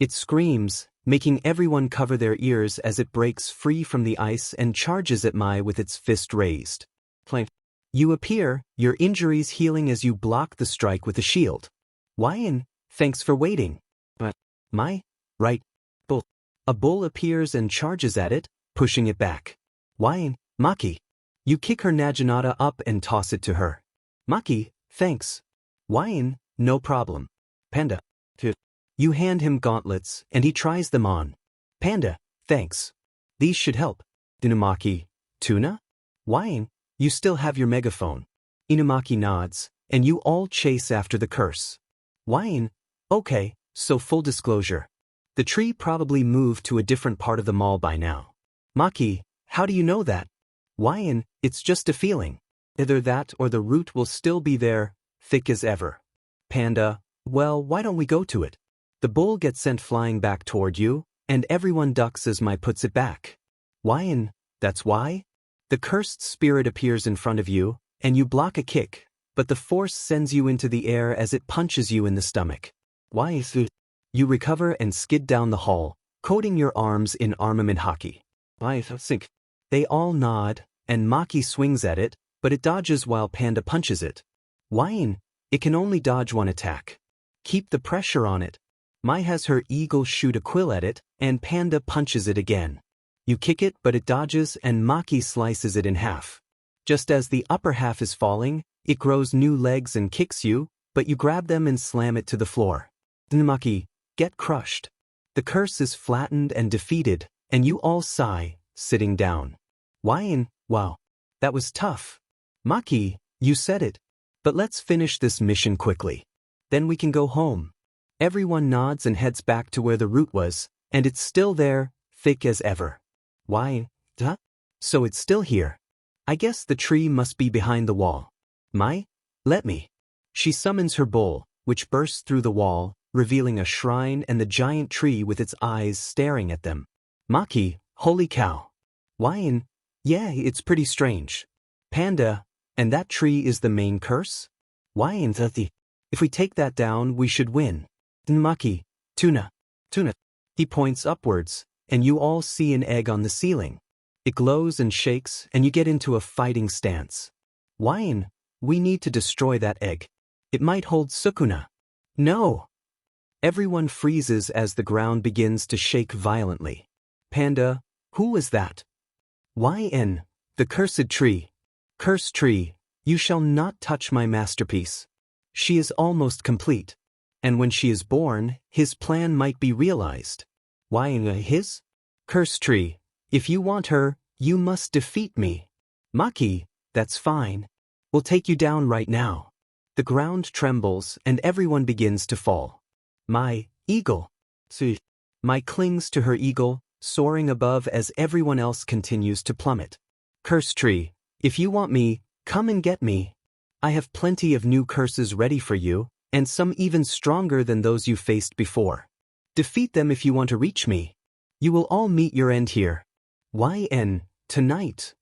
It screams, making everyone cover their ears as it breaks free from the ice and charges at Mai with its fist raised. You appear, your injuries healing as you block the strike with a shield. Wyan, thanks for waiting. Mai? Right. Bull. A bull appears and charges at it, pushing it back. Wyan, Maki. You kick her Naginata up and toss it to her. Maki, thanks. Wyan, no problem. Panda. You hand him gauntlets, and he tries them on. Panda, thanks. These should help. Inumaki, Tuna? Wyan, you still have your megaphone. Inumaki nods, and you all chase after the curse. Wyan, okay, so full disclosure. The tree probably moved to a different part of the mall by now. Maki, how do you know that? Wyan, it's just a feeling. Either that or the root will still be there, thick as ever. Panda, well, why don't we go to it? The bull gets sent flying back toward you, and everyone ducks as Mai puts it back. Wyan, that's why? The cursed spirit appears in front of you, and you block a kick, but the force sends you into the air as it punches you in the stomach. Why? You recover and skid down the hall, coating your arms in armament hockey. Sink. They all nod, and Maki swings at it, but it dodges while Panda punches it. Wyan, it can only dodge one attack. Keep the pressure on it. Mai has her eagle shoot a quill at it, and Panda punches it again. You kick it, but it dodges, and Maki slices it in half. Just as the upper half is falling, it grows new legs and kicks you, but you grab them and slam it to the floor. Maki, get crushed. The curse is flattened and defeated, and you all sigh, sitting down. Wyan, wow, that was tough. Maki, you said it. But let's finish this mission quickly. Then we can go home. Everyone nods and heads back to where the root was, and it's still there, thick as ever. Why? Huh? So it's still here. I guess the tree must be behind the wall. Mai? Let me. She summons her bull, which bursts through the wall, revealing a shrine and the giant tree with its eyes staring at them. Maki, holy cow. Wyan, yeah, it's pretty strange. Panda, and that tree is the main curse? Wyan, if we take that down, we should win. Maki, Tuna. He points upwards, and you all see an egg on the ceiling. It glows and shakes, and you get into a fighting stance. Wyan, we need to destroy that egg. It might hold Sukuna. No! Everyone freezes as the ground begins to shake violently. Panda, who was that? Yn, the cursed tree. Cursed tree, you shall not touch my masterpiece. She is almost complete. And when she is born, his plan might be realized. His? Cursed tree, if you want her, you must defeat me. Maki, that's fine. We'll take you down right now. The ground trembles and everyone begins to fall. My eagle. Mai clings to her eagle, soaring above as everyone else continues to plummet. Curse tree, if you want me, come and get me. I have plenty of new curses ready for you, and some even stronger than those you faced before. Defeat them if you want to reach me. You will all meet your end here. YN, tonight.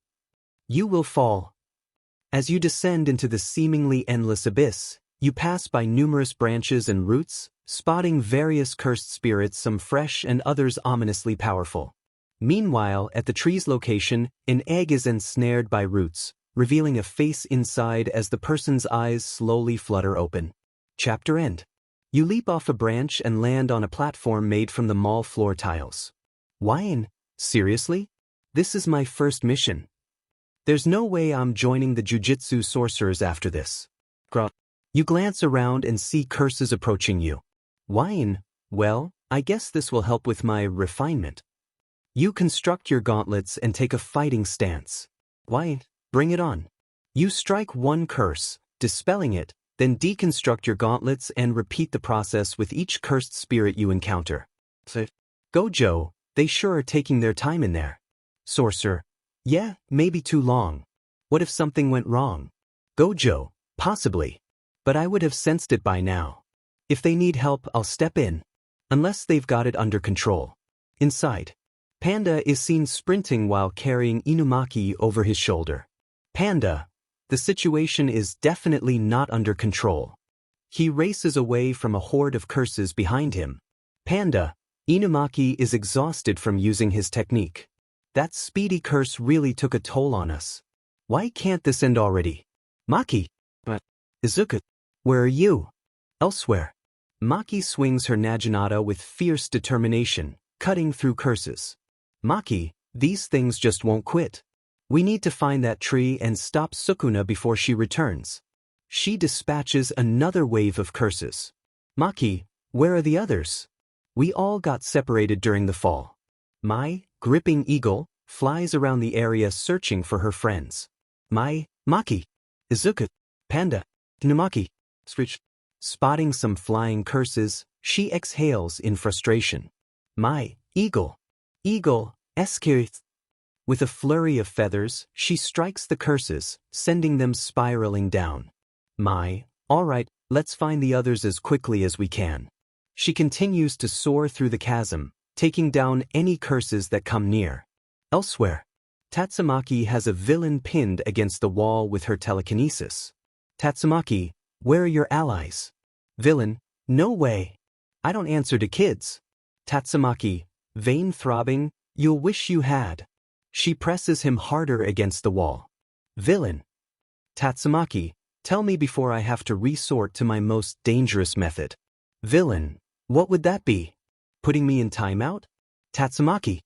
You will fall. As you descend into the seemingly endless abyss, you pass by numerous branches and roots, spotting various cursed spirits, some fresh and others ominously powerful. Meanwhile, at the tree's location, an egg is ensnared by roots, revealing a face inside as the person's eyes slowly flutter open. Chapter end. You leap off a branch and land on a platform made from the mall floor tiles. Why? Seriously? This is my first mission. There's no way I'm joining the jujitsu sorcerers after this. You glance around and see curses approaching you. Why? Well, I guess this will help with my refinement. You construct your gauntlets and take a fighting stance. Why? Bring it on. You strike one curse, dispelling it, then deconstruct your gauntlets and repeat the process with each cursed spirit you encounter. Gojo, they sure are taking their time in there. Sorcerer, yeah, maybe too long. What if something went wrong? Gojo, possibly. But I would have sensed it by now. If they need help, I'll step in. Unless they've got it under control. Inside, Panda is seen sprinting while carrying Inumaki over his shoulder. Panda, the situation is definitely not under control. He races away from a horde of curses behind him. Panda, Inumaki is exhausted from using his technique. That speedy curse really took a toll on us. Why can't this end already? Maki. But Izuku. Where are you? Elsewhere. Maki swings her naginata with fierce determination, cutting through curses. Maki, these things just won't quit. We need to find that tree and stop Sukuna before she returns. She dispatches another wave of curses. Maki, where are the others? We all got separated during the fall. Mai, gripping eagle, flies around the area searching for her friends. Mai, Maki, Izuku, Panda, Inumaki. Spotting some flying curses, she exhales in frustration. Mai, eagle, escapes. With a flurry of feathers, she strikes the curses, sending them spiraling down. Mai, all right, let's find the others as quickly as we can. She continues to soar through the chasm, taking down any curses that come near. Elsewhere, Tatsumaki has a villain pinned against the wall with her telekinesis. Tatsumaki, where are your allies? Villain, no way. I don't answer to kids. Tatsumaki, vein throbbing, you'll wish you had. She presses him harder against the wall. Villain. Tatsumaki, tell me before I have to resort to my most dangerous method. Villain, what would that be? Putting me in timeout? Tatsumaki.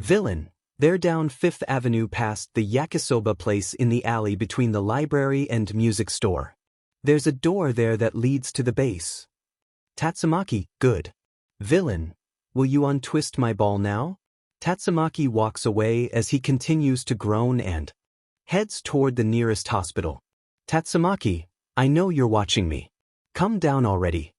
Villain, they're down 5th Avenue past the yakisoba place in the alley between the library and music store. There's a door there that leads to the base. Tatsumaki, good. Villain, will you untwist my ball now? Tatsumaki walks away as he continues to groan and heads toward the nearest hospital. Tatsumaki, I know you're watching me. Come down already.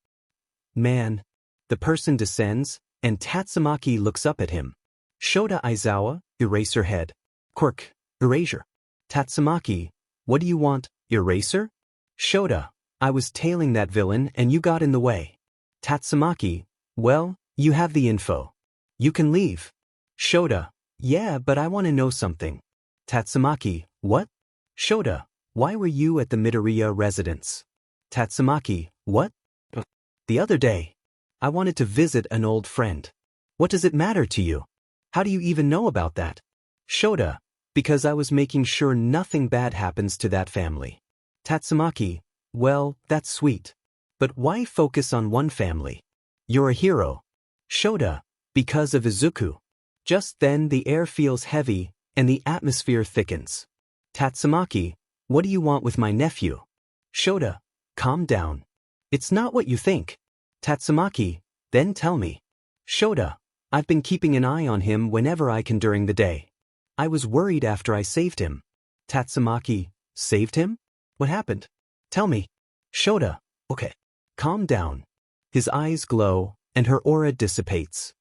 Man. The person descends, and Tatsumaki looks up at him. Shota Aizawa, eraser head. Quirk, erasure. Tatsumaki, what do you want, eraser? Shota, I was tailing that villain and you got in the way. Tatsumaki, well, you have the info. You can leave. Shota, yeah, but I want to know something. Tatsumaki, what? Shota, why were you at the Midoriya residence? Tatsumaki, what? The other day. I wanted to visit an old friend. What does it matter to you? How do you even know about that? Shota, because I was making sure nothing bad happens to that family. Tatsumaki, well, that's sweet. But why focus on one family? You're a hero. Shota, because of Izuku. Just then the air feels heavy, and the atmosphere thickens. Tatsumaki, what do you want with my nephew? Shota, calm down. It's not what you think. Tatsumaki, then tell me. Shota, I've been keeping an eye on him whenever I can during the day. I was worried after I saved him. Tatsumaki, saved him? What happened? Tell me. Shota, okay. Calm down. His eyes glow, and her aura dissipates.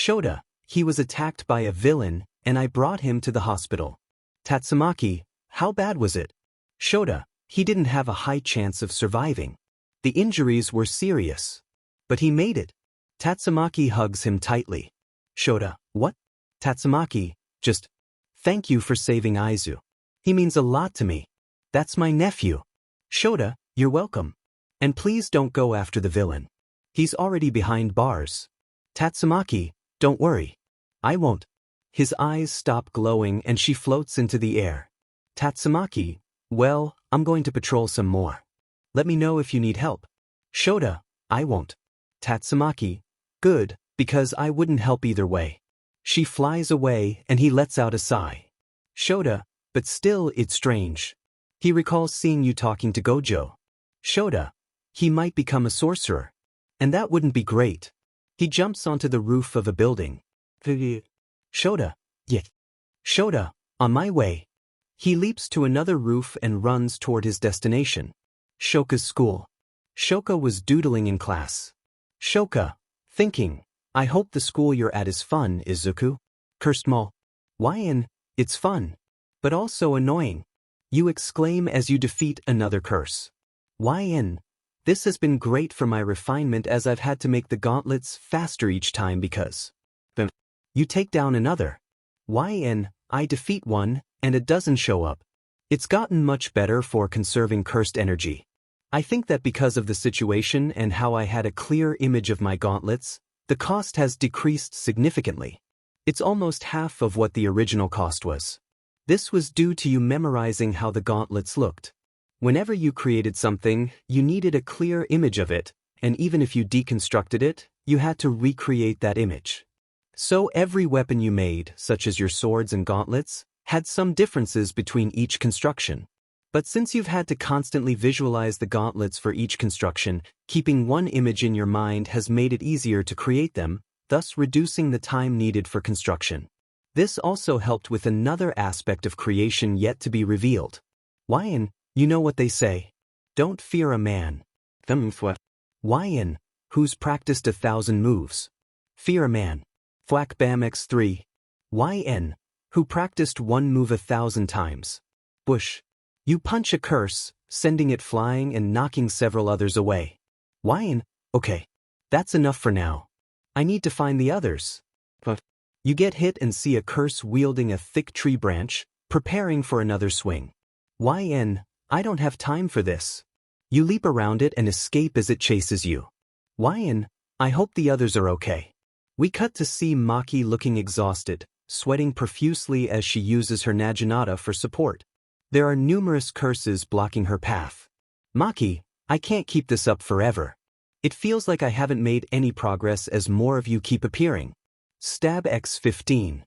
Shota, he was attacked by a villain, and I brought him to the hospital. Tatsumaki, how bad was it? Shota, he didn't have a high chance of surviving. The injuries were serious. But he made it. Tatsumaki hugs him tightly. Shota, what? Tatsumaki, just, thank you for saving Izu. He means a lot to me. That's my nephew. Shota, you're welcome. And please don't go after the villain. He's already behind bars. Tatsumaki, don't worry. I won't. His eyes stop glowing and she floats into the air. Tatsumaki, well, I'm going to patrol some more. Let me know if you need help. Shota, I won't. Tatsumaki, good, because I wouldn't help either way. She flies away and he lets out a sigh. Shota, but still it's strange. He recalls seeing you talking to Gojo. Shota, he might become a sorcerer. And that wouldn't be great. He jumps onto the roof of a building. Shota, yeah. Shota, on my way. He leaps to another roof and runs toward his destination. Shoka's school. Shoka was doodling in class. Shoka, thinking, I hope the school you're at is fun, Izuku. Cursed Mall. Why it's fun. But also annoying. You exclaim as you defeat another curse. Why this has been great for my refinement as I've had to make the gauntlets faster each time because you take down another. Why I defeat one and it doesn't show up. It's gotten much better for conserving cursed energy. I think that because of the situation and how I had a clear image of my gauntlets, the cost has decreased significantly. It's almost half of what the original cost was. This was due to you memorizing how the gauntlets looked. Whenever you created something, you needed a clear image of it, and even if you deconstructed it, you had to recreate that image. So every weapon you made, such as your swords and gauntlets, had some differences between each construction. But since you've had to constantly visualize the gauntlets for each construction, keeping one image in your mind has made it easier to create them, thus reducing the time needed for construction. This also helped with another aspect of creation yet to be revealed. Why you know what they say. Don't fear a man. Why who's practiced 1,000 moves. Fear a man. Fwak Bam X3. Why who practiced one move 1,000 times. Bush. You punch a curse, sending it flying and knocking several others away. Why okay. That's enough for now. I need to find the others. You get hit and see a curse wielding a thick tree branch, preparing for another swing. Why I don't have time for this. You leap around it and escape as it chases you. Why I hope the others are okay. We cut to see Maki looking exhausted, sweating profusely as she uses her Naginata for support. There are numerous curses blocking her path. Maki, I can't keep this up forever. It feels like I haven't made any progress as more of you keep appearing. Stab X15.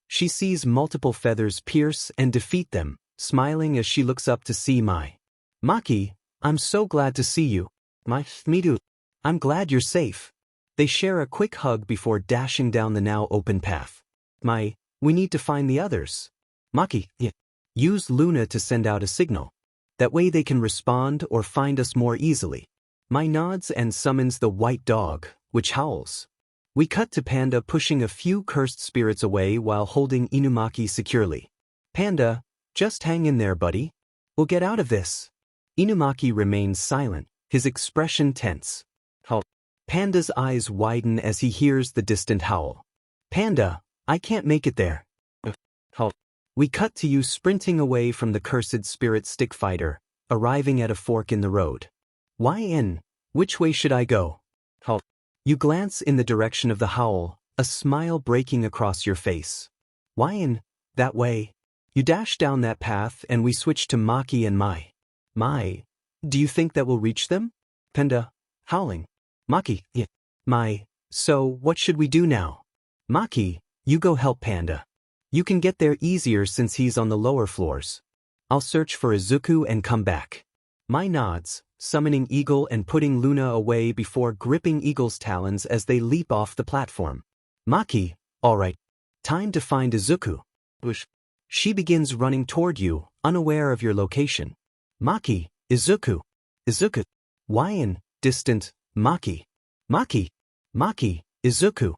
She sees multiple feathers pierce and defeat them, smiling as she looks up to see Maki, I'm so glad to see you. Me too. I'm glad you're safe. They share a quick hug before dashing down the now open path. We need to find the others. Maki, yeah. Use Luna to send out a signal. That way they can respond or find us more easily. Mai nods and summons the white dog, which howls. We cut to Panda pushing a few cursed spirits away while holding Inumaki securely. Panda, just hang in there, buddy. We'll get out of this. Inumaki remains silent, his expression tense. Howl. Panda's eyes widen as he hears the distant howl. Panda, I can't make it there. Howl. We cut to you sprinting away from the cursed spirit stick fighter, arriving at a fork in the road. Why which way should I go? Howl. You glance in the direction of the howl, a smile breaking across your face. Why that way? You dash down that path and we switch to Maki and Mai. Do you think that will reach them? Panda, howling. Maki, yeah. Mai, so what should we do now? Maki, you go help Panda. You can get there easier since he's on the lower floors. I'll search for Izuku and come back. Mai nods, summoning Eagle and putting Luna away before gripping Eagle's talons as they leap off the platform. Maki, alright. Time to find Izuku. Whoosh. She begins running toward you, unaware of your location. Maki, Izuku. Why distant, Maki. Izuku.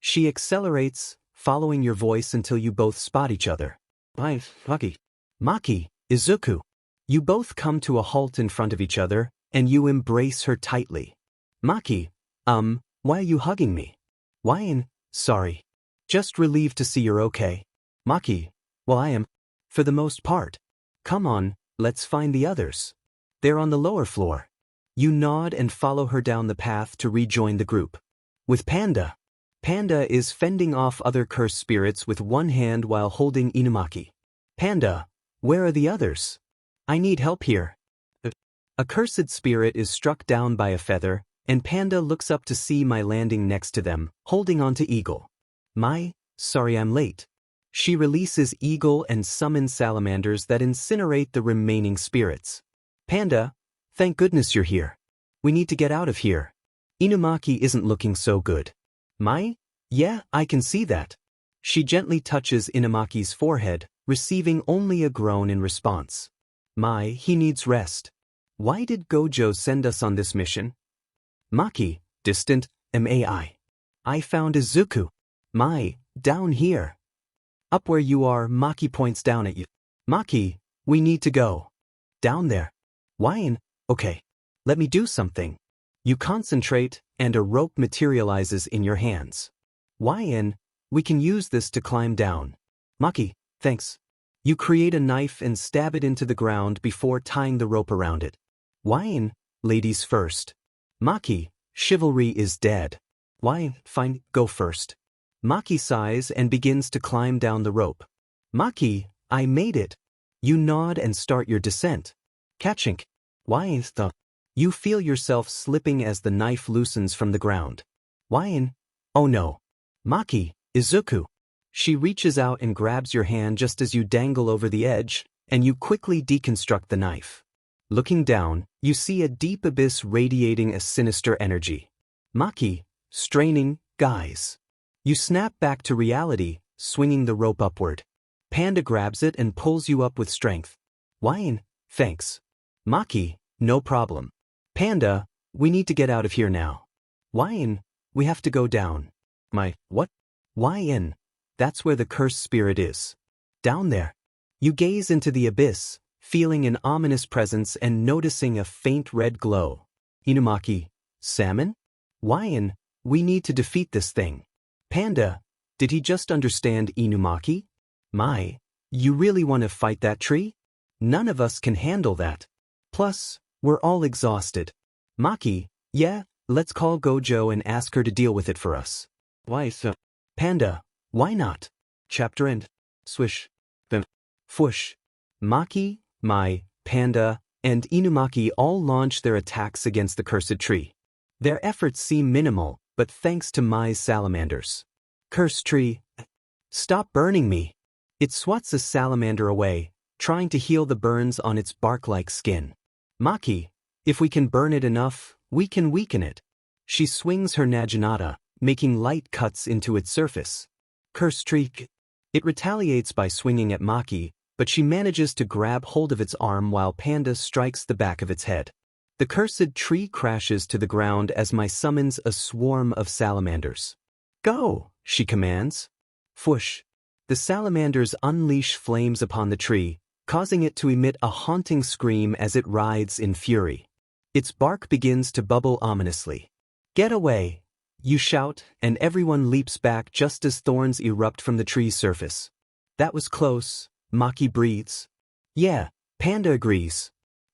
She accelerates, following your voice until you both spot each other. Maki. Maki, Izuku. You both come to a halt in front of each other, and you embrace her tightly. Maki, why are you hugging me? Sorry. Just relieved to see you're okay. Maki, well, I am. For the most part. Come on, let's find the others. They're on the lower floor. You nod and follow her down the path to rejoin the group. With Panda. Panda is fending off other cursed spirits with one hand while holding Inumaki. Panda, where are the others? I need help here. A cursed spirit is struck down by a feather, and Panda looks up to see Mai landing next to them, holding onto Eagle. Mai, sorry I'm late. She releases Eagle and summons salamanders that incinerate the remaining spirits. Panda, thank goodness you're here. We need to get out of here. Inumaki isn't looking so good. Mai? Yeah, I can see that. She gently touches Inumaki's forehead, receiving only a groan in response. Mai, he needs rest. Why did Gojo send us on this mission? Maki, distant, MAI. I found Izuku. Mai, down here. Up where you are, Maki points down at you. Maki, we need to go. Down there. Why? Okay. Let me do something. You concentrate, and a rope materializes in your hands. Why? We can use this to climb down. Maki, thanks. You create a knife and stab it into the ground before tying the rope around it. Why? Ladies first. Maki, chivalry is dead. Why? Fine, go first. Maki sighs and begins to climb down the rope. Maki, I made it. You nod and start your descent. Catching. Why? You feel yourself slipping as the knife loosens from the ground. Why? Oh no. Maki, Izuku. She reaches out and grabs your hand just as you dangle over the edge, and you quickly deconstruct the knife. Looking down, you see a deep abyss radiating a sinister energy. Maki, straining, guys. You snap back to reality, swinging the rope upward. Panda grabs it and pulls you up with strength. Why? Thanks. Maki, no problem. Panda, we need to get out of here now. Why? We have to go down. My, what? Why? That's where the cursed spirit is. Down there. You gaze into the abyss, feeling an ominous presence and noticing a faint red glow. Inumaki, salmon? Why? We need to defeat this thing. Panda, did he just understand Inumaki? Mai, you really want to fight that tree? None of us can handle that. Plus, we're all exhausted. Maki, yeah, let's call Gojo and ask her to deal with it for us. Why so? Panda, why not? Chapter end. Swish. Bim. Fwoosh. Maki, Mai, Panda, and Inumaki all launch their attacks against the cursed tree. Their efforts seem minimal, but thanks to Mai's salamanders. Cursed tree. Stop burning me. It swats a salamander away, trying to heal the burns on its bark-like skin. Maki, if we can burn it enough, we can weaken it. She swings her naginata, making light cuts into its surface. Cursed tree. It retaliates by swinging at Maki, but she manages to grab hold of its arm while Panda strikes the back of its head. The cursed tree crashes to the ground as Mai summons a swarm of salamanders. Go, she commands. Fwoosh. The salamanders unleash flames upon the tree, causing it to emit a haunting scream as it writhes in fury. Its bark begins to bubble ominously. Get away! You shout, and everyone leaps back just as thorns erupt from the tree's surface. That was close, Maki breathes. Yeah, Panda agrees.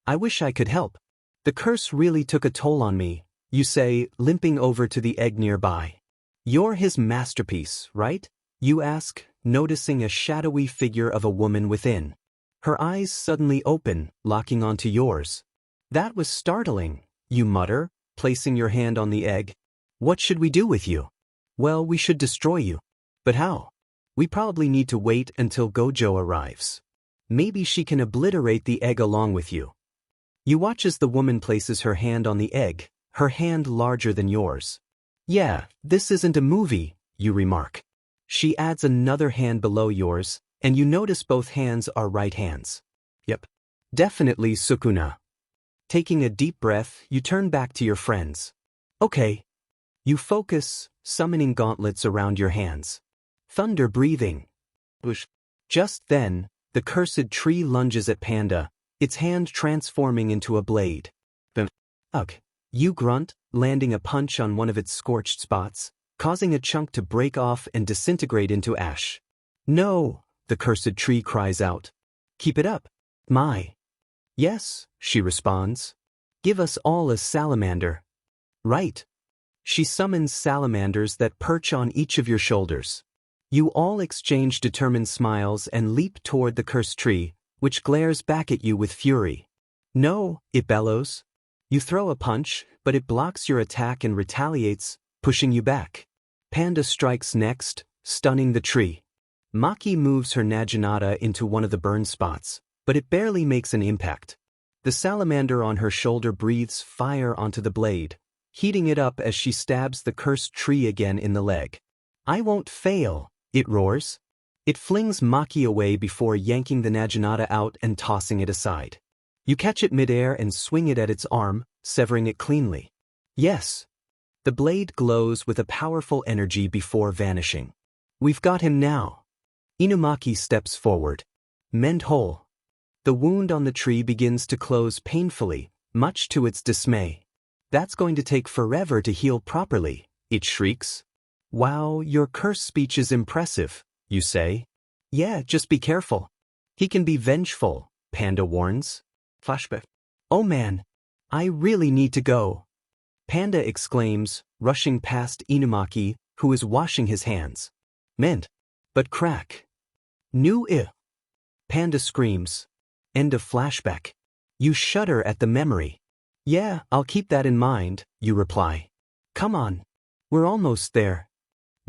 I wish I could help. The curse really took a toll on me, you say, limping over to the egg nearby. You're his masterpiece, right? You ask, noticing a shadowy figure of a woman within. Her eyes suddenly open, locking onto yours. That was startling, you mutter, placing your hand on the egg. What should we do with you? Well, we should destroy you. But how? We probably need to wait until Gojo arrives. Maybe she can obliterate the egg along with you. You watch as the woman places her hand on the egg, her hand larger than yours. Yeah, this isn't a movie, you remark. She adds another hand below yours, and you notice both hands are right hands. Yep. Definitely Sukuna. Taking a deep breath, you turn back to your friends. Okay. You focus, summoning gauntlets around your hands. Thunder breathing. Whoosh. Just then, the cursed tree lunges at Panda, its hand transforming into a blade. Ugh. You grunt, landing a punch on one of its scorched spots, causing a chunk to break off and disintegrate into ash. No, the cursed tree cries out. Keep it up. My. Yes, she responds. Give us all a salamander. Right. She summons salamanders that perch on each of your shoulders. You all exchange determined smiles and leap toward the cursed tree, which glares back at you with fury. No, it bellows. You throw a punch, but it blocks your attack and retaliates, pushing you back. Panda strikes next, stunning the tree. Maki moves her Naginata into one of the burn spots, but it barely makes an impact. The salamander on her shoulder breathes fire onto the blade, heating it up as she stabs the cursed tree again in the leg. I won't fail, it roars. It flings Maki away before yanking the Naginata out and tossing it aside. You catch it midair and swing it at its arm, severing it cleanly. Yes. The blade glows with a powerful energy before vanishing. We've got him now. Inumaki steps forward. Mend whole. The wound on the tree begins to close painfully, much to its dismay. That's going to take forever to heal properly, it shrieks. Wow, your curse speech is impressive, you say. Yeah, just be careful. He can be vengeful, Panda warns. Flashback. Oh man, I really need to go. Panda exclaims, rushing past Inumaki, who is washing his hands. Mint. But crack. New I. Panda screams. End of flashback. You shudder at the memory. Yeah, I'll keep that in mind, you reply. Come on. We're almost there.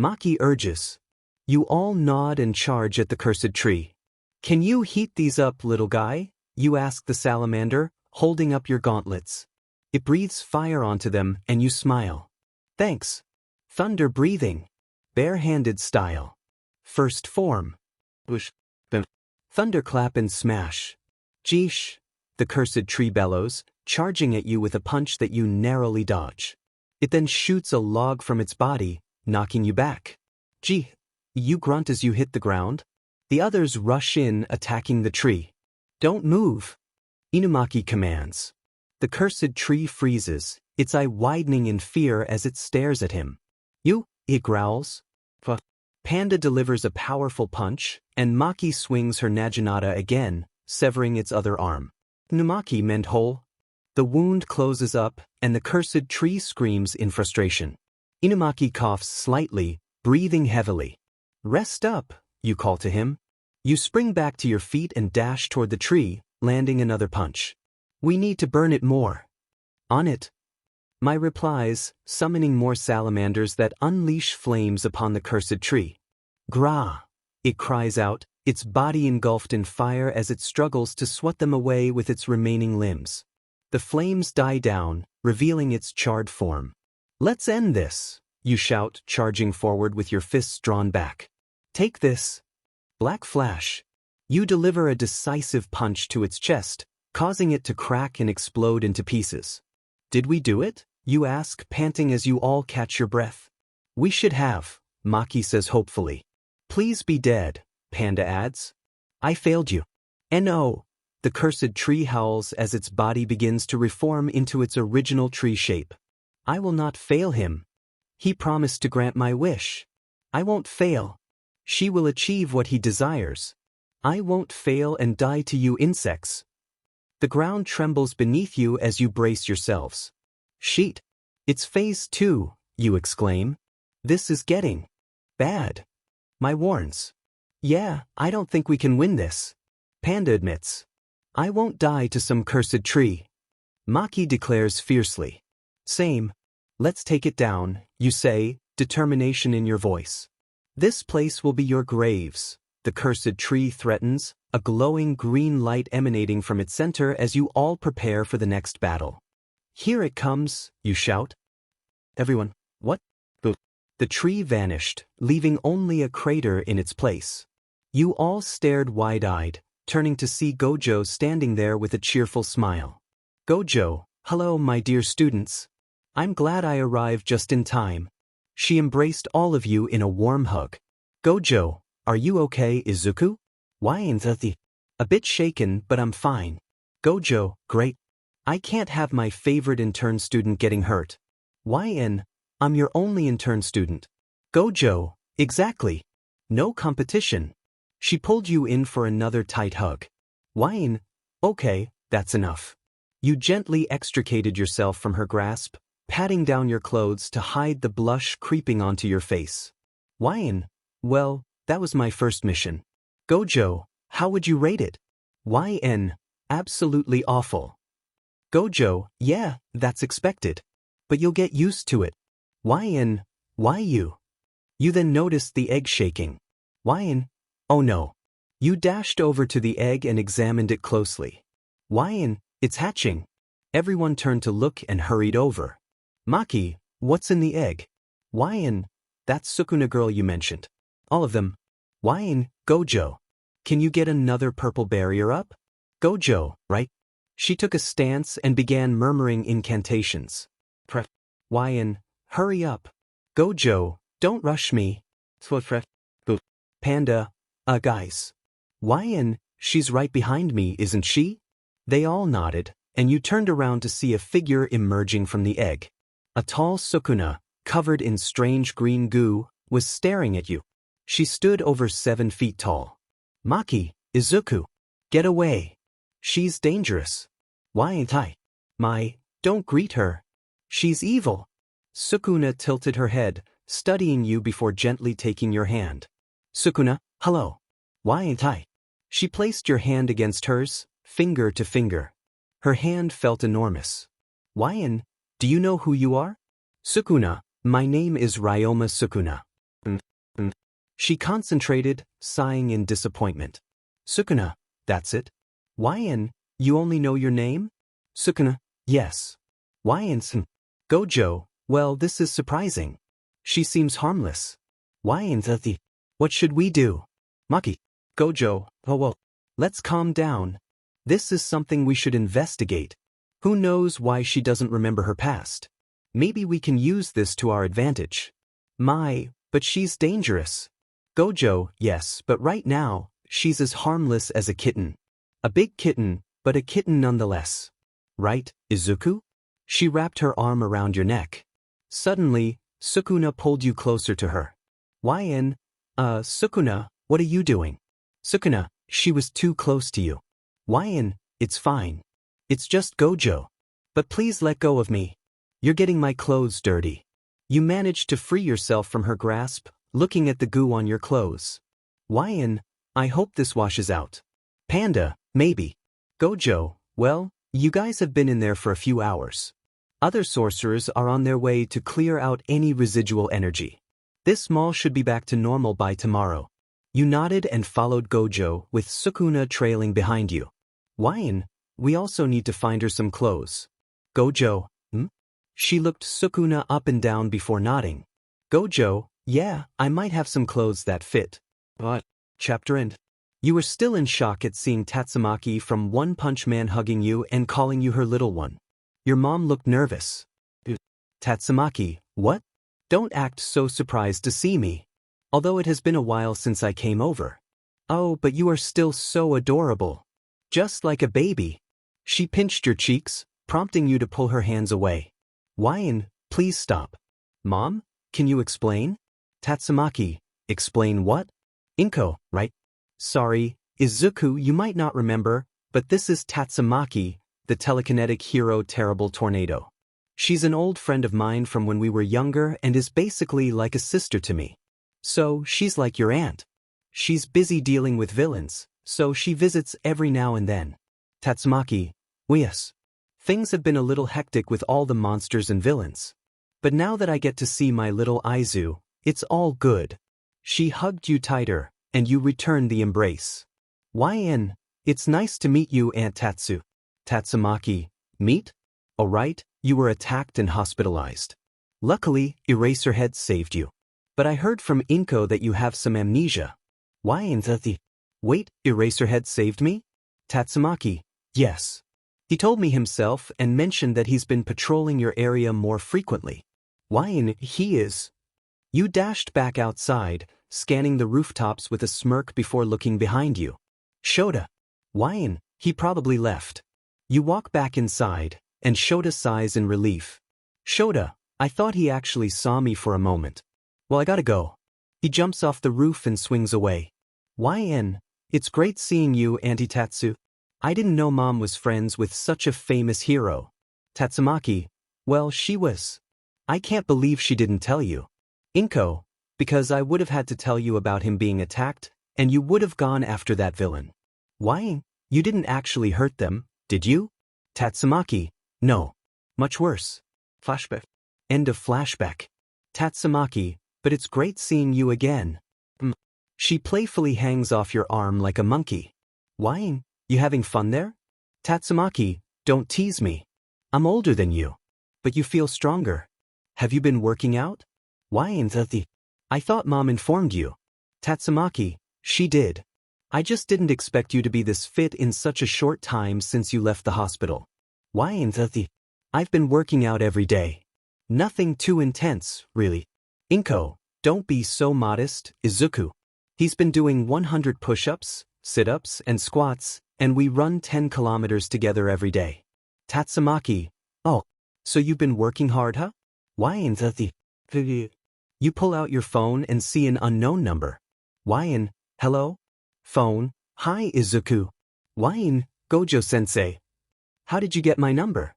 Maki urges. You all nod and charge at the cursed tree. Can you heat these up, little guy? You ask the salamander, holding up your gauntlets. It breathes fire onto them and you smile. Thanks. Thunder breathing. Bare-handed style. First form. Whoosh. Thunderclap and smash. Jeesh. The cursed tree bellows, charging at you with a punch that you narrowly dodge. It then shoots a log from its body, knocking you back. Gee. You grunt as you hit the ground. The others rush in, attacking the tree. Don't move. Inumaki commands. The cursed tree freezes, its eye widening in fear as it stares at him. You, it growls. Panda delivers a powerful punch, and Maki swings her Naginata again, severing its other arm. Inumaki mend whole. The wound closes up, and the cursed tree screams in frustration. Inumaki coughs slightly, breathing heavily. Rest up, you call to him. You spring back to your feet and dash toward the tree, landing another punch. We need to burn it more. On it. My replies, summoning more salamanders that unleash flames upon the cursed tree. Gra! It cries out, its body engulfed in fire as it struggles to swat them away with its remaining limbs. The flames die down, revealing its charred form. Let's end this, you shout, charging forward with your fists drawn back. Take this. Black flash. You deliver a decisive punch to its chest, causing it to crack and explode into pieces. Did we do it? You ask, panting as you all catch your breath. We should have, Maki says hopefully. Please be dead, Panda adds. I failed you. No. The cursed tree howls as its body begins to reform into its original tree shape. I will not fail him. He promised to grant my wish. I won't fail. She will achieve what he desires. I won't fail and die to you insects. The ground trembles beneath you as you brace yourselves. Sheet. It's phase 2, you exclaim. This is getting bad. My warns. Yeah, I don't think we can win this. Panda admits. I won't die to some cursed tree. Maki declares fiercely. Same. Let's take it down, you say, determination in your voice. This place will be your graves, the cursed tree threatens, a glowing green light emanating from its center as you all prepare for the next battle. Here it comes, you shout. Everyone, what? The tree vanished, leaving only a crater in its place. You all stared wide-eyed, turning to see Gojo standing there with a cheerful smile. Gojo, hello my dear students. I'm glad I arrived just in time. She embraced all of you in a warm hug. Gojo, are you okay, Izuku? Why? A bit shaken, but I'm fine. Gojo, great. I can't have my favorite intern student getting hurt. I'm your only intern student. Gojo, exactly. No competition. She pulled you in for another tight hug. Okay, that's enough. You gently extricated yourself from her grasp, patting down your clothes to hide the blush creeping onto your face. Well, that was my first mission. Gojo, how would you rate it? Absolutely awful. Gojo, yeah, that's expected. But you'll get used to it. Why you? You then noticed the egg shaking. Oh no. You dashed over to the egg and examined it closely. It's hatching. Everyone turned to look and hurried over. Maki, what's in the egg? That Sukuna girl you mentioned. All of them. Gojo. Can you get another purple barrier up? Gojo, right? She took a stance and began murmuring incantations. Hurry up. Gojo, don't rush me. Panda, guys. She's right behind me, isn't she? They all nodded, and you turned around to see a figure emerging from the egg. A tall Sukuna, covered in strange green goo, was staring at you. She stood over 7 feet tall. Maki, Izuku, get away. She's dangerous. Don't greet her. She's evil. Sukuna tilted her head, studying you before gently taking your hand. Sukuna, hello. She placed your hand against hers, finger to finger. Her hand felt enormous. Do you know who you are? Sukuna, my name is Ryoma Sukuna. She concentrated, sighing in disappointment. Sukuna, that's it? You only know your name? Sukuna, yes. Gojo, well, this is surprising. She seems harmless. What should we do? Maki. Gojo, let's calm down. This is something we should investigate. Who knows why she doesn't remember her past? Maybe we can use this to our advantage. But she's dangerous. Gojo, yes, but right now, she's as harmless as a kitten. A big kitten, but a kitten nonetheless. Right, Izuku? She wrapped her arm around your neck. Suddenly, Sukuna pulled you closer to her. Sukuna, what are you doing? Sukuna, she was too close to you. It's fine. It's just Gojo. But please let go of me. You're getting my clothes dirty. You managed to free yourself from her grasp, looking at the goo on your clothes. I hope this washes out. Panda, maybe. Gojo, well, you guys have been in there for a few hours. Other sorcerers are on their way to clear out any residual energy. This mall should be back to normal by tomorrow. You nodded and followed Gojo, with Sukuna trailing behind you. We also need to find her some clothes. Gojo, She looked Sukuna up and down before nodding. Gojo, yeah, I might have some clothes that fit. But, chapter end. You were still in shock at seeing Tatsumaki from One Punch Man hugging you and calling you her little one. Your mom looked nervous. Tatsumaki, what? Don't act so surprised to see me. Although it has been a while since I came over. Oh, but you are still so adorable. Just like a baby. She pinched your cheeks, prompting you to pull her hands away. Please stop. Mom, can you explain? Tatsumaki, explain what? Inko, right? Sorry, Izuku, you might not remember, but this is Tatsumaki, the telekinetic hero Terrible Tornado. She's an old friend of mine from when we were younger and is basically like a sister to me. So, she's like your aunt. She's busy dealing with villains, so she visits every now and then. Tatsumaki, yes. Things have been a little hectic with all the monsters and villains. But now that I get to see my little Aizu, it's all good. She hugged you tighter, and you returned the embrace. It's nice to meet you, Aunt Tatsu. Tatsumaki, meet? Oh right, you were attacked and hospitalized. Luckily, Eraserhead saved you. But I heard from Inko that you have some amnesia. Wait, Eraserhead saved me? Tatsumaki, yes. He told me himself and mentioned that he's been patrolling your area more frequently. Why and he is. You dashed back outside, scanning the rooftops with a smirk before looking behind you. Shota. Why and he probably left. You walk back inside, and Shota sighs in relief. Shota, I thought he actually saw me for a moment. Well, I gotta go. He jumps off the roof and swings away. YN, it's great seeing you, Auntie Tatsu. I didn't know Mom was friends with such a famous hero. Tatsumaki, well, she was. I can't believe she didn't tell you. Inko, because I would have had to tell you about him being attacked, and you would have gone after that villain. Why? You didn't actually hurt them, did you? Tatsumaki, no. Much worse. Flashback. End of flashback. Tatsumaki, but it's great seeing you again. She playfully hangs off your arm like a monkey. Why? You having fun there? Tatsumaki, don't tease me. I'm older than you. But you feel stronger. Have you been working out? Why in the? I thought Mom informed you. Tatsumaki, she did. I just didn't expect you to be this fit in such a short time since you left the hospital. Why in the? I've been working out every day. Nothing too intense, really. Inko, don't be so modest, Izuku. He's been doing 100 push-ups, sit-ups, and squats, and we run 10 kilometers together every day. Tatsumaki, oh, so you've been working hard, huh? Why in the? You pull out your phone and see an unknown number. Why in, hello? Phone, hi Izuku. Why in, Gojo-sensei. How did you get my number?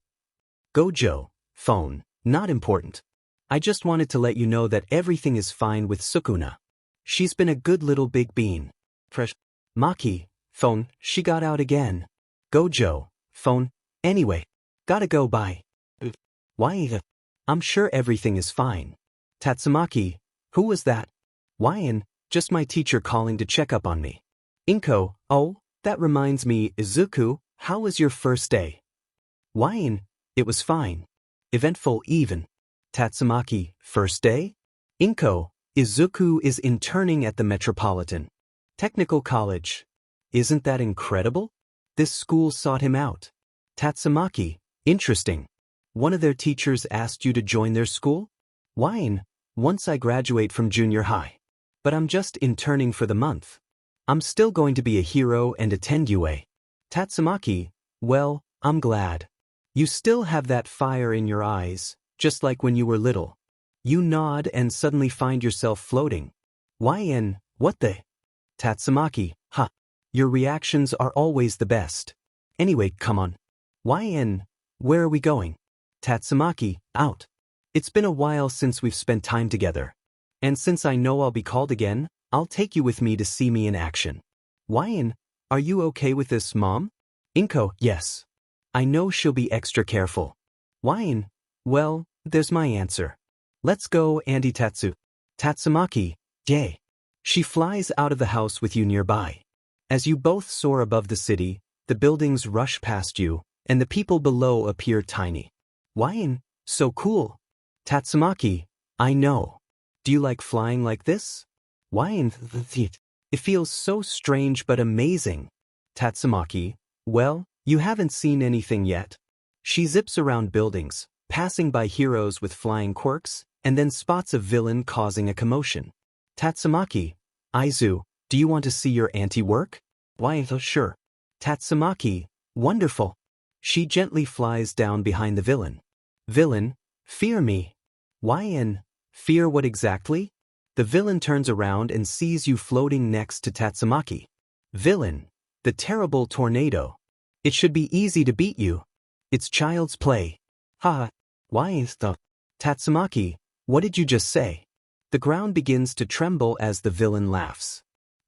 Gojo, phone, not important. I just wanted to let you know that everything is fine with Sukuna. She's been a good little big bean. Fresh. Maki, phone, she got out again. Gojo, phone, anyway, gotta go bye. Why? I'm sure everything is fine. Tatsumaki, who was that? Why? Just my teacher calling to check up on me. Inko, oh, that reminds me, Izuku, how was your first day? Why? It was fine. Eventful even. Tatsumaki, first day? Inko, Izuku is interning at the Metropolitan Technical College. Isn't that incredible? This school sought him out. Tatsumaki, interesting. One of their teachers asked you to join their school? Why? Once I graduate from junior high. But I'm just interning for the month. I'm still going to be a hero and attend UA. Tatsumaki, well, I'm glad. You still have that fire in your eyes, just like when you were little. You nod and suddenly find yourself floating. YN, what the? Tatsumaki, ha. Your reactions are always the best. Anyway, come on. YN, where are we going? Tatsumaki, out. It's been a while since we've spent time together. And since I know I'll be called again, I'll take you with me to see me in action. YN, are you okay with this, Mom? Inko, yes. I know she'll be extra careful. YN, well, there's my answer. Let's go, Auntie Tatsu. Tatsumaki, yay. She flies out of the house with you nearby. As you both soar above the city, the buildings rush past you, and the people below appear tiny. YN, so cool. Tatsumaki, I know. Do you like flying like this? YN, it feels so strange but amazing. Tatsumaki, well, you haven't seen anything yet. She zips around buildings, passing by heroes with flying quirks, and then spots a villain causing a commotion. Tatsumaki, Izu, do you want to see your auntie work? Why, sure. Tatsumaki, wonderful. She gently flies down behind the villain. Villain, fear me. YN, fear what exactly? The villain turns around and sees you floating next to Tatsumaki. Villain, the terrible tornado. It should be easy to beat you. It's child's play. Ha. Why is the Tatsumaki, what did you just say? The ground begins to tremble as the villain laughs.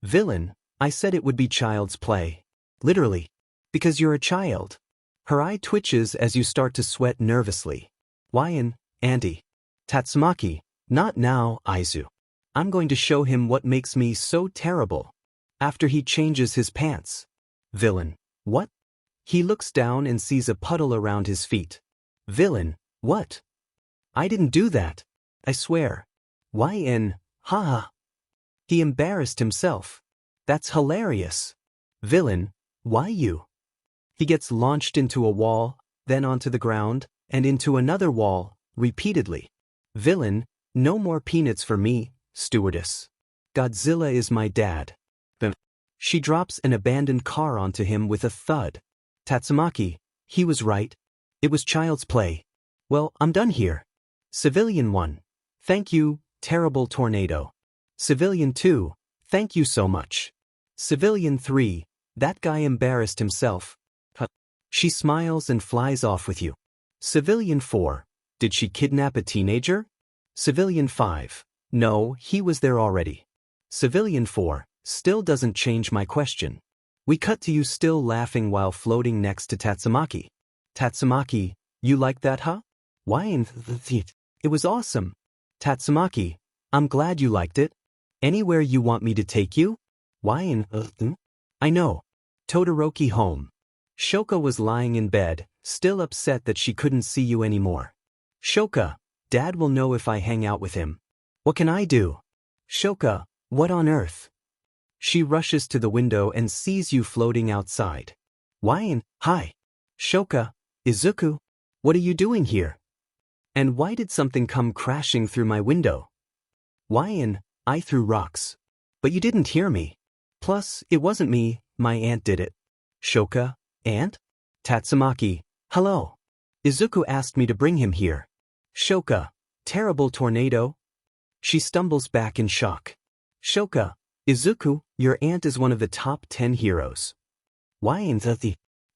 Villain, I said it would be child's play. Literally. Because you're a child. Her eye twitches as you start to sweat nervously. YN, Auntie. Tatsumaki, not now, Izu. I'm going to show him what makes me so terrible. After he changes his pants. Villain, what? He looks down and sees a puddle around his feet. Villain, what? I didn't do that. I swear. YN, haha. He embarrassed himself. That's hilarious. Villain, why you? He gets launched into a wall, then onto the ground, and into another wall, repeatedly. Villain, no more peanuts for me, stewardess. Godzilla is my dad. She drops an abandoned car onto him with a thud. Tatsumaki, he was right. It was child's play. Well, I'm done here. Civilian 1. Thank you, terrible tornado. Civilian 2. Thank you so much. Civilian 3. That guy embarrassed himself. She smiles and flies off with you. Civilian 4. Did she kidnap a teenager? Civilian 5. No, he was there already. Civilian 4. Still doesn't change my question. We cut to you still laughing while floating next to Tatsumaki. Tatsumaki, you like that, huh? Why in it was awesome. Tatsumaki, I'm glad you liked it. Anywhere you want me to take you? Why in I know. Todoroki home. Shoka was lying in bed, still upset that she couldn't see you anymore. Shoka, Dad will know if I hang out with him. What can I do? Shoka, what on earth? She rushes to the window and sees you floating outside. Why hi. Shoka, Izuku, what are you doing here? And why did something come crashing through my window? Why I threw rocks. But you didn't hear me. Plus, it wasn't me, my aunt did it. Shoka, aunt? Tatsumaki, hello. Izuku asked me to bring him here. Shoka, terrible tornado? She stumbles back in shock. Shoka, Izuku, your aunt is one of the top 10 heroes. Why in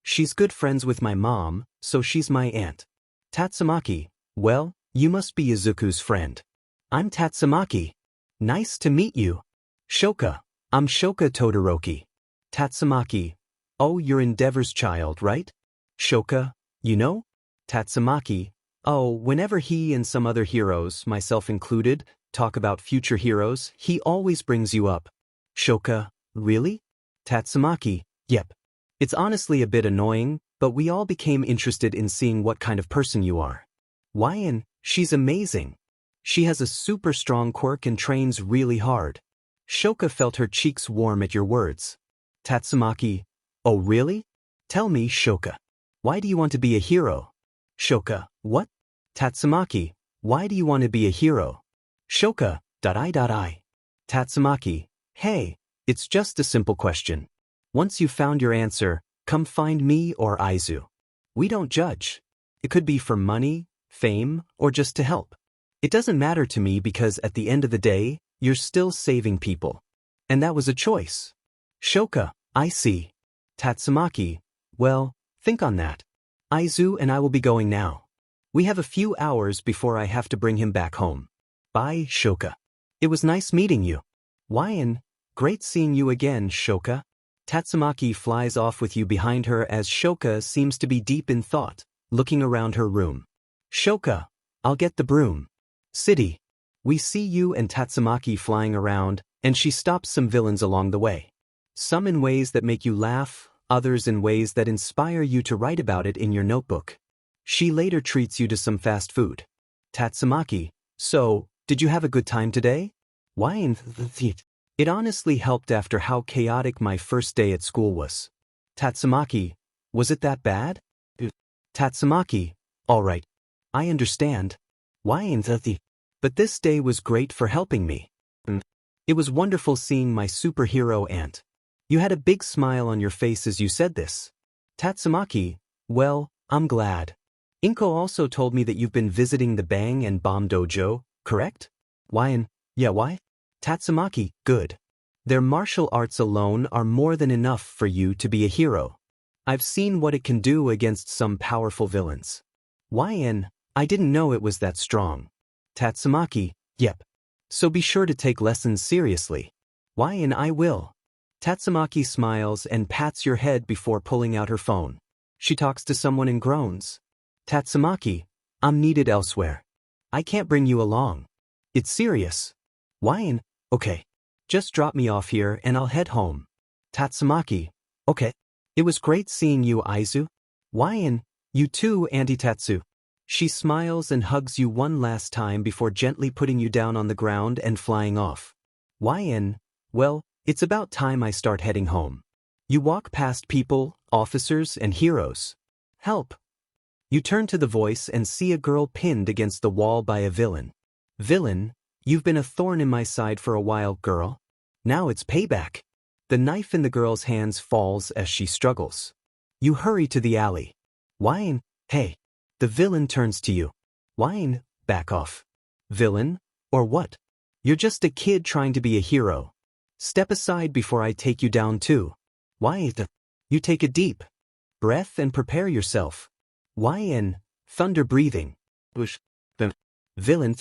she's good friends with my mom, so she's my aunt. Tatsumaki, well, you must be Izuku's friend. I'm Tatsumaki. Nice to meet you. Shoka, I'm Shoka Todoroki. Tatsumaki, oh, you're Endeavor's child, right? Shoka, you know? Tatsumaki, oh, whenever he and some other heroes, myself included, talk about future heroes, he always brings you up. Shoka, really? Tatsumaki, yep. It's honestly a bit annoying, but we all became interested in seeing what kind of person you are. Why she's amazing. She has a super strong quirk and trains really hard. Shoka felt her cheeks warm at your words. Tatsumaki, oh really? Tell me, Shoka. Why do you want to be a hero? Shoka, what? Tatsumaki, why do you want to be a hero? Shoka, I. Tatsumaki, hey, it's just a simple question. Once you've found your answer, come find me or Aizu. We don't judge. It could be for money, fame, or just to help. It doesn't matter to me because at the end of the day, you're still saving people. And that was a choice. Shoka, I see. Tatsumaki, well, think on that. Aizu and I will be going now. We have a few hours before I have to bring him back home. Bye, Shoka. It was nice meeting you. Why great seeing you again, Shoka. Tatsumaki flies off with you behind her as Shoka seems to be deep in thought, looking around her room. Shoka, I'll get the broom. City. We see you and Tatsumaki flying around, and she stops some villains along the way. Some in ways that make you laugh, others in ways that inspire you to write about it in your notebook. She later treats you to some fast food. Tatsumaki, so, did you have a good time today? Why it honestly helped after how chaotic my first day at school was. Tatsumaki, was it that bad? Tatsumaki, alright. I understand. Why but this day was great for helping me. It was wonderful seeing my superhero aunt. You had a big smile on your face as you said this. Tatsumaki, well, I'm glad. Inko also told me that you've been visiting the Bang and Bomb Dojo, correct? Why yeah, why? Tatsumaki, good. Their martial arts alone are more than enough for you to be a hero. I've seen what it can do against some powerful villains. Why I didn't know it was that strong. Tatsumaki, yep. So be sure to take lessons seriously. Why I will. Tatsumaki smiles and pats your head before pulling out her phone. She talks to someone and groans. Tatsumaki, I'm needed elsewhere. I can't bring you along. It's serious. Why okay. Just drop me off here and I'll head home. Tatsumaki, okay. It was great seeing you, Aizu. Why you too, Auntie Tatsu. She smiles and hugs you one last time before gently putting you down on the ground and flying off. Why well, it's about time I start heading home. You walk past people, officers, and heroes. Help! You turn to the voice and see a girl pinned against the wall by a villain. Villain, you've been a thorn in my side for a while, girl. Now it's payback. The knife in the girl's hands falls as she struggles. You hurry to the alley. Whine, hey. The villain turns to you. Whine, back off. Villain? Or what? You're just a kid trying to be a hero. Step aside before I take you down too. Whine. You take a deep breath and prepare yourself. Whine, thunder breathing. Whoosh. Villain,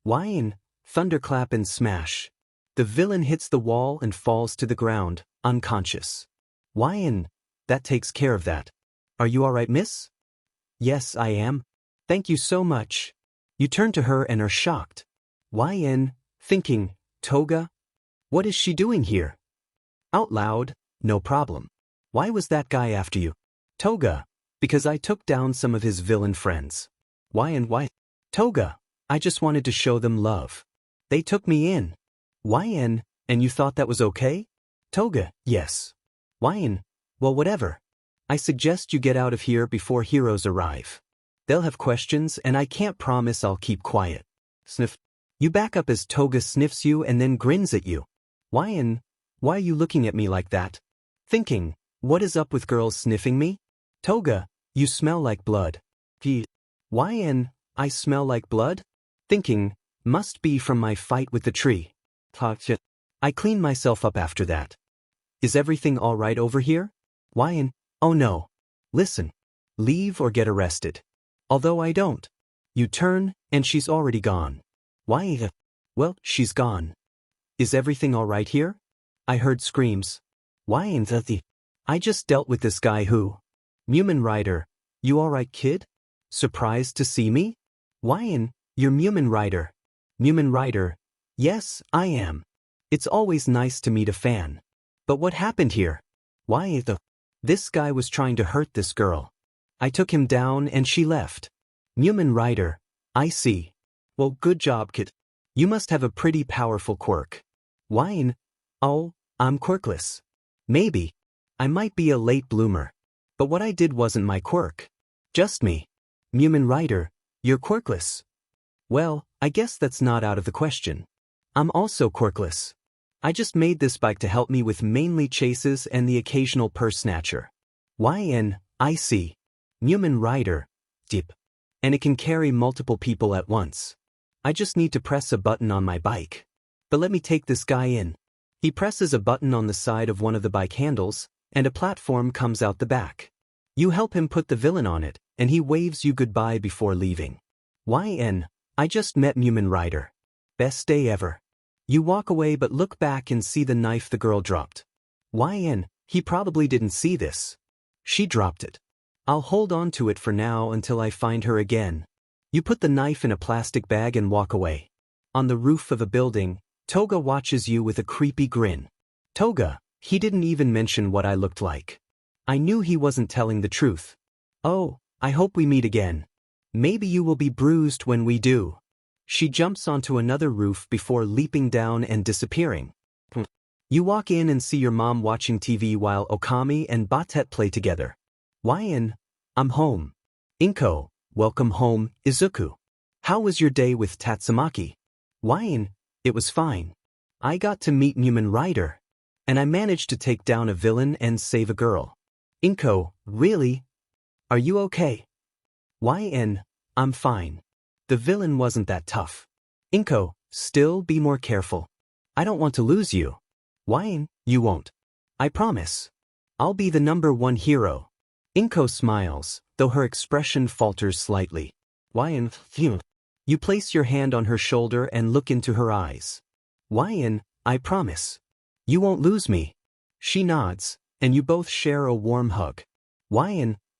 whine, thunderclap and smash. The villain hits the wall and falls to the ground, unconscious. Whine, that takes care of that. Are you alright, miss? Yes, I am. Thank you so much. You turn to her and are shocked. Whine, thinking, Toga? What is she doing here? Out loud, no problem. Why was that guy after you? Toga, because I took down some of his villain friends. Why? Toga, I just wanted to show them love. They took me in. And you thought that was okay? Toga, yes. Well, whatever. I suggest you get out of here before heroes arrive. They'll have questions and I can't promise I'll keep quiet. Sniff. You back up as Toga sniffs you and then grins at you. Why are you looking at me like that? Thinking, what is up with girls sniffing me? Toga, you smell like blood. I smell like blood? Thinking, must be from my fight with the tree. I cleaned myself up after that. Is everything all right over here? Oh no. Listen. Leave or get arrested. Although I don't. You turn, and she's already gone. Well, she's gone. Is everything all right here? I heard screams. I just dealt with this guy who. Mumin Rider, you all right, kid? Surprised to see me? You're Mumin Rider. Mumin Rider, yes, I am. It's always nice to meet a fan. But what happened here? This guy was trying to hurt this girl. I took him down and she left. Mumin Rider, I see. Well, good job, kid. You must have a pretty powerful quirk. Oh, I'm quirkless. Maybe. I might be a late bloomer. But what I did wasn't my quirk. Just me. Mumin Rider, you're quirkless. Well, I guess that's not out of the question. I'm also quirkless. I just made this bike to help me with mainly chases and the occasional purse snatcher. I see. Mumin Rider, dip. And it can carry multiple people at once. I just need to press a button on my bike. But let me take this guy in. He presses a button on the side of one of the bike handles, and a platform comes out the back. You help him put the villain on it, and he waves you goodbye before leaving. I just met Mumin Rider. Best day ever. You walk away but look back and see the knife the girl dropped. He probably didn't see this. She dropped it. I'll hold on to it for now until I find her again. You put the knife in a plastic bag and walk away. On the roof of a building, Toga watches you with a creepy grin. Toga, he didn't even mention what I looked like. I knew he wasn't telling the truth. Oh, I hope we meet again. Maybe you will be bruised when we do. She jumps onto another roof before leaping down and disappearing. You walk in and see your mom watching TV while Okami and Batet play together. I'm home. Inko, welcome home, Izuku. How was your day with Tatsumaki? It was fine. I got to meet Mumin Rider. And I managed to take down a villain and save a girl. Inko, really? Are you okay? I'm fine. The villain wasn't that tough. Inko, still be more careful. I don't want to lose you. You won't. I promise. I'll be the #1 hero. Inko smiles, though her expression falters slightly. You place your hand on her shoulder and look into her eyes. I promise. You won't lose me. She nods, and you both share a warm hug.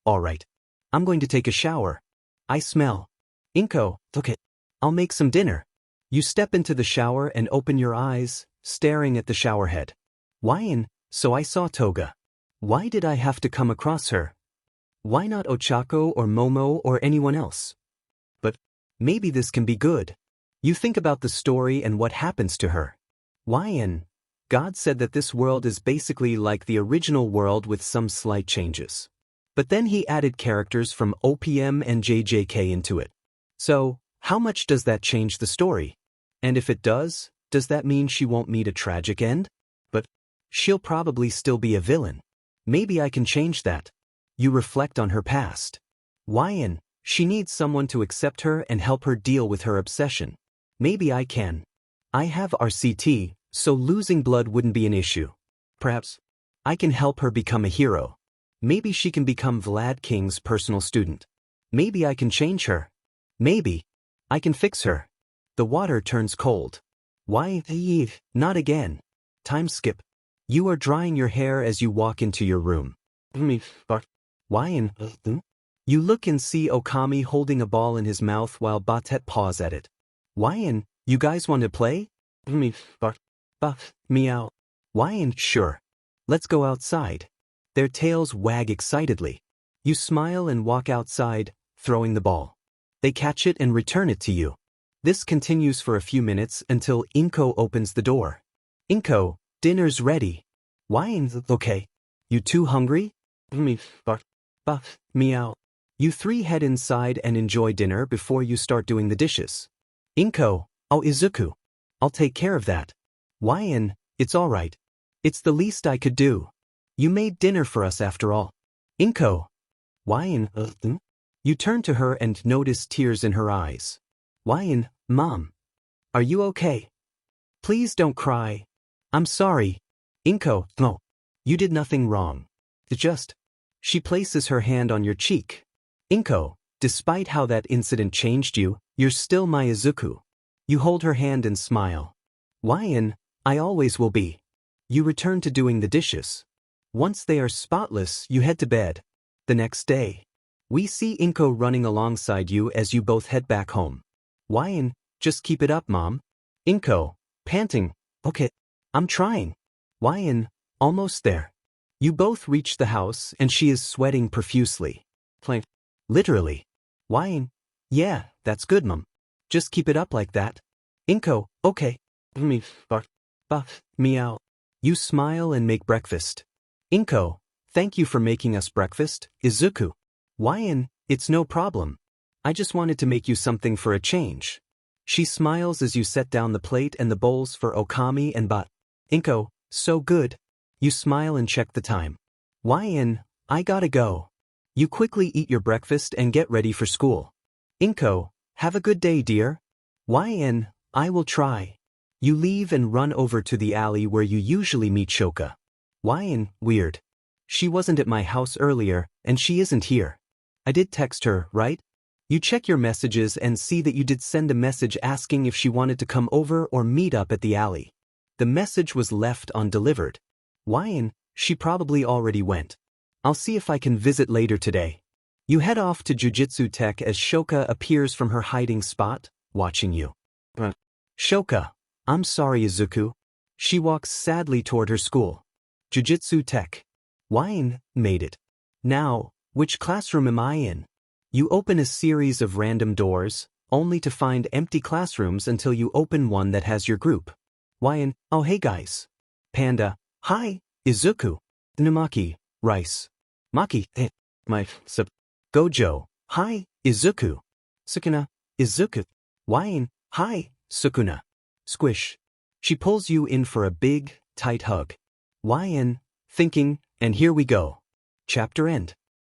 All right. I'm going to take a shower. I smell. Inko, okay. I'll make some dinner. You step into the shower and open your eyes, staring at the showerhead. So I saw Toga. Why did I have to come across her? Why not Ochako or Momo or anyone else? But maybe this can be good. You think about the story and what happens to her. God said that this world is basically like the original world with some slight changes. But then he added characters from OPM and JJK into it. So, how much does that change the story? And if it does that mean she won't meet a tragic end? But she'll probably still be a villain. Maybe I can change that. You reflect on her past. Why? She needs someone to accept her and help her deal with her obsession. Maybe I can. I have RCT, so losing blood wouldn't be an issue. Perhaps I can help her become a hero. Maybe she can become Vlad King's personal student. Maybe I can change her. Maybe I can fix her. The water turns cold. Why? Not again. Time skip. You are drying your hair as you walk into your room. Why? You look and see Okami holding a ball in his mouth while Batet paws at it. Why? You guys want to play? Meow. Why? Sure. Let's go outside. Their tails wag excitedly. You smile and walk outside, throwing the ball. They catch it and return it to you. This continues for a few minutes until Inko opens the door. Inko, dinner's ready. Why? Okay. You too hungry? Meow. You three head inside and enjoy dinner before you start doing the dishes. Inko, oh Izuku. I'll take care of that. Why? It's alright. It's the least I could do. You made dinner for us after all. Inko. Why? You turn to her and notice tears in her eyes. Why? Mom. Are you okay? Please don't cry. I'm sorry. Inko, no. You did nothing wrong. She places her hand on your cheek. Inko, despite how that incident changed you, you're still my Izuku. You hold her hand and smile. Why? I always will be. You return to doing the dishes. Once they are spotless, you head to bed. The next day, we see Inko running alongside you as you both head back home. Why? Just keep it up, Mom. Inko, panting. Okay, I'm trying. Why? Almost there. You both reach the house and she is sweating profusely. Literally. Why? Yeah, that's good, Mom. Just keep it up like that. Inko, okay. Meow. You smile and make breakfast. Inko, thank you for making us breakfast, Izuku. Why? It's no problem. I just wanted to make you something for a change. She smiles as you set down the plate and the bowls for Okami and Bat. Inko, so good. You smile and check the time. Why? I gotta go. You quickly eat your breakfast and get ready for school. Inko, have a good day, dear. Why? I will try. You leave and run over to the alley where you usually meet Shoka. Why? Weird. She wasn't at my house earlier, and she isn't here. I did text her, right? You check your messages and see that you did send a message asking if she wanted to come over or meet up at the alley. The message was left undelivered. Why? She probably already went. I'll see if I can visit later today. You head off to Jujutsu Tech as Shoka appears from her hiding spot, watching you. Shoka, I'm sorry, Izuku. She walks sadly toward her school. Jujutsu Tech. Why? Made it. Now, which classroom am I in? You open a series of random doors, only to find empty classrooms until you open one that has your group. Why? Oh hey guys. Panda. Hi, Izuku. Namaki. Rice. Maki. My sub. Gojo. Hi, Izuku. Sukuna. Izuku. Why? Hi, Sukuna. Squish. She pulls you in for a big, tight hug. Why? Thinking, and here we go. Chapter end.